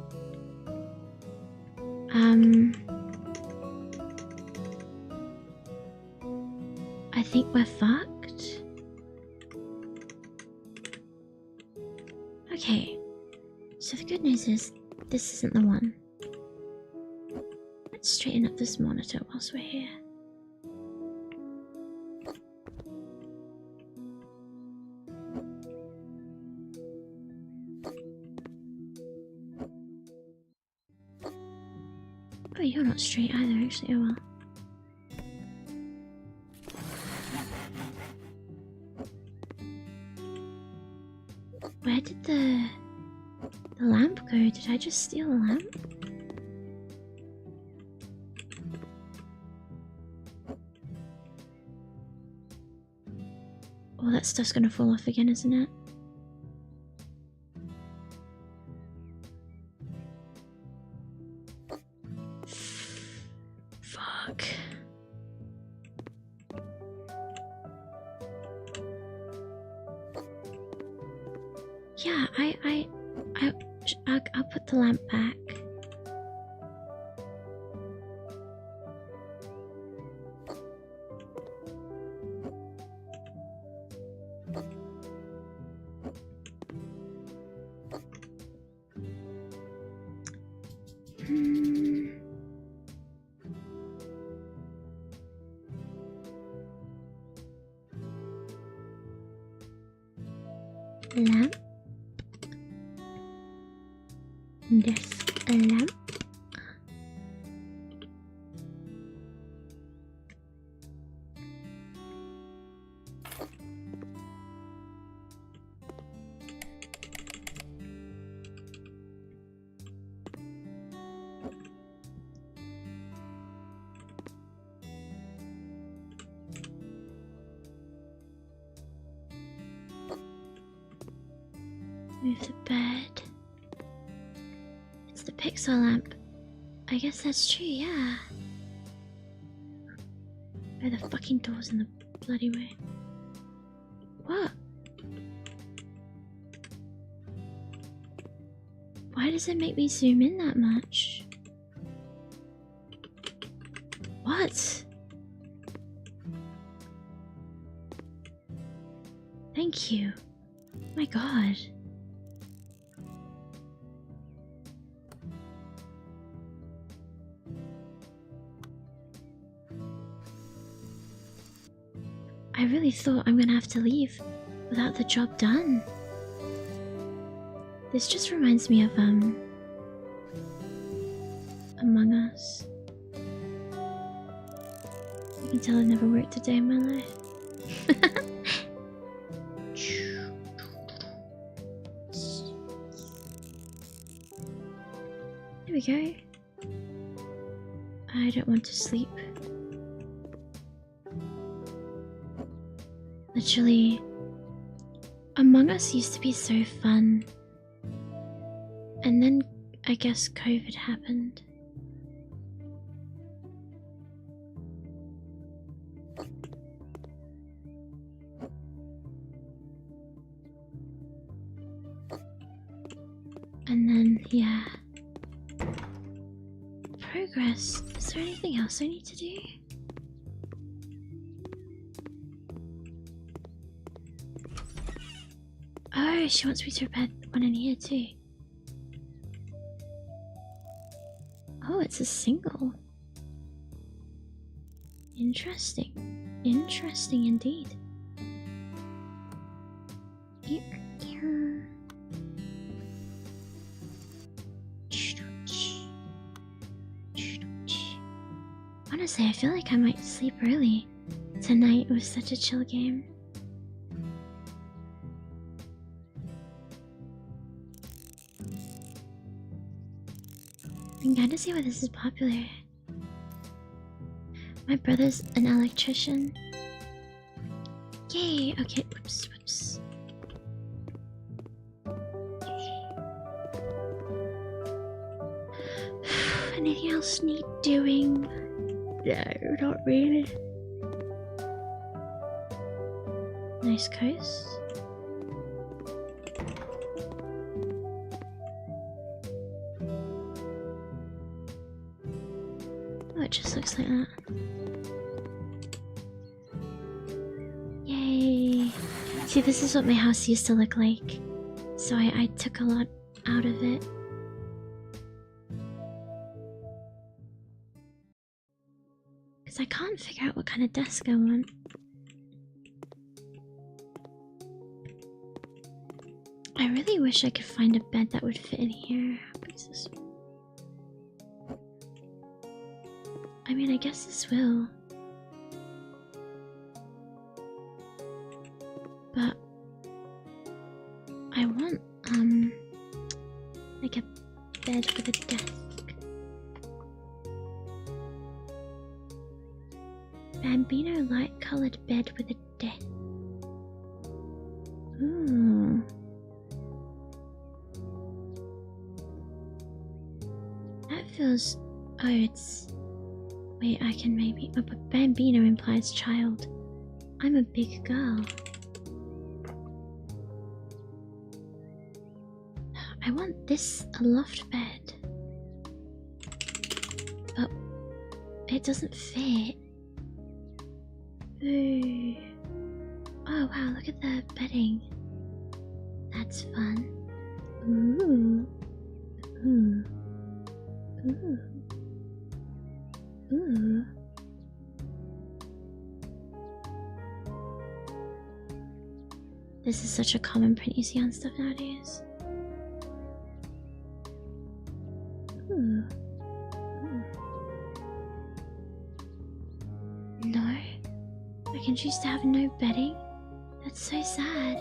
I think we're fucked. Okay, so the good news is this isn't the one. Let's straighten up this monitor whilst we're here. Oh, you're not straight either, actually. Oh well. Where did the lamp go? Did I just steal a lamp? Oh, that stuff's gonna fall off again, isn't it? Fuck. Yeah, I'll put the lamp back. Lamp. Desk lamp. Move the bed. It's the pixel lamp. I guess that's true, yeah. Oh, the fucking door's in the bloody way. What? Why does it make me zoom in that much? What? Thank you. My god. I really thought I'm gonna have to leave without the job done. This just reminds me of, Among Us. You can tell I've never worked a day in my life. There we go. I don't want to sleep. Literally, Among Us used to be so fun. And then, I guess COVID happened. And then, yeah. Progress. Is there anything else I need to do? Oh, she wants me to repair one in here too. Oh, it's a single. Interesting. Interesting indeed. Honestly, I feel like I might sleep early. Tonight was such a chill game. I'm glad to see why this is popular. My brother's an electrician. Yay! Okay, whoops, whoops. Anything else need doing? No, not really. Nice coast. Oh, it just looks like that. Yay! See, this is what my house used to look like. So I took a lot out of it. I can't figure out what kind of desk I want. I really wish I could find a bed that would fit in here. How big is this? I mean, I guess this will. But I want, like a bed with a desk. Bambino light colored bed with a desk. Ooh. That feels... Oh, it's... Wait, I can maybe... Oh, but Bambino implies child. I'm a big girl. I want this a loft bed. But... it doesn't fit. Ooh. Oh wow, look at the bedding. That's fun. Ooh. Ooh. Ooh. Ooh. This is such a common print you see on stuff nowadays. Ooh. Ooh. No. I can choose to have no bedding? That's so sad.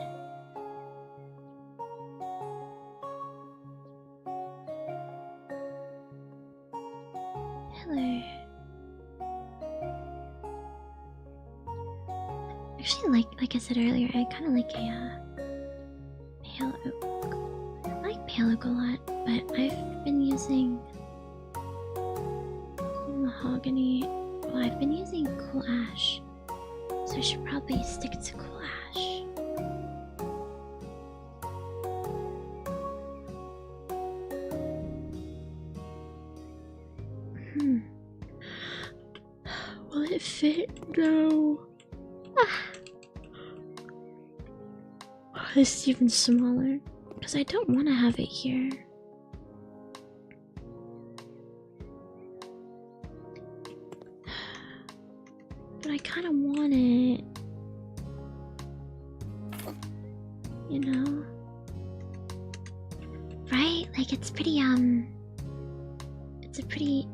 Hello. Actually, like I said earlier, I kind of like a pale oak. may look a lot, but I've been using cool mahogany. Well, I've been using cool ash, so I should probably stick to cool ash. Will it fit? No. This is even smaller, because I don't want to have it here. But I kind of want it. You know? Right? Like it's pretty, it's a pretty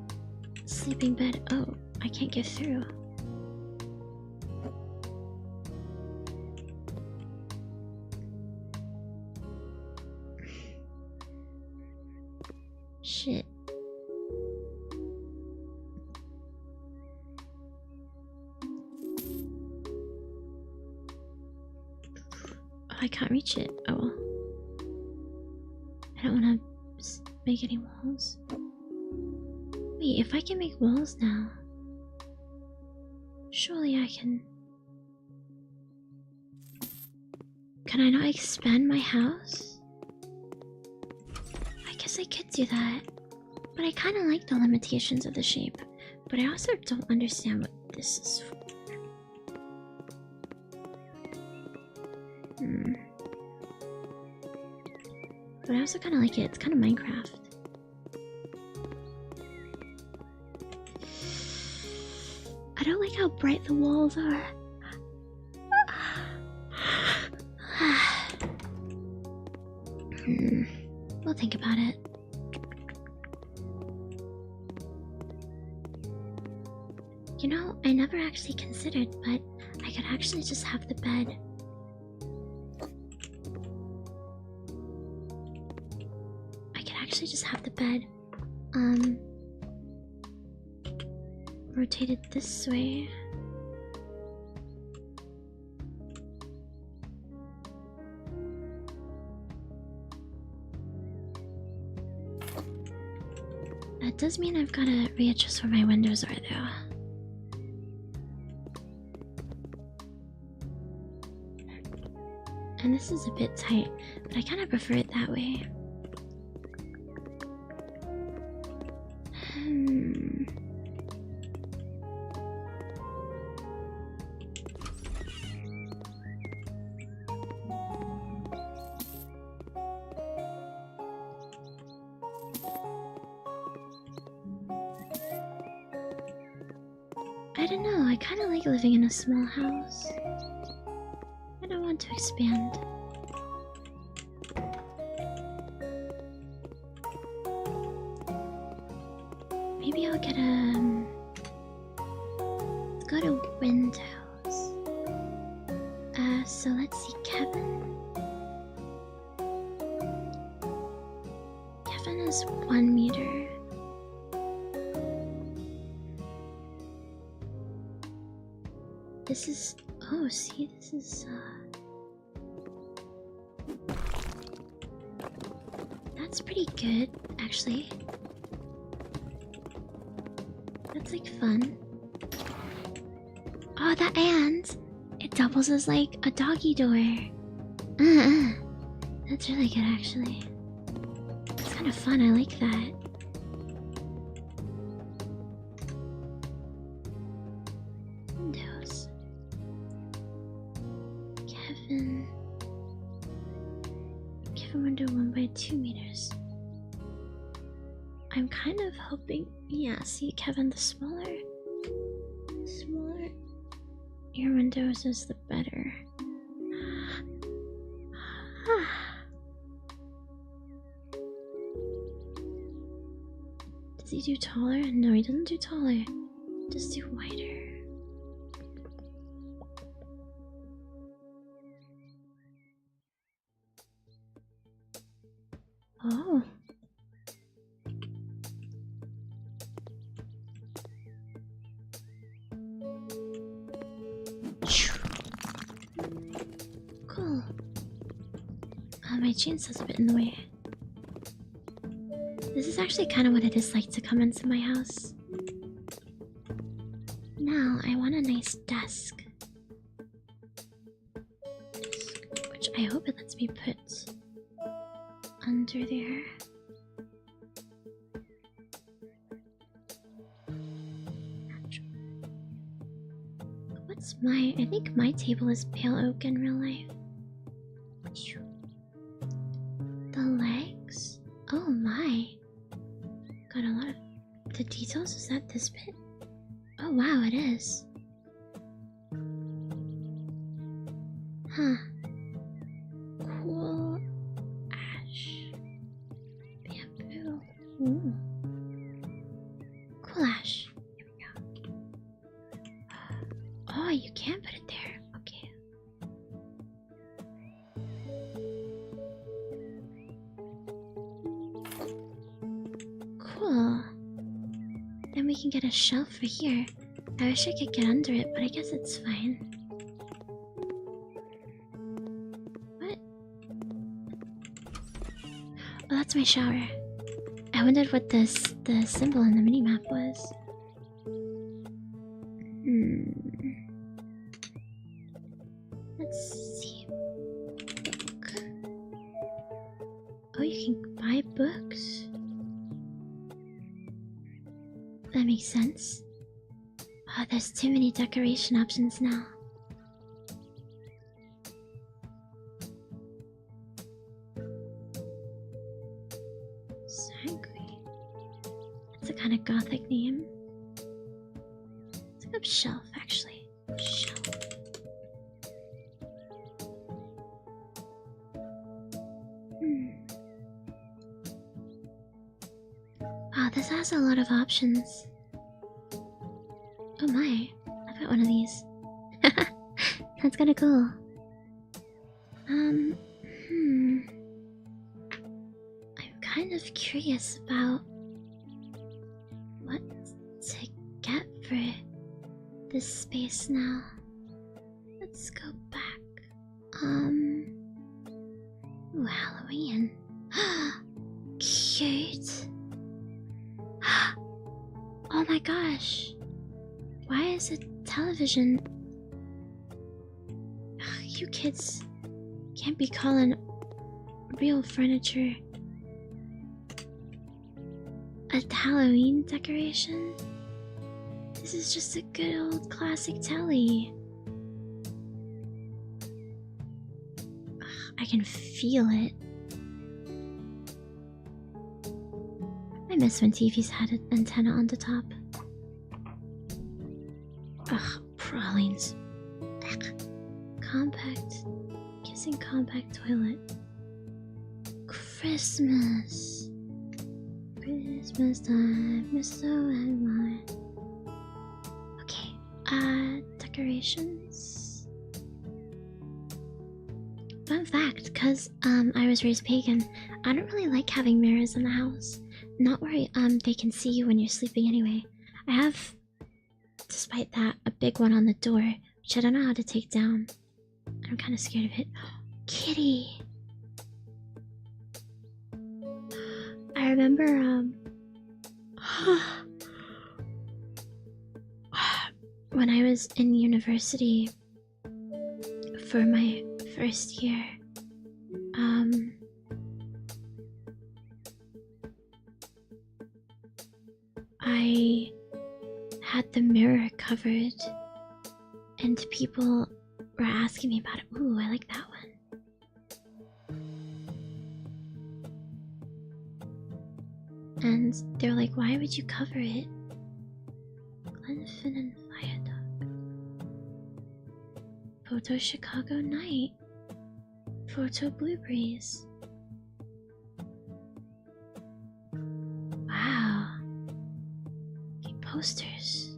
sleeping bed. Oh, I can't get through. Shit. Oh, I can't reach it. Oh well. I don't want to make any walls. Wait, if I can make walls now, surely I can... Can I not expand my house? I guess I could do that. But I kind of like the limitations of the shape. But I also don't understand what this is for. But I also kind of like it. It's kind of Minecraft. I don't like how bright the walls are. We'll think about it. You know, I never actually considered, but I could actually just have the bed. I could actually just have the bed, rotated this way. That does mean I've gotta readjust where my windows are, though. And this is a bit tight, but I kind of prefer it that way. I don't know, I kind of like living in a small house. I don't want to expand. Maybe I'll get a... Let's go to windows. So let's see, Kevin. Kevin is 1 meter. This is... Oh, see, this is... That's pretty good, actually. That's like fun. Oh, that and it doubles as like a doggy door. That's really good, actually. It's kind of fun, I like that. Windows. Kevin window 1 by 2 meters. I'm kind of hoping, yeah, see, Kevin, the smaller your windows is, the better. Does he do taller? No, he doesn't do taller. Just do wider. Oh. Cool. My chainsaw's a bit in the way. This is actually kind of what it is like to come into my house. Now, I want a nice desk. Which I hope it lets me put under there. What's my... I think my table is pale oak in real life. The legs? Oh my. Got a lot of... The details? Is that this bit? Oh wow, it is. Huh. Cool ash. Bamboo. Ooh. Cool ash. Here we go. Oh, you can put it there. Okay. Cool. Then we can get a shelf for here. I wish I could get under it, but I guess it's fine. What? Oh, that's my shower. I wondered what the symbol in the minimap was. Let's see. Book. Oh, you can buy books? That makes sense. Oh, there's too many decoration options now. Sangre. That's a kind of gothic name. Let's look up shelf, actually. Shelf. Wow, this has a lot of options. Oh my, I've got one of these. That's kinda cool. I'm kind of curious about what to get for this space now. Let's go back. Ooh, Halloween. Cute. Oh my gosh. Why is it television? Ugh, you kids can't be calling real furniture a Halloween decoration. This is just a good old classic telly. Ugh, I can feel it. I miss when TVs had an antenna on the top. Ugh, pralines. Ugh. Compact. Kissing compact toilet. Christmas. Christmas time is so and wine. Okay, decorations. Fun fact, cause I was raised pagan, I don't really like having mirrors in the house. Not where they can see you when you're sleeping anyway. I have, despite that, a big one on the door, which I don't know how to take down. I'm kind of scared of it. Kitty! I remember, when I was in university for my first year, I had the mirror covered and people were asking me about it. Ooh, I like that one. And they were like, why would you cover it? Glenfin and Viaduct. Photo Chicago night. Photo Blue Breeze. Wow. Okay, posters.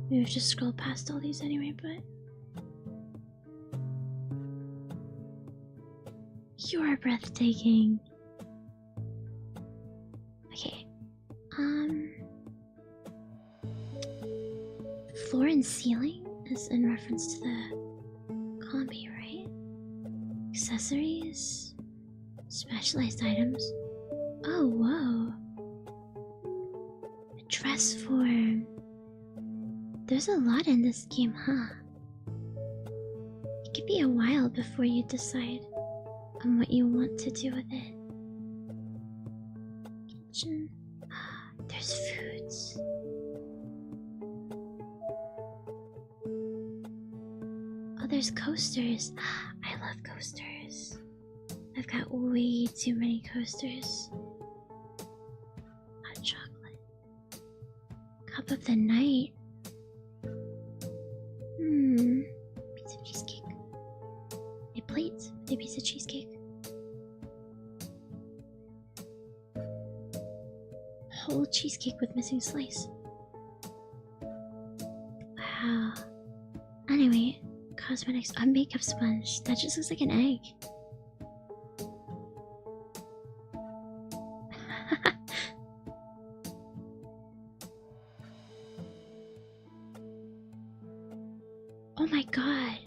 Maybe I'll just scroll past all these anyway, but... You are breathtaking. Okay. Floor and ceiling is in reference to the combi, right? Accessories, specialized items. Oh, whoa. A dress form. There's a lot in this game, huh? It could be a while before you decide on what you want to do with it. Kitchen. There's foods. Oh, there's coasters. I love coasters. I've got way too many coasters. Hot chocolate. Cup of the night. Piece of cheesecake. A plate with a piece of cheesecake. Whole cheesecake with missing slice. Wow. Anyway, cosmetics. A makeup sponge. That just looks like an egg. Oh my god.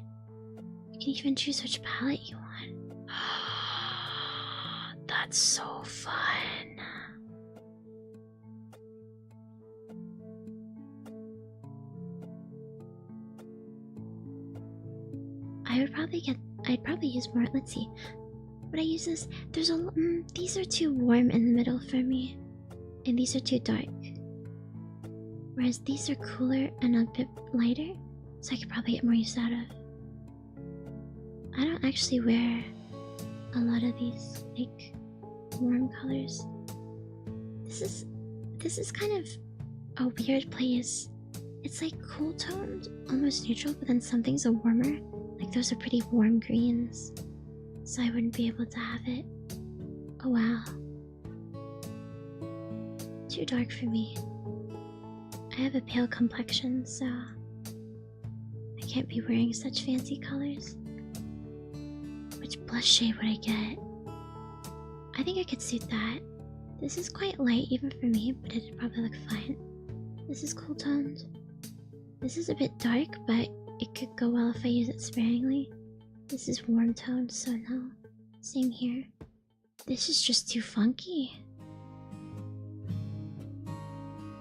You can even choose which palette you want. That's so fun. I'd probably use more. Let's see. Would I use this? There's a these are too warm in the middle for me. And these are too dark. Whereas these are cooler and a bit lighter. So I could probably get more use out of. I don't actually wear a lot of these like warm colors. This is kind of a weird place. It's like cool toned, almost neutral, but then some things are warmer. Like those are pretty warm greens. So I wouldn't be able to have it. Oh wow. Too dark for me. I have a pale complexion, so I can't be wearing such fancy colors. Which blush shade would I get? I think I could suit that. This is quite light even for me, but it'd probably look fine. This is cool toned. This is a bit dark, but it could go well if I use it sparingly. This is warm toned, so no. Same here. This is just too funky.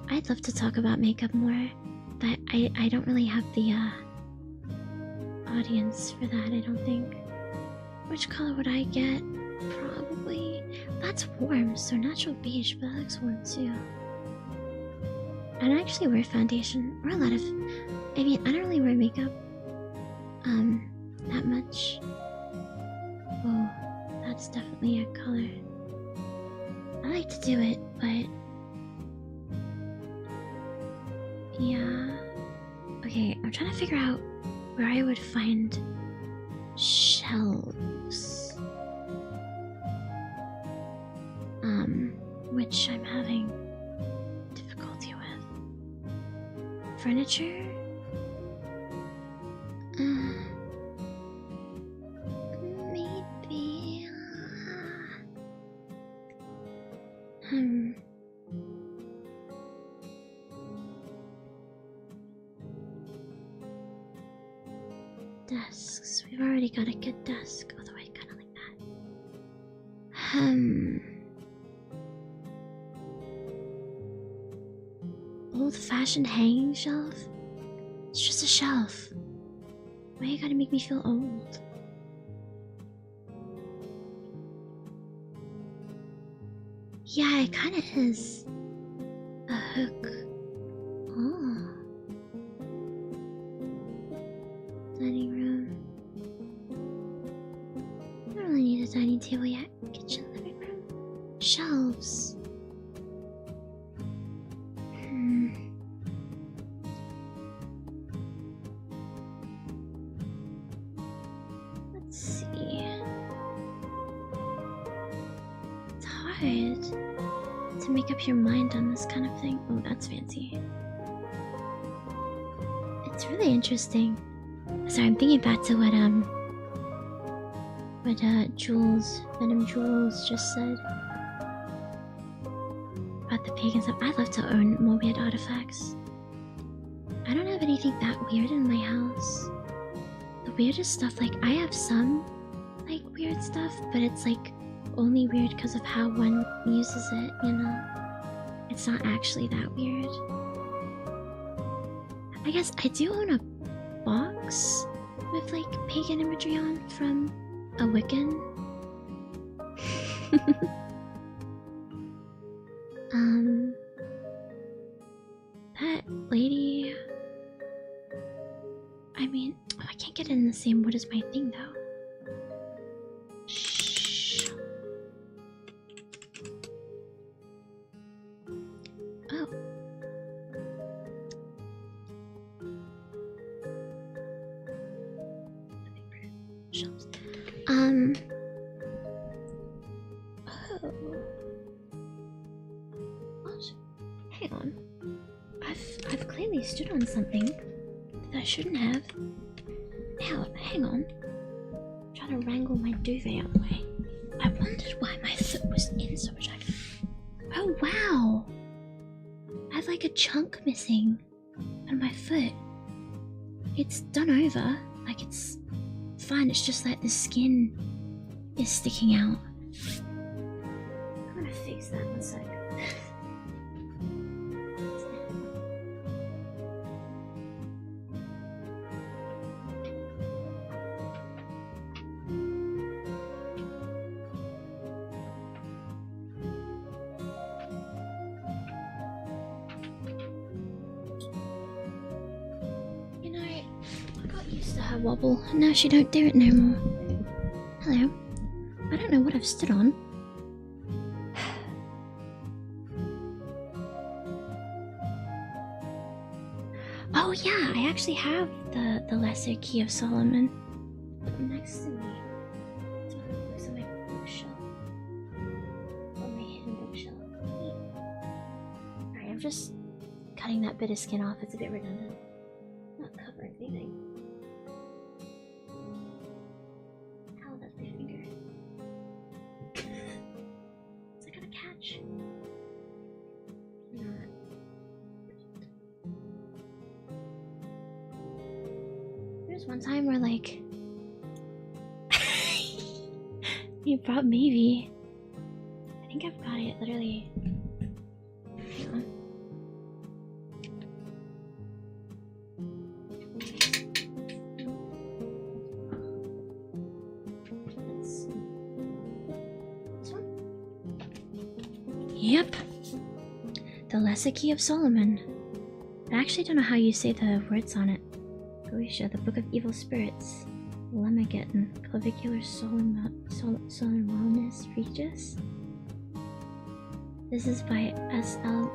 I'd love to talk about makeup more, but I don't really have the audience for that, I don't think. Which color would I get? Probably... That's warm, so natural beige, but that looks warm too. I don't actually wear foundation, or a lot of... I mean, I don't really wear makeup, that much. Oh, that's definitely a color. I like to do it, but... Yeah... Okay, I'm trying to figure out where I would find shelves. Which I'm having difficulty with. Furniture? Maybe... Desks. We've already got a good desk, although I kinda like that. Old-fashioned hanging shelf? It's just a shelf. Why you gotta make me feel old? Yeah, it kinda is. A hook. Oh. Dining room. I don't really need a dining table yet. Kitchen, living room. Shelves. Let's see. It's hard to make up your mind on this kind of thing. Oh, that's fancy. It's really interesting. Sorry, I'm thinking back to what Venom Jules just said about the pagan stuff. I love to own more weird artifacts. I don't have anything that weird in my house. The weirdest stuff, like I have some like weird stuff, but it's like only weird because of how one uses it, you know? It's not actually that weird. I guess I do own a box with like pagan imagery on from a Wiccan. That lady. I mean, I can't get it in the same wood as my thing though. Shh. Oh. Shelves. Oh. What? Hang on. I've clearly stood on something that I shouldn't have. Hang on. I'm trying to wrangle my duvet out of the way. I wondered why my foot was in so much. Oh wow! I have like a chunk missing on my foot. It's done over. Like it's fine. It's just like the skin is sticking out. I'm gonna fix that in a sec. Wobble. Now she don't do it no more. Hello. I don't know what I've stood on. Oh yeah, I actually have the Lesser Key of Solomon next to me. It's one that looks on my bookshelf. On my hidden bookshelf. Alright, I'm just cutting that bit of skin off. It's a bit redundant. Not covering anything. There's one time where like maybe I think I've got it literally. Hang on. This one? Yep. The Lesser Key of Solomon. I actually don't know how you say the words on it. Galicia, the Book of Evil Spirits. Lemageddon, Clavicular Solemnis Regis. This is by S.L.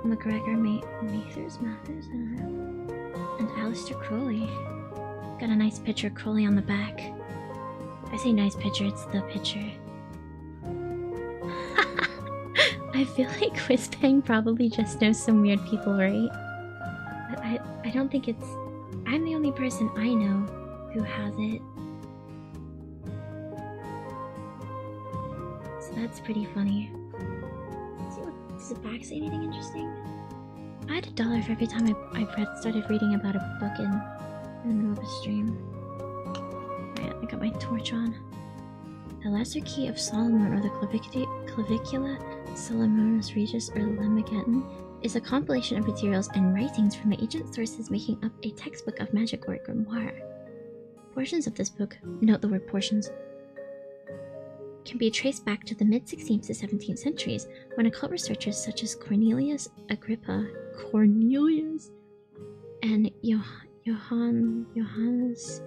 McGregor Mathers, I don't know. And Alistair Crowley. Got a nice picture of Crowley on the back. I say nice picture, it's the picture. I feel like Whizbang probably just knows some weird people, right? But I don't think it's... I'm the only person I know who has it. So that's pretty funny. Let's see, does it back say anything interesting? I had $1 for every time I started reading about a book in the middle of a stream. Alright, I got my torch on. The Lesser Key of Solomon, or the Clavicula Solomonis Regis, or Lemageddon, is a compilation of materials and writings from the ancient sources making up a textbook of magic or grimoire. Portions of this book, note the word portions, can be traced back to the mid-16th to 17th centuries, when occult researchers such as Cornelius and Johannes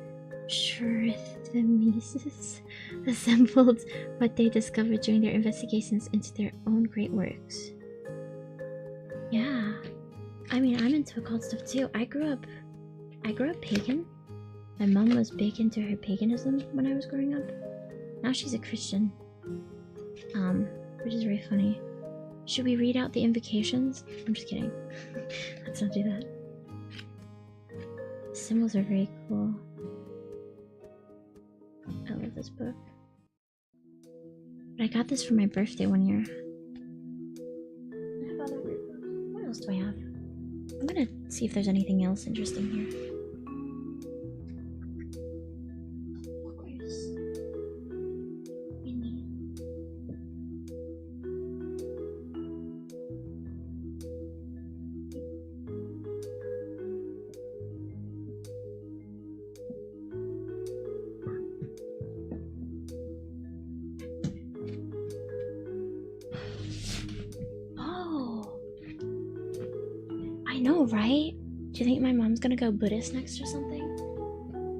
Schriftmesis assembled what they discovered during their investigations into their own great works. Yeah, I mean, I'm into occult stuff too. I grew up pagan. My mom was big into her paganism when I was growing up. Now she's a Christian. Which is very funny. Should we read out the invocations? I'm just kidding. Let's not do that. The symbols are very cool. I love this book. But I got this for my birthday one year. What else do I have? I'm gonna see if there's anything else interesting here. know, right? Do you think my mom's gonna go Buddhist next or something?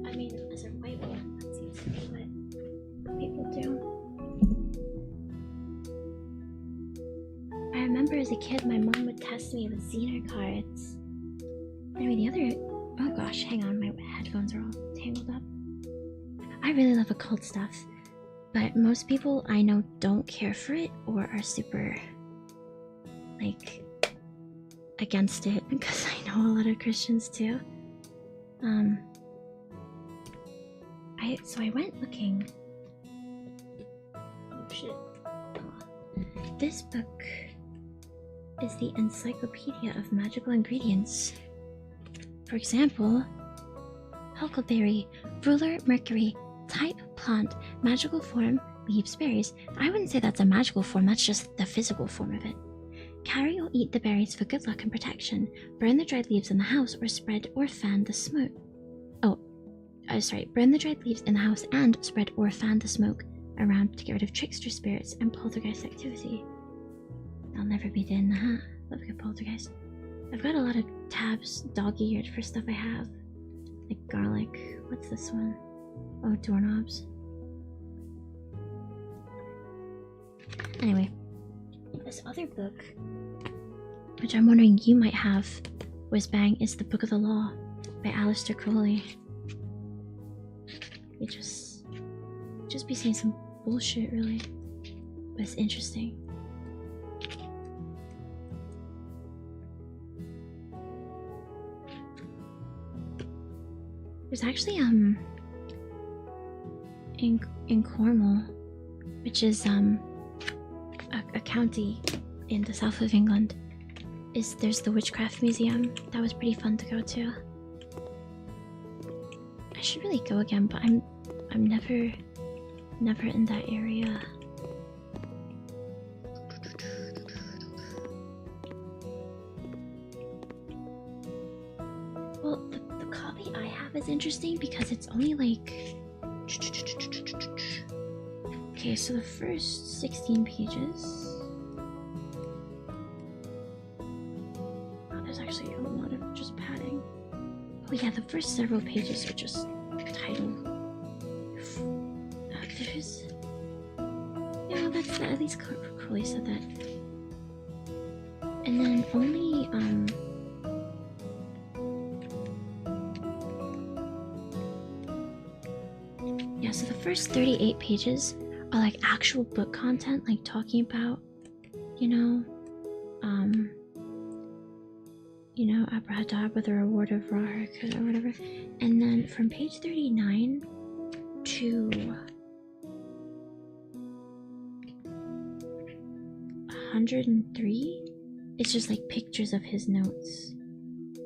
I mean, as a white woman, that seems to be what people do. I remember as a kid, my mom would test me with Xener cards. Anyway, the other... Oh gosh, hang on, my headphones are all tangled up. I really love occult stuff, but most people I know don't care for it or are super, like, against it, because I know a lot of Christians too. So I went looking. Oh shit. This book is the Encyclopedia of Magical Ingredients. For example, huckleberry, ruler, mercury, type, plant, magical form, leaves, berries. I wouldn't say that's a magical form, that's just the physical form of it. Carry or eat the berries for good luck and protection. Burn the dried leaves in the house or spread or fan the smoke. Burn the dried leaves in the house and spread or fan the smoke around to get rid of trickster spirits and poltergeist activity. I'll never be dead in the hat. Love a good poltergeist. I've got a lot of tabs dog-eared for stuff I have. Like garlic. What's this one? Oh, doorknobs. Anyway, this other book, which I'm wondering you might have, whiz-bang, is The Book of the Law by Aleister Crowley. It just be saying some bullshit, really, but it's interesting. There's actually in Cornwall, which is a county in the south of England, there's the Witchcraft Museum. That was pretty fun to go to. I should really go again, but I'm never in that area. Well, the copy I have is interesting because it's only like... Okay, so the first 16 pages... Oh, there's actually a lot of just padding. Oh yeah, the first several pages are just title. There's... Yeah, that's that. At least Crowley said that. And then only, yeah, so the first 38 pages are like actual book content, like talking about, you know, Abrahadabra, the reward of Rahak, or whatever. And then from page 39 to 103, it's just like pictures of his notes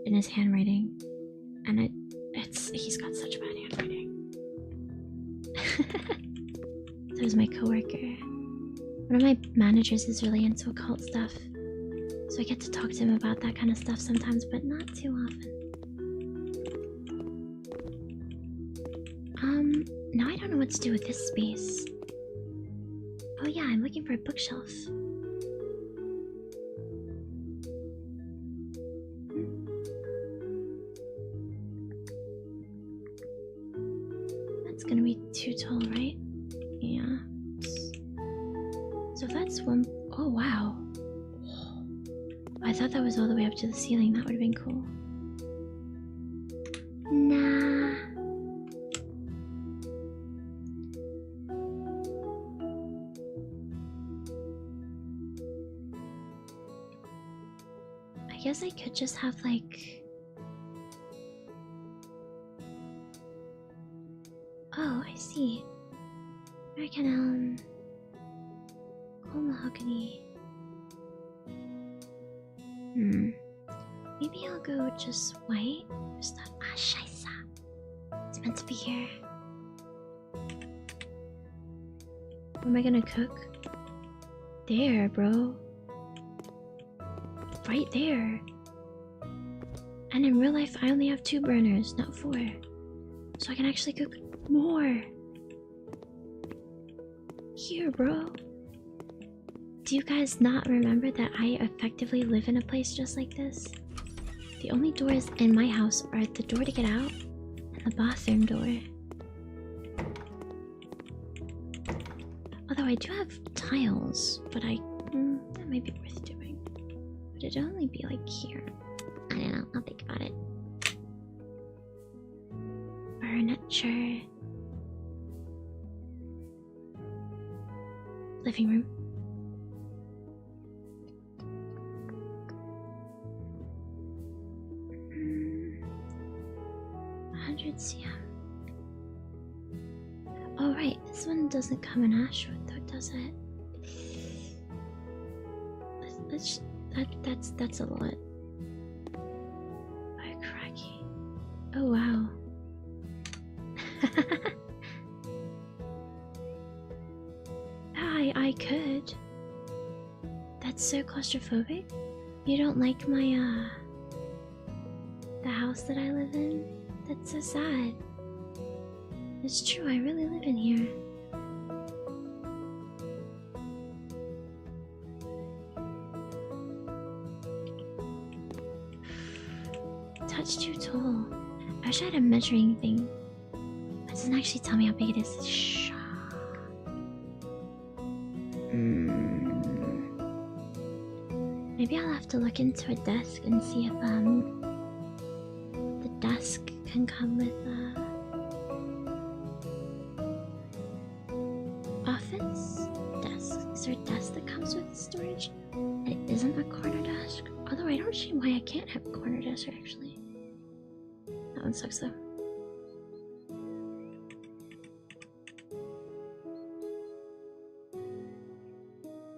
in his handwriting, and he's got such bad handwriting. So is my coworker. One of my managers is really into occult stuff, so I get to talk to him about that kind of stuff sometimes, but not too often. Now I don't know what to do with this space. Oh yeah, I'm looking for a bookshelf. That's gonna be too tall, right? Yeah. So that's one... Oh wow. I thought that was all the way up to the ceiling. That would have been cool. Nah. I guess I could just have like... Oh, I see. American elm. Coal mahogany. Maybe I'll go just white. There's that. Ah, scheisse. It's meant to be here. What am I gonna cook? There, bro. Right there. And in real life, I only have 2 burners, not 4. So I can actually cook more. Here, bro. Do you guys not remember that I effectively live in a place just like this? The only doors in my house are the door to get out and the bathroom door. Although I do have tiles, but that might be worth doing. But it'd only be like here. I don't know, I'll think about it. Furniture. Living room. 100 cm. Oh right, this one doesn't come in Ashwood though, does it? That's a lot. Oh cracky. Oh wow. I could. That's so claustrophobic. You don't like my the house that I live in? That's so sad. It's true, I really live in here. Touch too tall. I wish I had a measuring thing. It doesn't actually tell me how big it is. Shh. Maybe I'll have to look into a desk and see if the desk can come with office desk. Is there a desk that comes with storage? And it isn't a corner desk. Although I don't see why I can't have a corner desk actually. That one sucks though.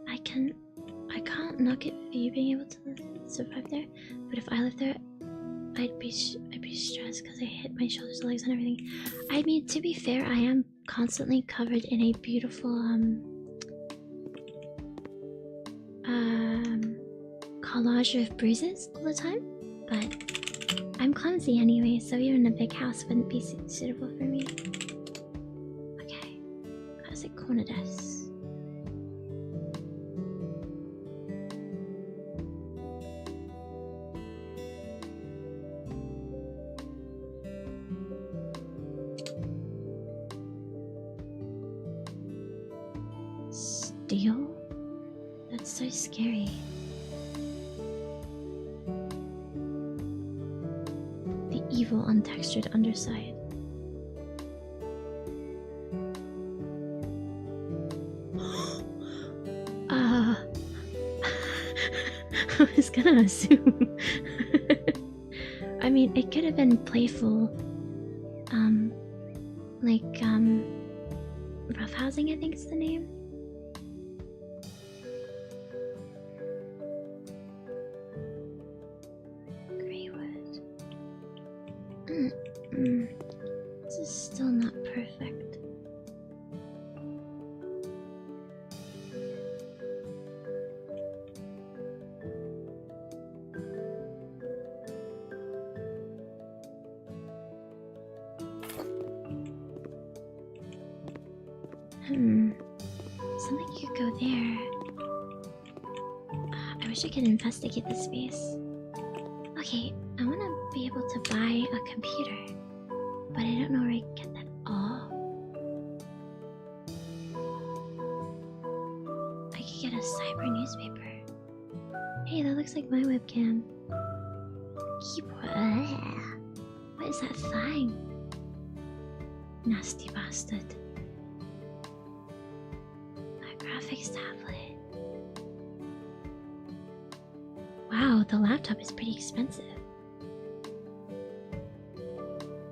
I can't knock it for you being able to survive there, but if I lived there, I'd be stressed because I hit my shoulders, legs, and everything. I mean, to be fair, I am constantly covered in a beautiful collage of bruises all the time, but I'm clumsy anyway, so even a big house wouldn't be suitable for me. Okay, classic corner desk. Steel? That's so scary. The evil untextured underside. I was gonna assume. I mean, it could have been playful. Roughhousing, I think is the name. This is still not perfect. Something could go there. I wish I could investigate the space. Okay, I want to be able to buy a computer, but I don't know where I can get that. Oh, I could get a cyber newspaper. Hey, that looks like my webcam. Keyboard. What is that thing? Nasty bastard. A graphics tablet. Wow, the laptop is pretty expensive.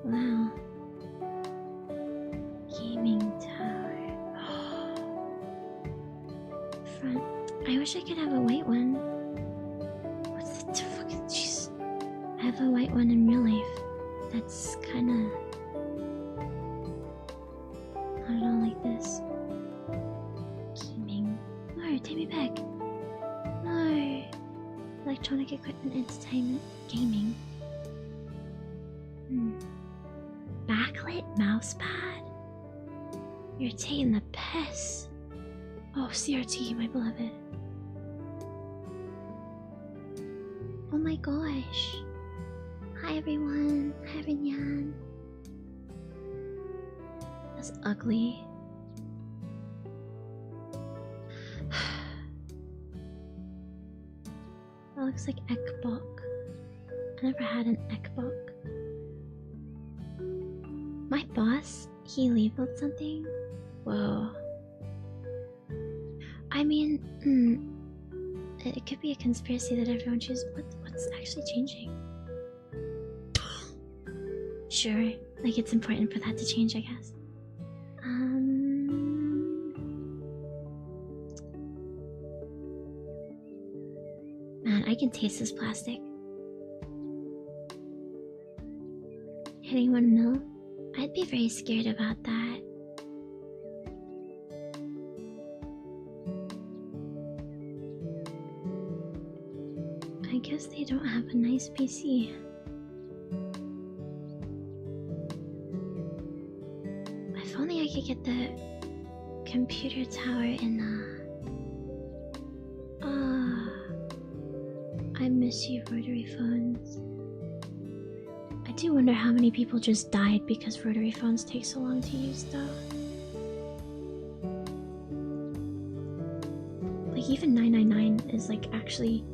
Wow. Gaming tower. Front. I wish I could have a white one. What's the fucking jeez? I have a white one in real life. That's kinda not at all like this. Gaming. No, take me back. No. Electronic equipment, entertainment, gaming. Backlit mousepad? You're taking the piss. Oh, CRT, my beloved. Oh my gosh. Hi everyone. Hi Rinyan. That's ugly. That looks like ekbok. I never had an ekbok. My boss, he labeled something? Whoa. I mean, it could be a conspiracy that everyone chooses. What's actually changing? Sure, like it's important for that to change, I guess. Man, I can taste this plastic. Hitting 1 mil? I'd be very scared about that. I guess they don't have a nice PC. If only I could get the computer tower in I miss you, rotary phones. I do wonder how many people just died because rotary phones take so long to use though. Like even 999 is like actually,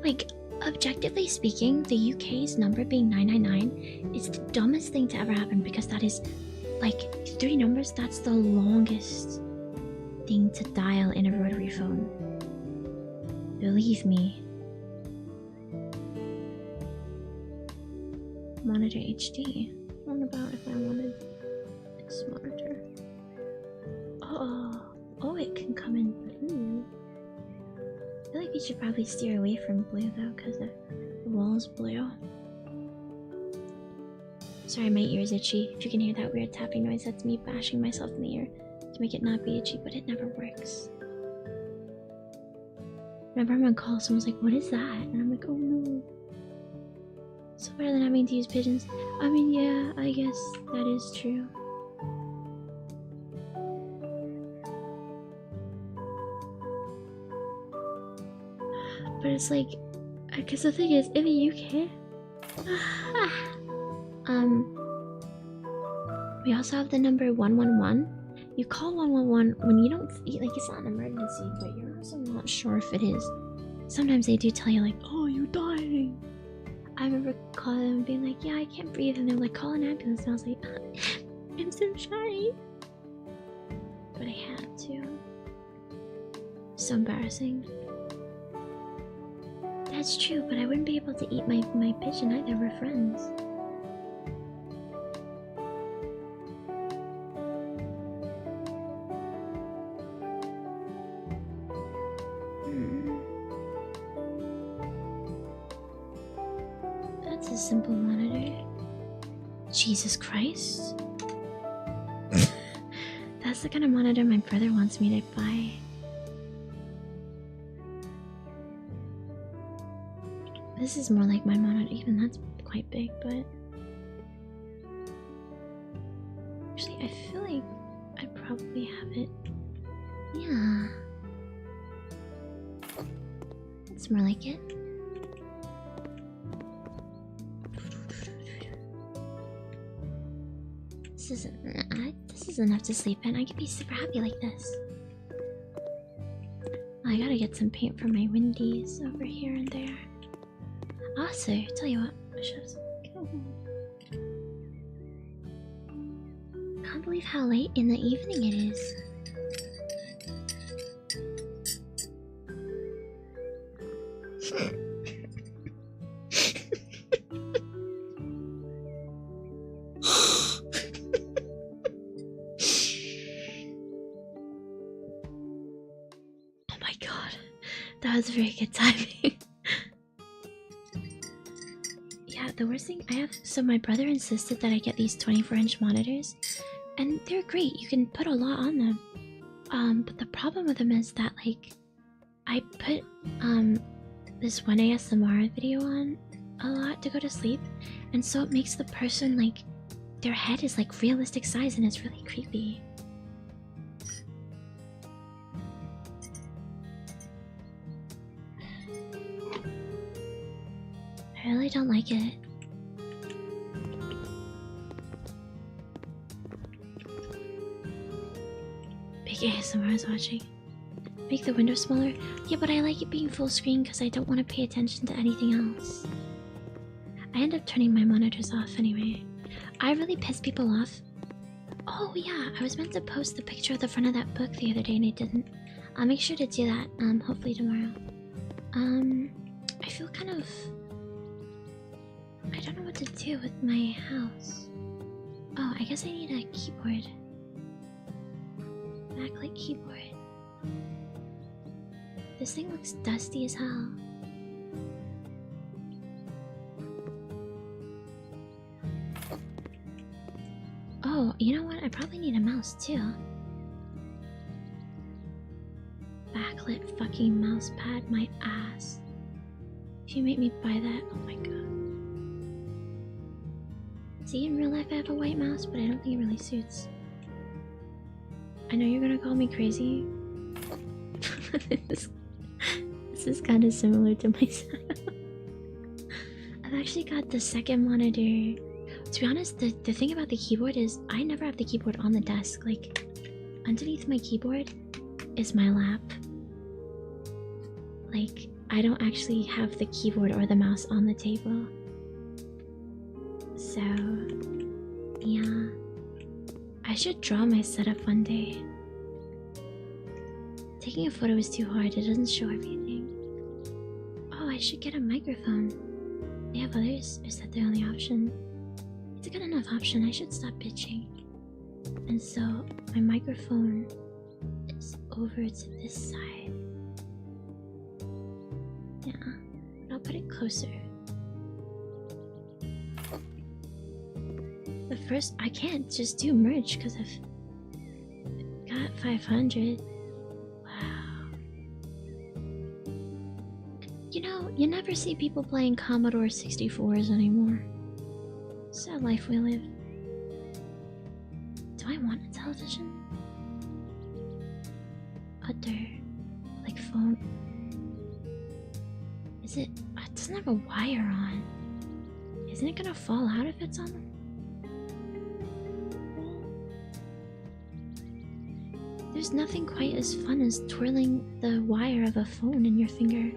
like objectively speaking, the UK's number being 999 is the dumbest thing to ever happen because that is like 3 numbers, that's the longest thing to dial in a rotary phone. Believe me. Monitor HD. What about if I wanted this monitor? Oh, it can come in blue. I feel like we should probably steer away from blue though, because the wall's blue. Sorry, my ear's itchy. If you can hear that weird tapping noise, that's me bashing myself in the ear to make it not be itchy, but it never works. Whenever I'm on call, someone's like, "What is that?" And I'm like, "Oh no." So better than having to use pigeons. I mean, yeah, I guess that is true. But it's like, because the thing is, in the UK, we also have the number 111. You call 111 when you don't, like, it's not an emergency, but you're also not sure if it is. Sometimes they do tell you, like, "Oh, you're dying." I remember calling them and being like, "Yeah, I can't breathe," and they're like, "Call an ambulance," and I was like, "I'm so shy." But I had to. So embarrassing. That's true, but I wouldn't be able to eat my pigeon either. We're friends. That's a simple monitor. Jesus Christ. That's the kind of monitor my brother wants me to buy. This is more like my monitor, even that's quite big, but... Actually, I feel like I probably have it. Yeah. It's more like it. This is enough to sleep in. I could be super happy like this. I gotta get some paint for my windies over here and there. Also, tell you what, I should have some. Can't believe how late in the evening it is. Oh my god, that was very good timing. Yeah, the worst thing I have, so my brother insisted that I get these 24-inch monitors, and they're great, you can put a lot on them. But the problem with them is that, like, I put this one ASMR video on a lot to go to sleep, and so it makes the person, like, their head is like realistic size and it's really creepy. I really don't like it. big ASMR I was watching. Make the window smaller? Yeah, but I like it being full screen because I don't want to pay attention to anything else. I end up turning my monitors off anyway. I really piss people off. Oh yeah, I was meant to post the picture of the front of that book the other day and I didn't. I'll make sure to do that, hopefully tomorrow. I feel kind of... I don't know what to do with my house. Oh, I guess I need a keyboard. Backlit keyboard. This thing looks dusty as hell. Oh, you know what? I probably need a mouse too. Backlit fucking mouse pad, my ass. If you make me buy that, oh my god. See, in real life I have a white mouse, but I don't think it really suits. I know you're gonna call me crazy. This is kind of similar to my setup. I've actually got the second monitor. To be honest, the thing about the keyboard is I never have the keyboard on the desk. Like, underneath my keyboard is my lap. Like, I don't actually have the keyboard or the mouse on the table. So, yeah. I should draw my setup one day. Taking a photo is too hard, it doesn't show everything. Oh, I should get a microphone. They have others, or is that the only option? It's a good enough option, I should stop bitching. And so, my microphone is over to this side. Yeah, but I'll put it closer. But first, I can't just do merge because I've got 500. Wow. You know, you never see people playing Commodore 64s anymore. Sad life we live. Do I want a television? Other, like phone. Is it? It doesn't have a wire on. Isn't it gonna fall out if it's on? There's nothing quite as fun as twirling the wire of a phone in your finger.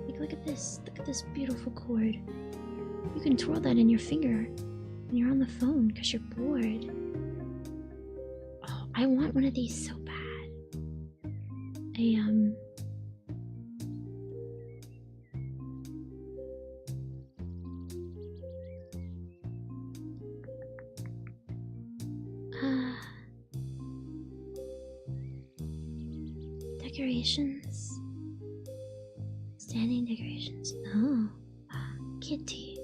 Like, look at this. Look at this beautiful cord. You can twirl that in your finger when you're on the phone because you're bored. Oh, I want one of these so bad. Decorations. Standing decorations. Oh. Kitty.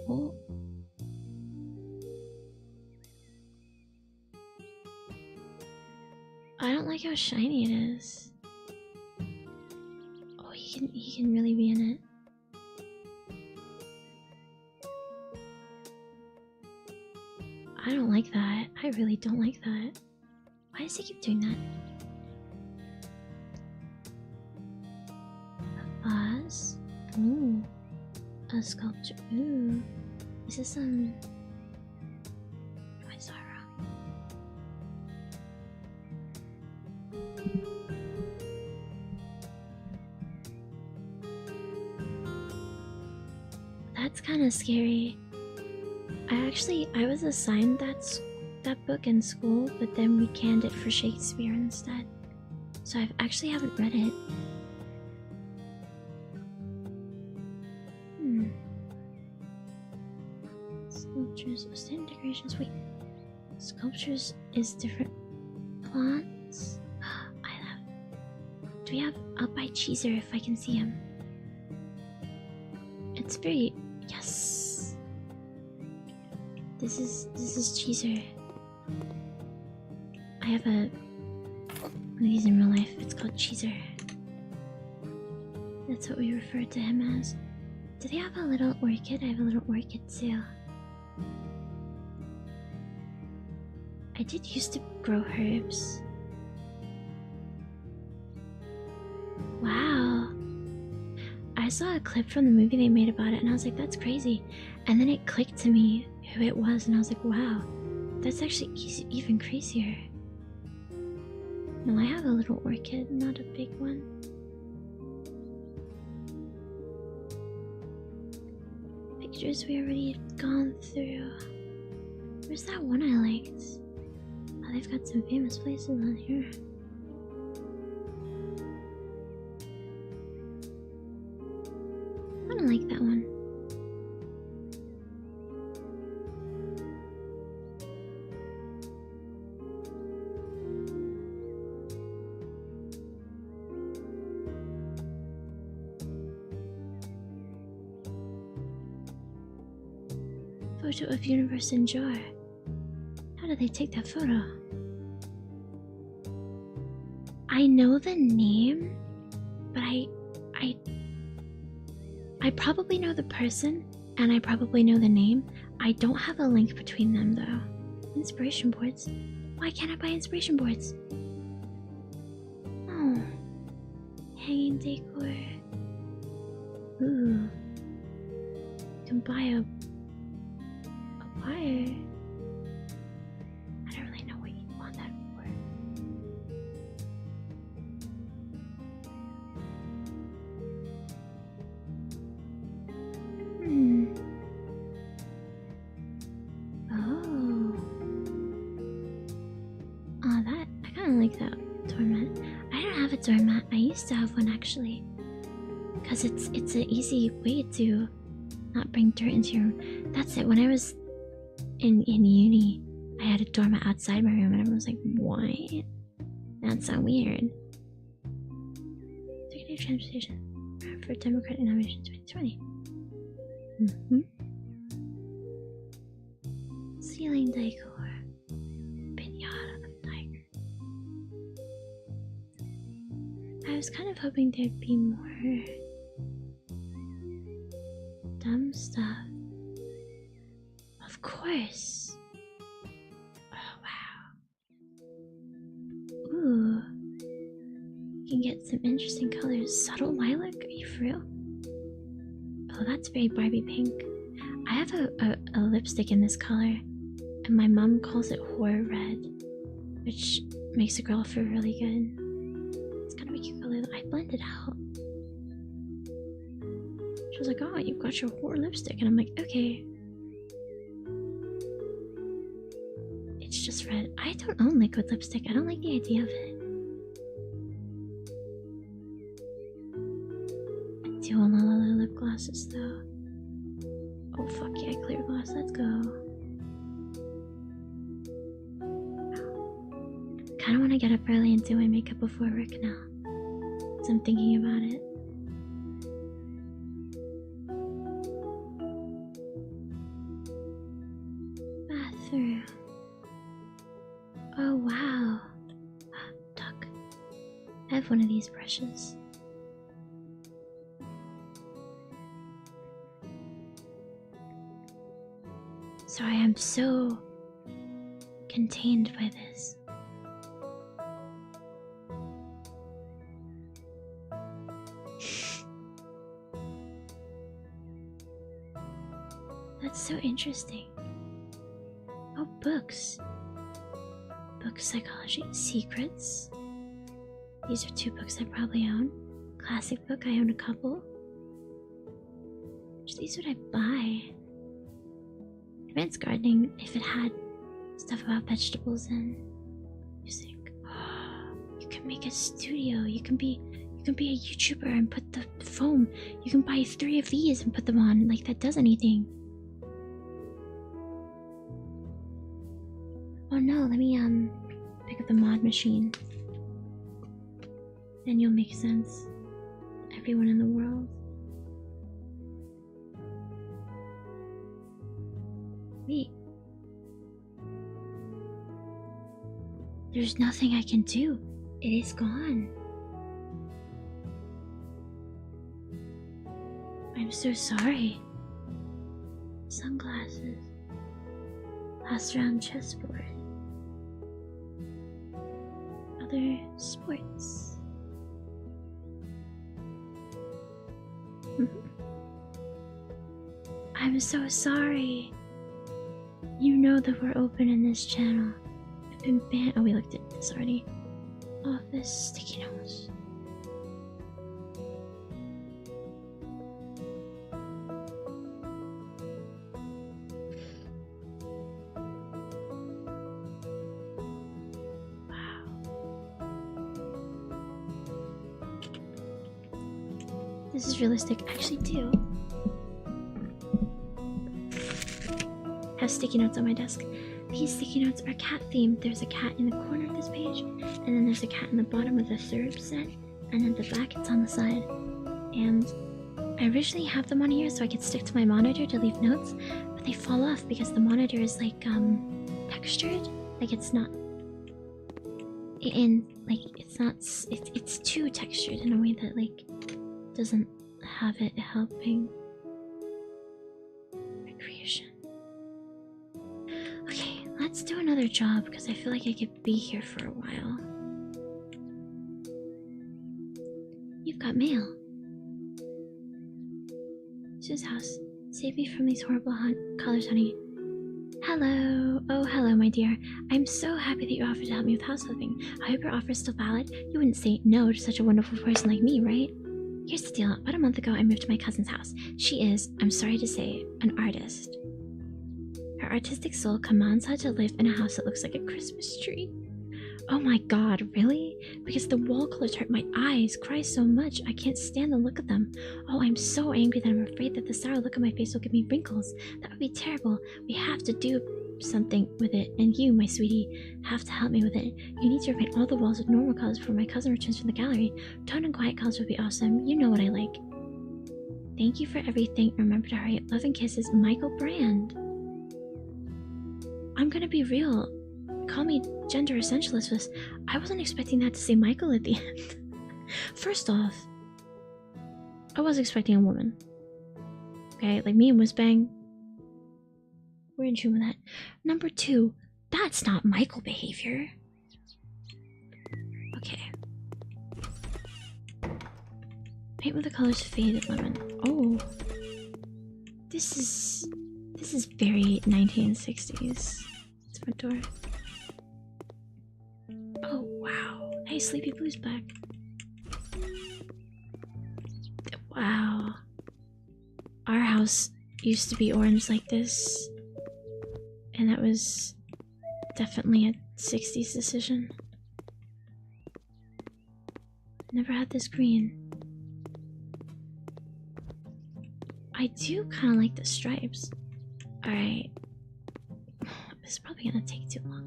Oh. I don't like how shiny it is. Oh, he can really be in it. I don't like that. I really don't like that. Why does he keep doing that? A vase. Ooh. A sculpture. Ooh. Is this I saw it wrong. That's kind of scary. I was assigned that book in school, but then we canned it for Shakespeare instead. So I actually haven't read it. Sculptures, standing decorations. Wait, sculptures is different plants. I love. Do we have? I'll buy Cheeser if I can see him. It's very yes. This is Cheeser. I have one of these in real life. It's called Cheeser. That's what we refer to him as. Do they have a little orchid? I have a little orchid too. I did used to grow herbs. Wow. I saw a clip from the movie they made about it and I was like, that's crazy. And then it clicked to me who it was and I was like, wow, That's actually even crazier. No, I have a little orchid, not a big one. Pictures we already gone through. Where's that one I liked? Oh, they've got some famous places on here. I don't like that one. Photo of universe in jar. How did they take that photo? I know the name, but I probably know the person, and I probably know the name. I don't have a link between them though. Inspiration boards? Why can't I buy inspiration boards? Oh. Hanging decor. Ooh. You can buy a wire. I don't really know what you want that for. Oh. Oh, that I kind of like that doormat. I don't have a doormat. I used to have one actually, because it's an easy way to not bring dirt into your room. That's it. When I was in uni, I had a doormat outside my room, and everyone was like, "What? That's so weird." Secretary of Transportation for Democratic nomination 2020. Ceiling decor. Pinata of tiger. I was kind of hoping there'd be more dumb stuff. Of course. Oh wow. Ooh. You can get some interesting colors. Subtle lilac? Are you for real? Oh, that's very Barbie pink. I have a lipstick in this color, and my mom calls it Horror Red, which makes a girl feel really good. It's kind of a cute color. I blended out. She was like, "Oh, you've got your horror lipstick," and I'm like, "Okay." It's just red. I don't own liquid lipstick. I don't like the idea of it. I do own a lot of lip glosses though. Oh fuck yeah, clear gloss. Let's go. Kind of want to get up early and do my makeup before work now, because I'm thinking about it. Bathroom. Oh wow. Duck. I have one of these brushes. Sorry, I'm so contained by this. That's so interesting. Oh, books. Book psychology. Secrets. These are two books I probably own. Classic book, I own a couple. Which of these would I buy? Advanced gardening, if it had stuff about vegetables and music. You can make a studio. You can be a YouTuber and put the foam. You can buy 3 of these and put them on. Like, that does anything. Oh no, let me pick up the mod machine. Then you'll make sense. Everyone in the world. Wait. There's nothing I can do. It is gone. I'm so sorry. Sunglasses. Last round chessboard. Other sports. I'm so sorry. You know that we're open in this channel. I've been banned. Oh, we looked at this already. Office sticky notes. This is realistic. I actually do have sticky notes on my desk. These sticky notes are cat themed. There's a cat in the corner of this page, and then there's a cat in the bottom of the third set, and then the back it's on the side. And I originally have them on here so I could stick to my monitor to leave notes, but they fall off because the monitor is like textured. Like it's not it's too textured in a way that like doesn't have it helping recreation. Okay, let's do another job because I feel like I could be here for a while. You've got mail. Sue's house. Save me from these horrible colors, honey. Hello. Oh, hello, my dear. I'm so happy that you offered to help me with houseflipping. I hope your offer is still valid. You wouldn't say no to such a wonderful person like me, right? Here's the deal. About a month ago, I moved to my cousin's house. She is, I'm sorry to say, an artist. Her artistic soul commands her to live in a house that looks like a Christmas tree. Oh my god, really? Because the wall colors hurt my eyes, cry so much, I can't stand the look of them. Oh, I'm so angry that I'm afraid that the sour look on my face will give me wrinkles. That would be terrible. We have to do something with it, and you, my sweetie, have to help me with it. You need to repaint all the walls with normal colors before my cousin returns from the gallery. Tone and quiet colors would be awesome. You know what I like. Thank you for everything. Remember to hurry up. Love and kisses, Michael Brand. I'm gonna be real. Call me gender essentialist, but I wasn't expecting that to say Michael at the end. First off, I was expecting a woman. Okay, like me and Whizbang. We're in tune with that. Number two, that's not Michael behavior. Okay. Paint with the colors faded lemon. Oh. This is very 1960s. It's front door. Oh wow. Hey, Sleepy Blue's back. Wow. Our house used to be orange like this. And that was definitely a 60s decision. Never had this green. I do kind of like the stripes. Alright. This is probably gonna take too long.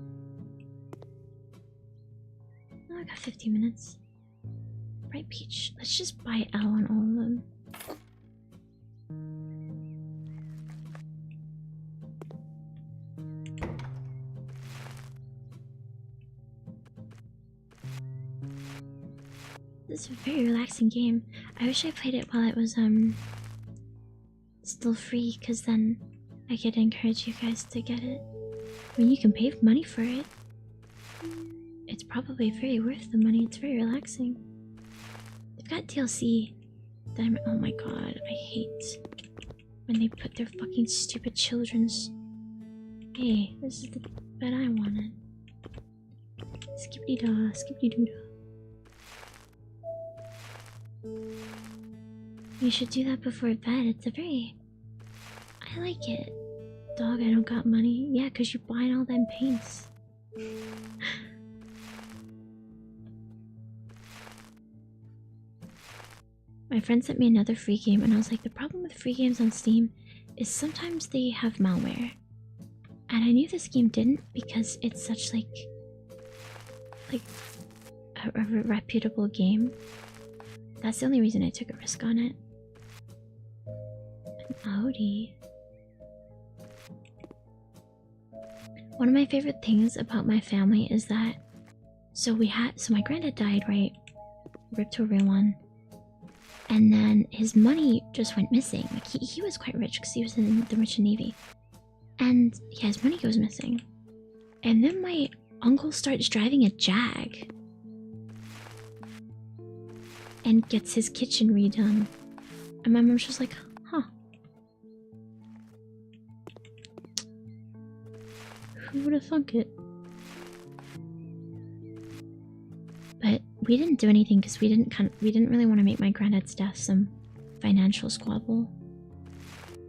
Oh, I got 15 minutes. Bright peach. Let's just buy L on all of them. It's a very relaxing game. I wish I played it while it was still free, because then I could encourage you guys to get it. I mean, you can pay money for it. It's probably very worth the money. It's very relaxing. They've got DLC that I'm— oh my god, I hate when they put their fucking stupid children's— hey, this is the bed I wanted. Skippity-da, skippity-doo-da. You should do that before bed. It's a very— I like it. Dog, I don't got money. Yeah, cause you're buying all them paints. My friend sent me another free game and I was like, the problem with free games on Steam is sometimes they have malware. And I knew this game didn't because it's such like a reputable game. That's the only reason I took a risk on it. An Audi. One of my favorite things about my family is that— so my granddad died, right? Rip to a real one. And then his money just went missing. Like he was quite rich because he was in the merchant navy. And yeah, his money goes missing. And then my uncle starts driving a Jag. And gets his kitchen redone. And my mom's just like, huh. Who would have thunk it? But we didn't do anything because we didn't really want to make my granddad's death some financial squabble.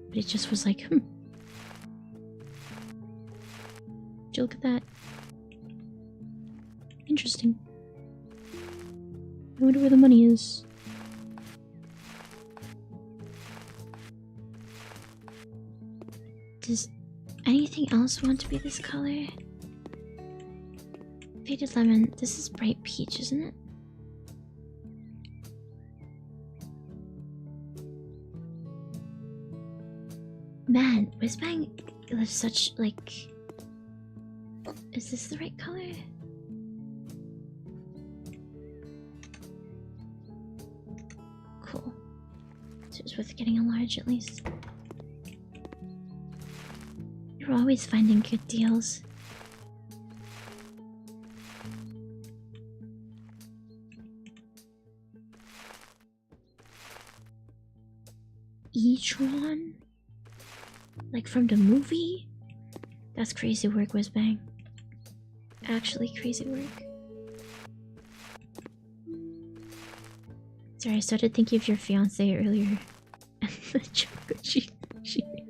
But it just was like, Would you look at that? Interesting. I wonder where the money is. Does anything else want to be this color? Faded lemon. This is bright peach, isn't it? Man, Whizbang lives such like... Is this the right color? Cool. So it's worth getting a large at least. You're always finding good deals. E-tron? Like from the movie? That's crazy work, Whizbang. Actually crazy work. Sorry, I started thinking of your fiance earlier. And the joke she made.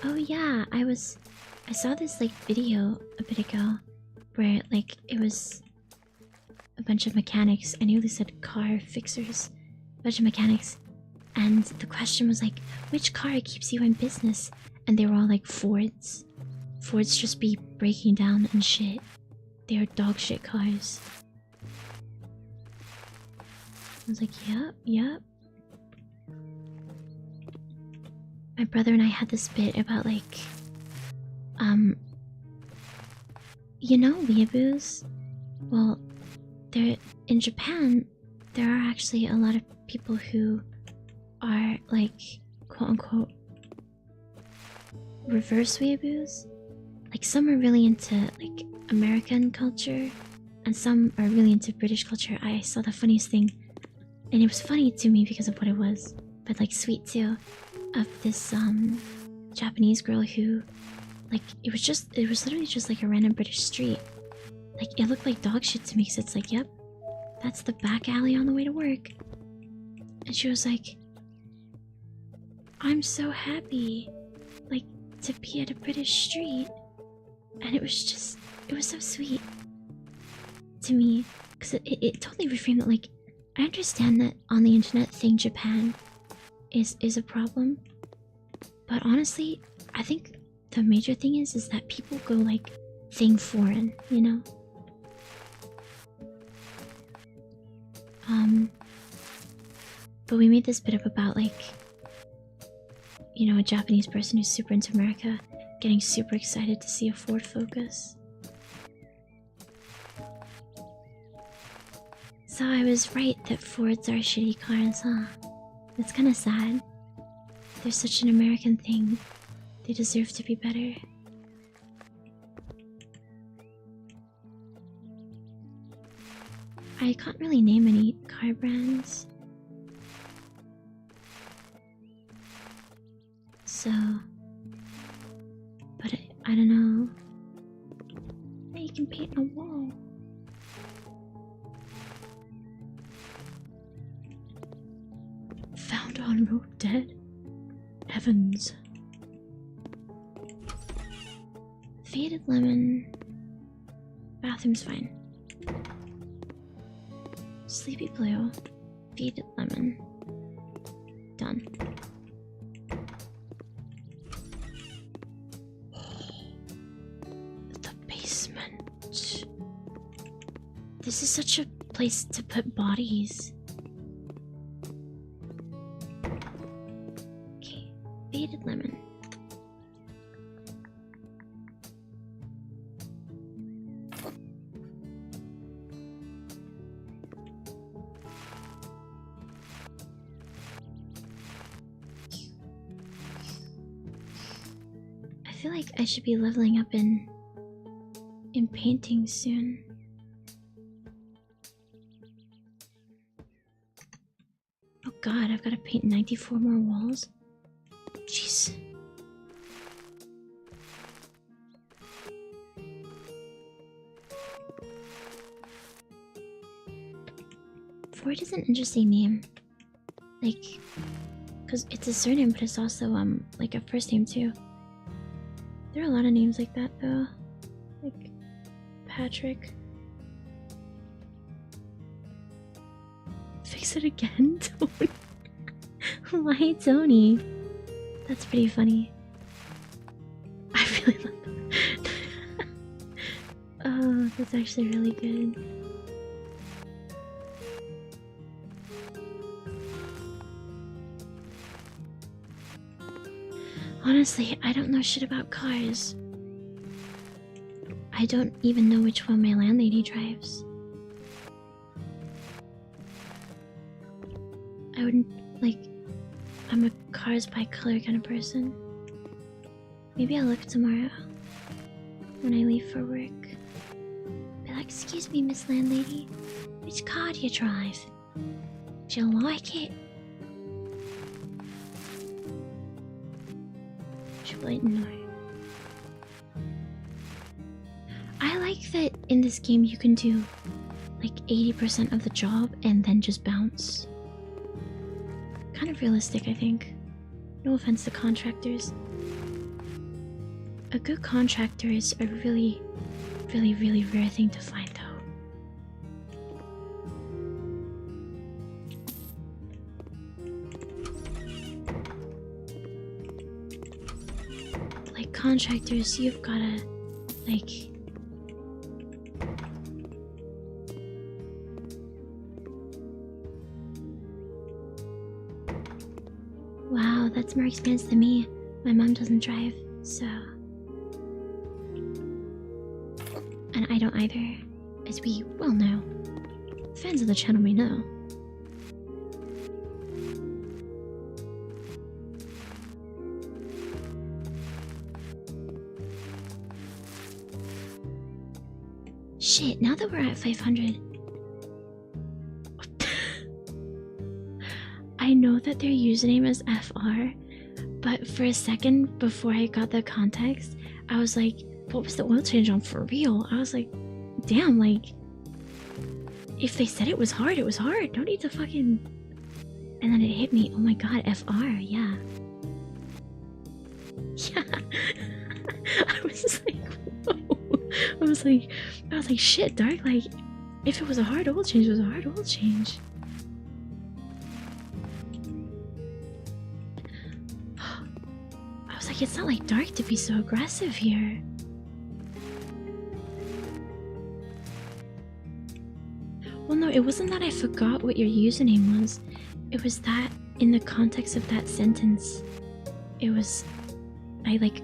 Oh yeah, I saw this like video a bit ago where like it was a bunch of mechanics. I nearly said car fixers. A bunch of mechanics, and the question was like, which car keeps you in business? And they were all like Fords. Fords just be breaking down and shit. They are dog shit cars. I was like, yep. My brother and I had this bit about like, you know, weeaboos? Well, they're in Japan. There are actually a lot of people who are like, quote unquote, reverse weeaboos. Like some are really into like American culture, and some are really into British culture. I saw the funniest thing, and it was funny to me because of what it was, but like sweet too, of this Japanese girl who, like, it was literally just like a random British street. Like it looked like dog shit to me, because it's like, yep, that's the back alley on the way to work. And she was like, I'm so happy, like, to be at a British street. And it was so sweet to me, because it totally reframed it. Like, I understand that on the internet saying Japan is a problem, but honestly, I think the major thing is that people go like saying foreign, you know? But we made this bit up about like, you know, a Japanese person who's super into America getting super excited to see a Ford Focus. So I was right that Fords are shitty cars, huh? It's kind of sad. They're such an American thing. They deserve to be better. I can't really name any car brands. So... But I don't know. Hey, you can paint a wall. Found on road dead? Heavens. Faded lemon. Bathroom's fine. Sleepy blue. Faded lemon. Done. The basement. This is such a place to put bodies. Okay, faded lemon. I feel like I should be leveling up in painting soon. god, I've got to paint 94 more walls? Jeez. Ford is an interesting name. Like, because it's a surname, but it's also, like a first name too. There are a lot of names like that, though. Like, Patrick. Fix it again, Tony? Why, Tony? That's pretty funny. I really love that. Oh, that's actually really good. Honestly, I don't know shit about cars. I don't even know which one my landlady drives. I wouldn't, like, I'm a cars by color kind of person. Maybe I'll look tomorrow when I leave for work. Be like, excuse me, Miss Landlady, which car do you drive? Do you like it? She'll be like, no. I like that in this game you can do like 80% of the job and then just bounce. Kind of realistic, I think. No offense to contractors. A good contractor is a really, really, really rare thing to find, though. Like, contractors, you've gotta, like... Wow, that's more expensive than me. My mom doesn't drive, so... And I don't either, as we well know. Fans of the channel may know. Shit, now that we're at 500... I know that their username is FR, but for a second before I got the context, I was like, what was the oil change on for real? I was like, damn, like, if they said it was hard, it was hard. Don't need to fucking... And then it hit me, oh my god, FR, yeah. Yeah. I was just like, whoa. I was like, shit, Dark, like, if it was a hard oil change, it was a hard oil change. I was like, it's not like Dark to be so aggressive here. Well, no, it wasn't that I forgot what your username was. It was that in the context of that sentence, it was... it...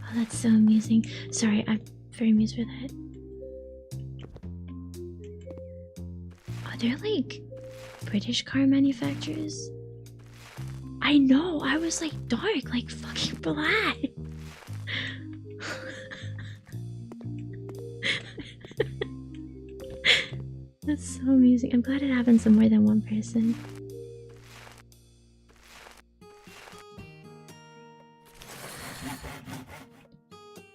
Oh, that's so amusing. Sorry, I'm very amused with that. Oh, they're like British car manufacturers? I know, I was like, Dark, like fucking black. That's so amusing. I'm glad it happens to more than one person.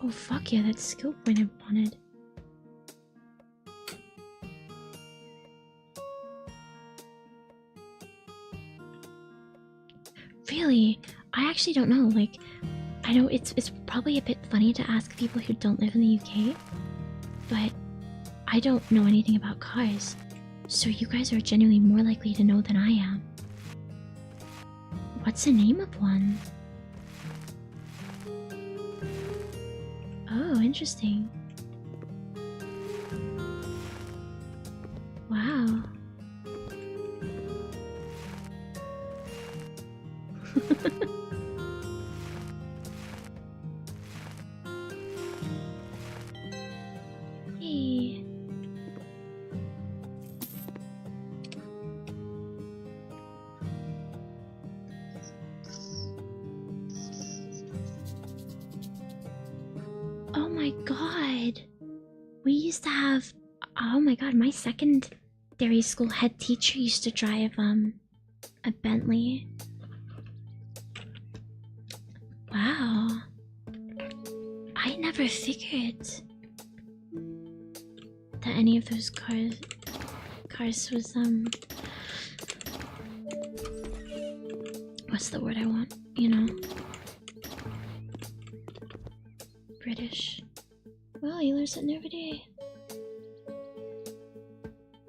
Oh fuck yeah, that skill point I wanted. Really? I actually don't know, like, I know it's probably a bit funny to ask people who don't live in the UK, but I don't know anything about cars, so you guys are genuinely more likely to know than I am. What's the name of one? Oh, interesting. Wow. Hey. Oh my god. We used to have, oh my god, my secondary school head teacher used to drive a Bentley. Wow. I never figured that any of those cars was what's the word I want? You know, British. Well, you learn something every day.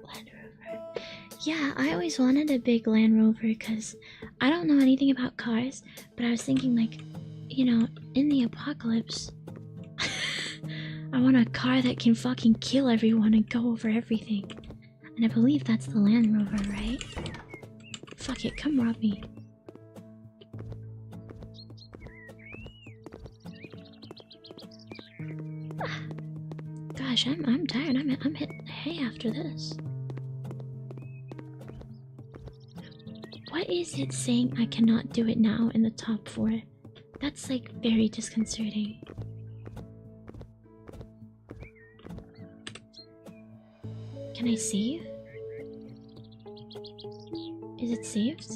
Land Rover. Yeah, I always wanted a big Land Rover because I don't know anything about cars, but I was thinking, like, you know, in the apocalypse, I want a car that can fucking kill everyone and go over everything. And I believe that's the Land Rover, right? Fuck it, come rob me. Gosh, I'm tired. I'm hitting hay after this. What is it saying I cannot do it now in the top 4? That's like very disconcerting. Can I save? Is it saved?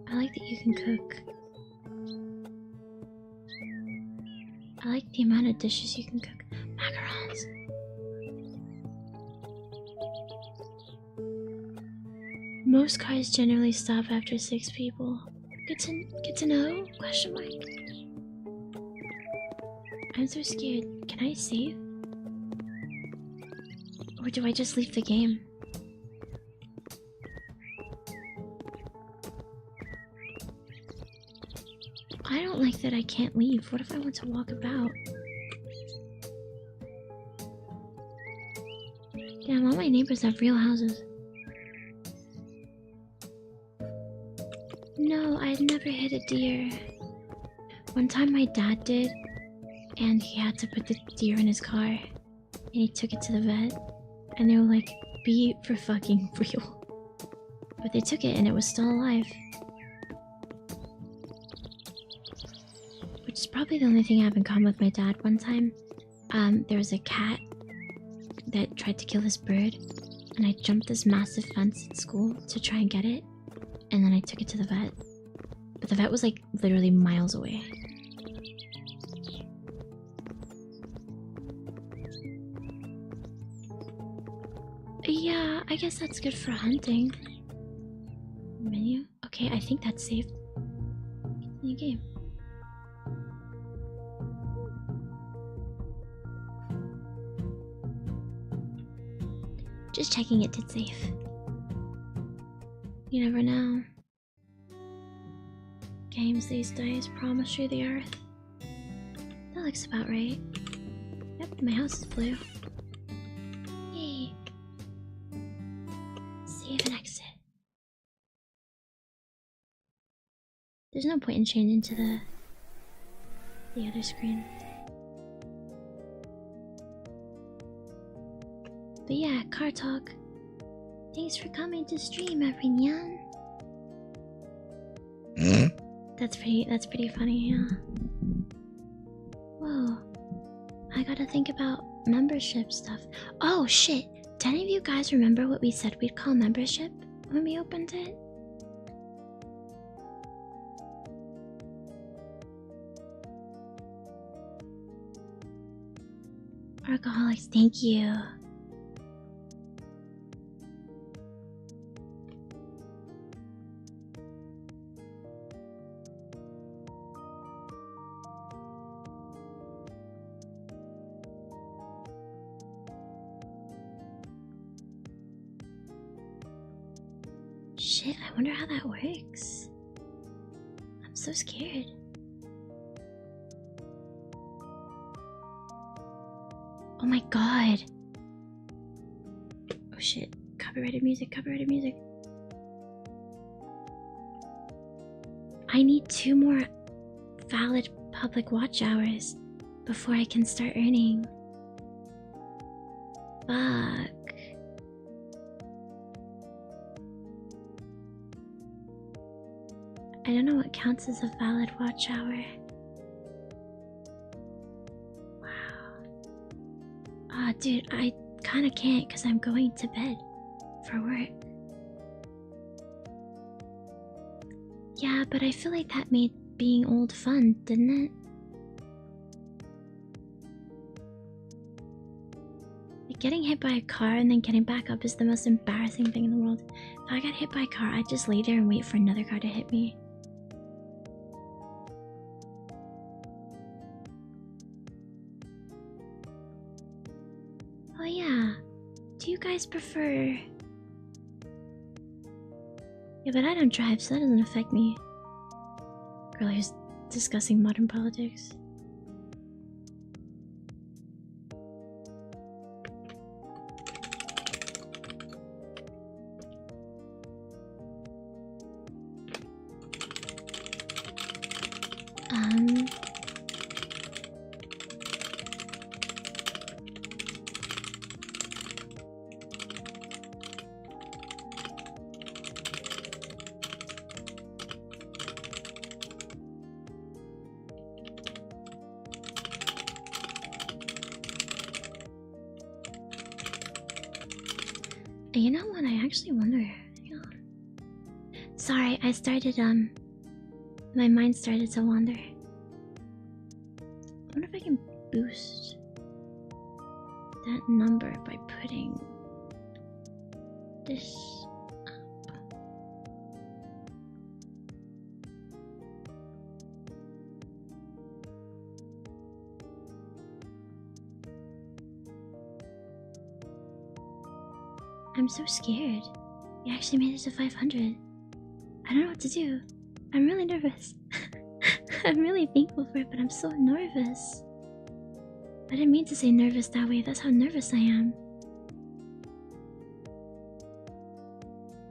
I like that you can cook. I like the amount of dishes you can cook. Macarons. Most cars generally stop after 6 people. Good to know? Question mark. I'm so scared. Can I save? Or do I just leave the game? I don't like that I can't leave. What if I want to walk about? Damn, all my neighbors have real houses. No, I'd never hit a deer. One time my dad did, and he had to put the deer in his car, and he took it to the vet, and they were like, be for fucking real. But they took it and it was still alive. Which is probably the only thing I have in common with my dad. One time, there was a cat that tried to kill this bird, and I jumped this massive fence at school to try and get it, and then I took it to the vet. But the vet was like literally miles away. Yeah, I guess that's good for hunting. Menu? Okay, I think that's saved. New game. Just checking it did save. You never know. Games these days promise you the earth. That looks about right. Yep, my house is blue. Yay. Save and exit. There's no point in changing to the other screen. But yeah, car talk. Thanks for coming to stream, everyone. That's pretty funny, yeah. Whoa. I gotta think about membership stuff. Oh shit! Do any of you guys remember what we said we'd call membership when we opened it? Alcoholics, thank you. Shit, I wonder how that works. I'm so scared. Oh my god. Oh shit. Copyrighted music, copyrighted music. I need 2 more valid public watch hours before I can start earning. Fuck. I don't know what counts as a valid watch hour. Wow. Ah, dude, I kinda can't because I'm going to bed for work. Yeah, but I feel like that made being old fun, didn't it? Like getting hit by a car and then getting back up is the most embarrassing thing in the world. If I got hit by a car, I'd just lay there and wait for another car to hit me. Oh yeah, do you guys prefer... Yeah, but I don't drive, so that doesn't affect me. Girl who's discussing modern politics. You know what? I actually wonder. Hang on. Sorry, I started, my mind started to wander. I wonder if I can boost that number by putting this up. I'm so scared. You actually made it to 500. I don't know what to do. I'm really nervous. I'm really thankful for it, but I'm so nervous. I didn't mean to say nervous that way. That's how nervous I am.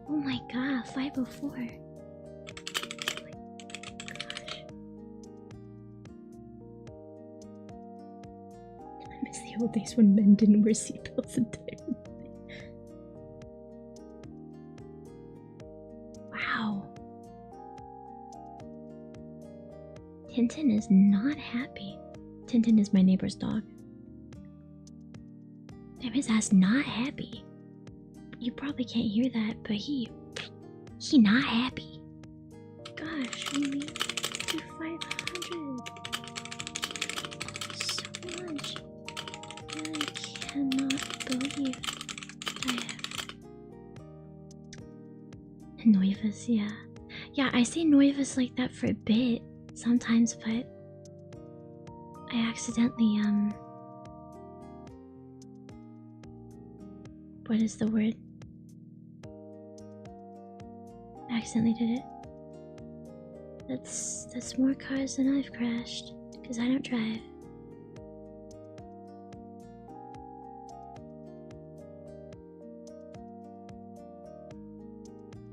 Oh my god, 504. Oh my gosh. I miss the old days when men didn't wear seatbelts and Wow. Tintin is not happy. Tintin is my neighbor's dog. Damn, his ass not happy. You probably can't hear that, but he not happy. Gosh, we made it to 500. So much. I cannot believe I have Noivus, yeah. Yeah, I say Noivus like that for a bit sometimes, but I accidentally, what is the word? I accidentally did it. That's more cars than I've crashed, because I don't drive.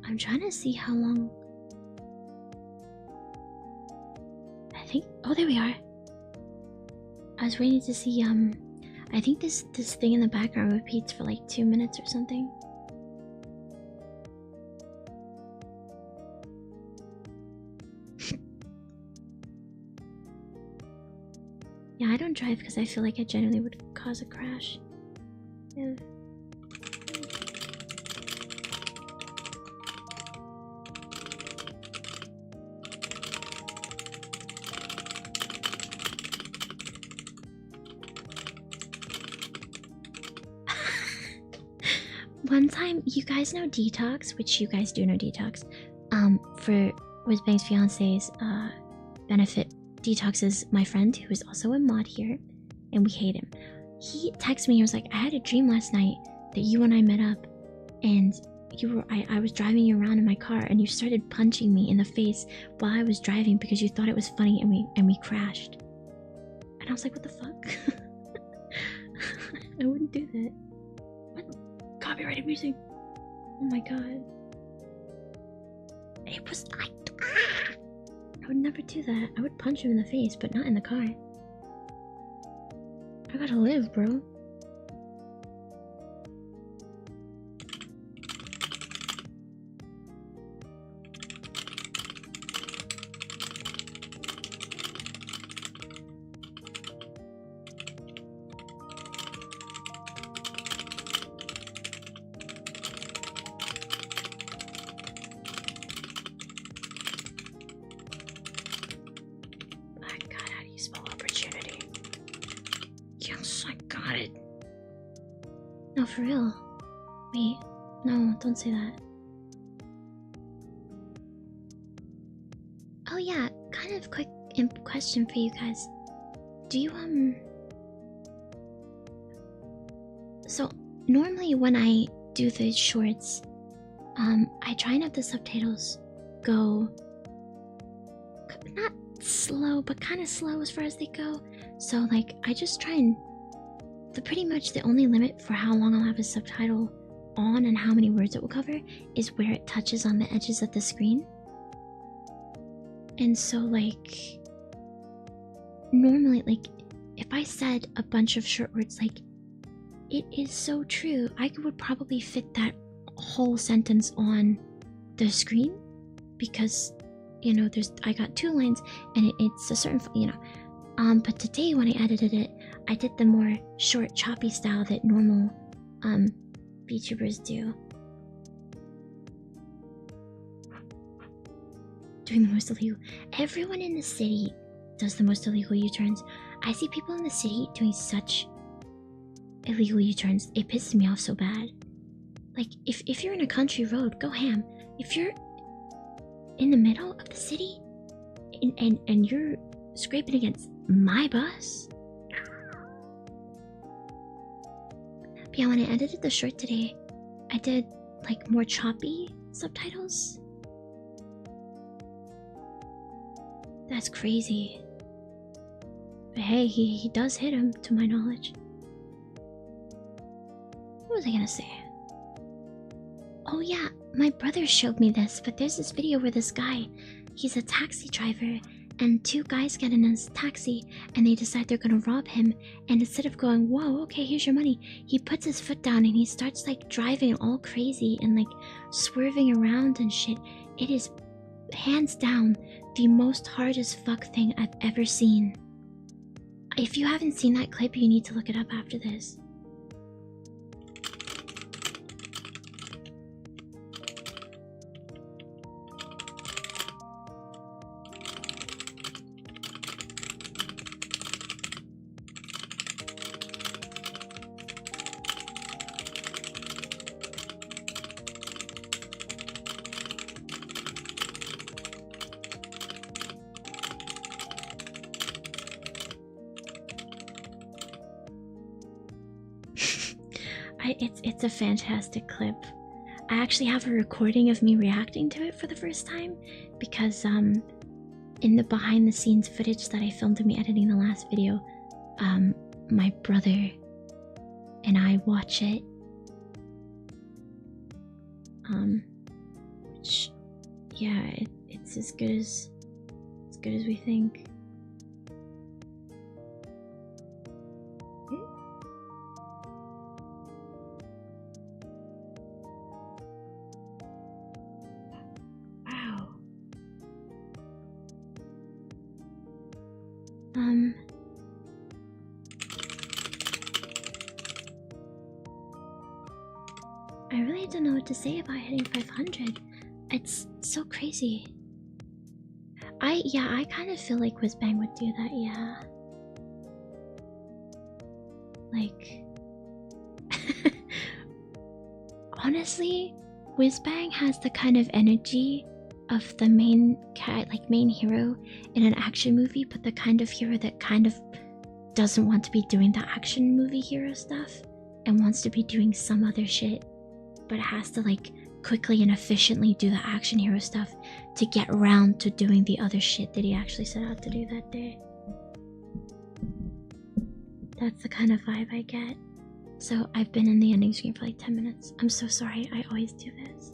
I'm trying to see how long. I think, oh, there we are. I was waiting to see, I think this thing in the background repeats for like 2 minutes or something. Yeah, I don't drive because I feel like I generally would cause a crash. Yeah. One time, you guys know Detox, which you guys do know Detox, for Whizbang's fiance's benefit. Detox is my friend who is also a mod here, and we hate him. He texted me, he was like, I had a dream last night that you and I met up, and I was driving you around in my car, and you started punching me in the face while I was driving because you thought it was funny, and we crashed. And I was like, what the fuck? I wouldn't do that. What? Copyrighted music. Oh my god. It was like, I would never do that. I would punch him in the face, but not in the car. I gotta live, bro. god. No, for real. Wait. No, don't say that. Oh yeah, kind of quick question for you guys. Do you, So, normally when I do the shorts, I try and have the subtitles go... not slow, but kind of slow as far as they go. So, like, I just try and... pretty much the only limit for how long I'll have a subtitle on and how many words it will cover is where it touches on the edges of the screen. And so, like, normally, like, if I said a bunch of short words, like, it is so true, I would probably fit that whole sentence on the screen, because, you know, I got 2 lines, and it's a certain, you know. But today when I edited it, I did the more short, choppy style that normal, VTubers do. Doing the most illegal. Everyone in the city does the most illegal U-turns. I see people in the city doing such illegal U-turns. It pisses me off so bad. Like, if you're in a country road, go ham. If you're in the middle of the city and you're scraping against my bus. But yeah, when I edited the short today, I did like more choppy subtitles. That's crazy. But hey, he does hit him, to my knowledge. What was I gonna say? Oh yeah, my brother showed me this, but there's this video where this guy, he's a taxi driver, and 2 guys get in his taxi, and they decide they're gonna rob him, and instead of going, whoa, okay, here's your money, he puts his foot down and he starts like driving all crazy and like swerving around and shit. It is hands down the most hard as fuck thing I've ever seen. If you haven't seen that clip, you need to look it up after this. It's a fantastic clip. I actually have a recording of me reacting to it for the first time, because in the behind the scenes footage that I filmed of me editing the last video, my brother and I watch it. Which, yeah, it's as good as we think. I really don't know what to say about hitting 500. It's so crazy. I kind of feel like Whizbang would do that, yeah. Like, honestly, Whizbang has the kind of energy of the main hero in an action movie, but the kind of hero that kind of doesn't want to be doing the action movie hero stuff and wants to be doing some other shit, but has to like quickly and efficiently do the action hero stuff to get around to doing the other shit that he actually set out to do that day. That's the kind of vibe I get. So I've been in the ending screen for like 10 minutes. I'm so sorry, I always do this.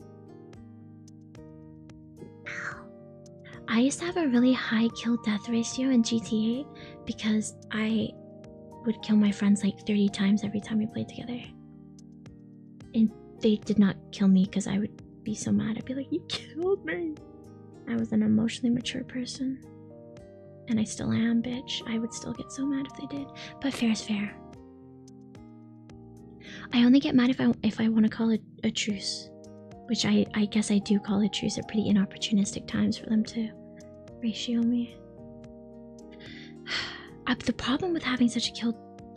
I used to have a really high kill death ratio in GTA because I would kill my friends like 30 times every time we played together. And they did not kill me because I would be so mad. I'd be like, you killed me. I was an emotionally mature person. And I still am, bitch. I would still get so mad if they did. But fair is fair. I only get mad if I want to call it a truce. Which I guess I do call a truce at pretty inopportunistic times for them to ratio me. The problem with having such a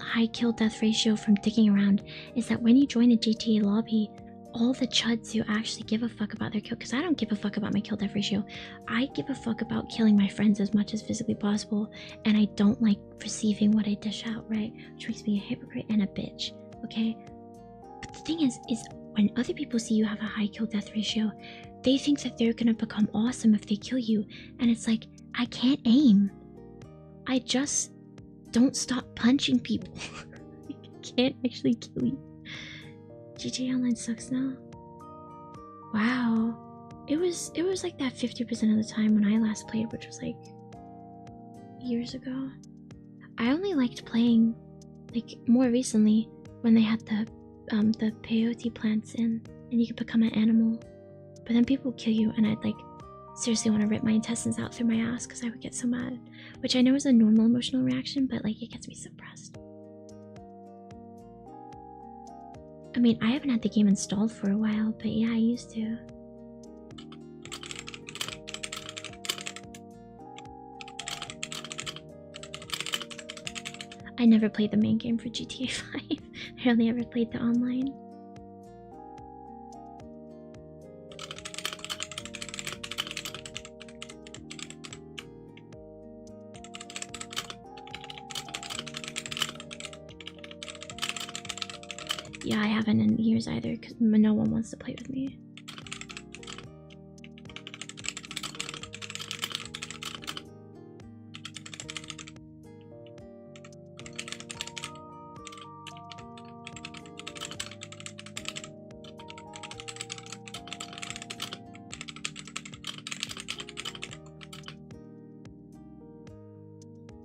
high kill death ratio from digging around is that when you join a GTA lobby, all the chuds who actually give a fuck about their kill, because I don't give a fuck about my kill death ratio. I give a fuck about killing my friends as much as physically possible, and I don't like receiving what I dish out, right? Which makes me a hypocrite and a bitch, okay? But the thing is when other people see you have a high kill death ratio, they think that they're gonna become awesome if they kill you, and it's like, I can't aim. I just don't stop punching people. I can't actually kill you. GTA Online sucks now. Wow. It was like that 50% of the time when I last played, which was like years ago. I only liked playing like more recently when they had the peyote plants in and you could become an animal. But then people would kill you and I'd like seriously want to rip my intestines out through my ass because I would get so mad. Which I know is a normal emotional reaction, but like it gets me suppressed. I mean, I haven't had the game installed for a while, but yeah, I used to. I never played the main game for GTA 5. I only ever played the online. Yeah, I haven't in years either, because no one wants to play with me.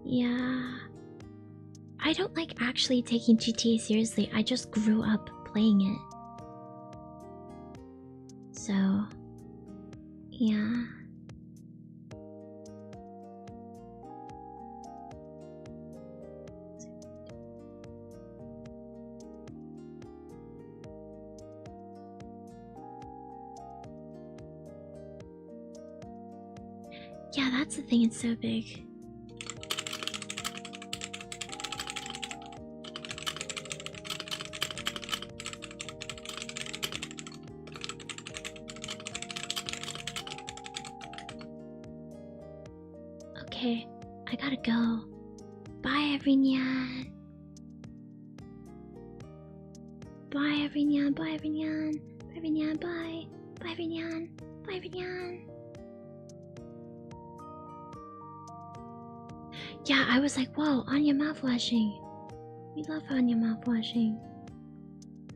Yeah. I don't like actually taking GTA seriously. I just grew up playing it. So, yeah. Yeah, that's the thing, it's so big. Okay, I gotta go. Bye, everyone. Bye, everyone. Bye, everyone. Bye, everyone. Bye. Bye, everyone. Bye, everyone. Yeah, I was like, whoa, Anya mouthwashing. We love Anya mouthwashing.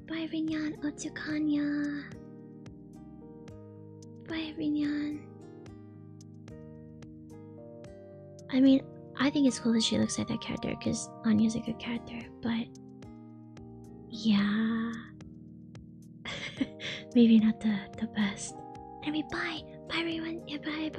Bye, everyone. Otsukanya. Bye, everyone. I mean, I think it's cool that she looks like that character because Anya's a good character, but yeah, maybe not the best. Anyway, bye, bye everyone. Yeah, bye.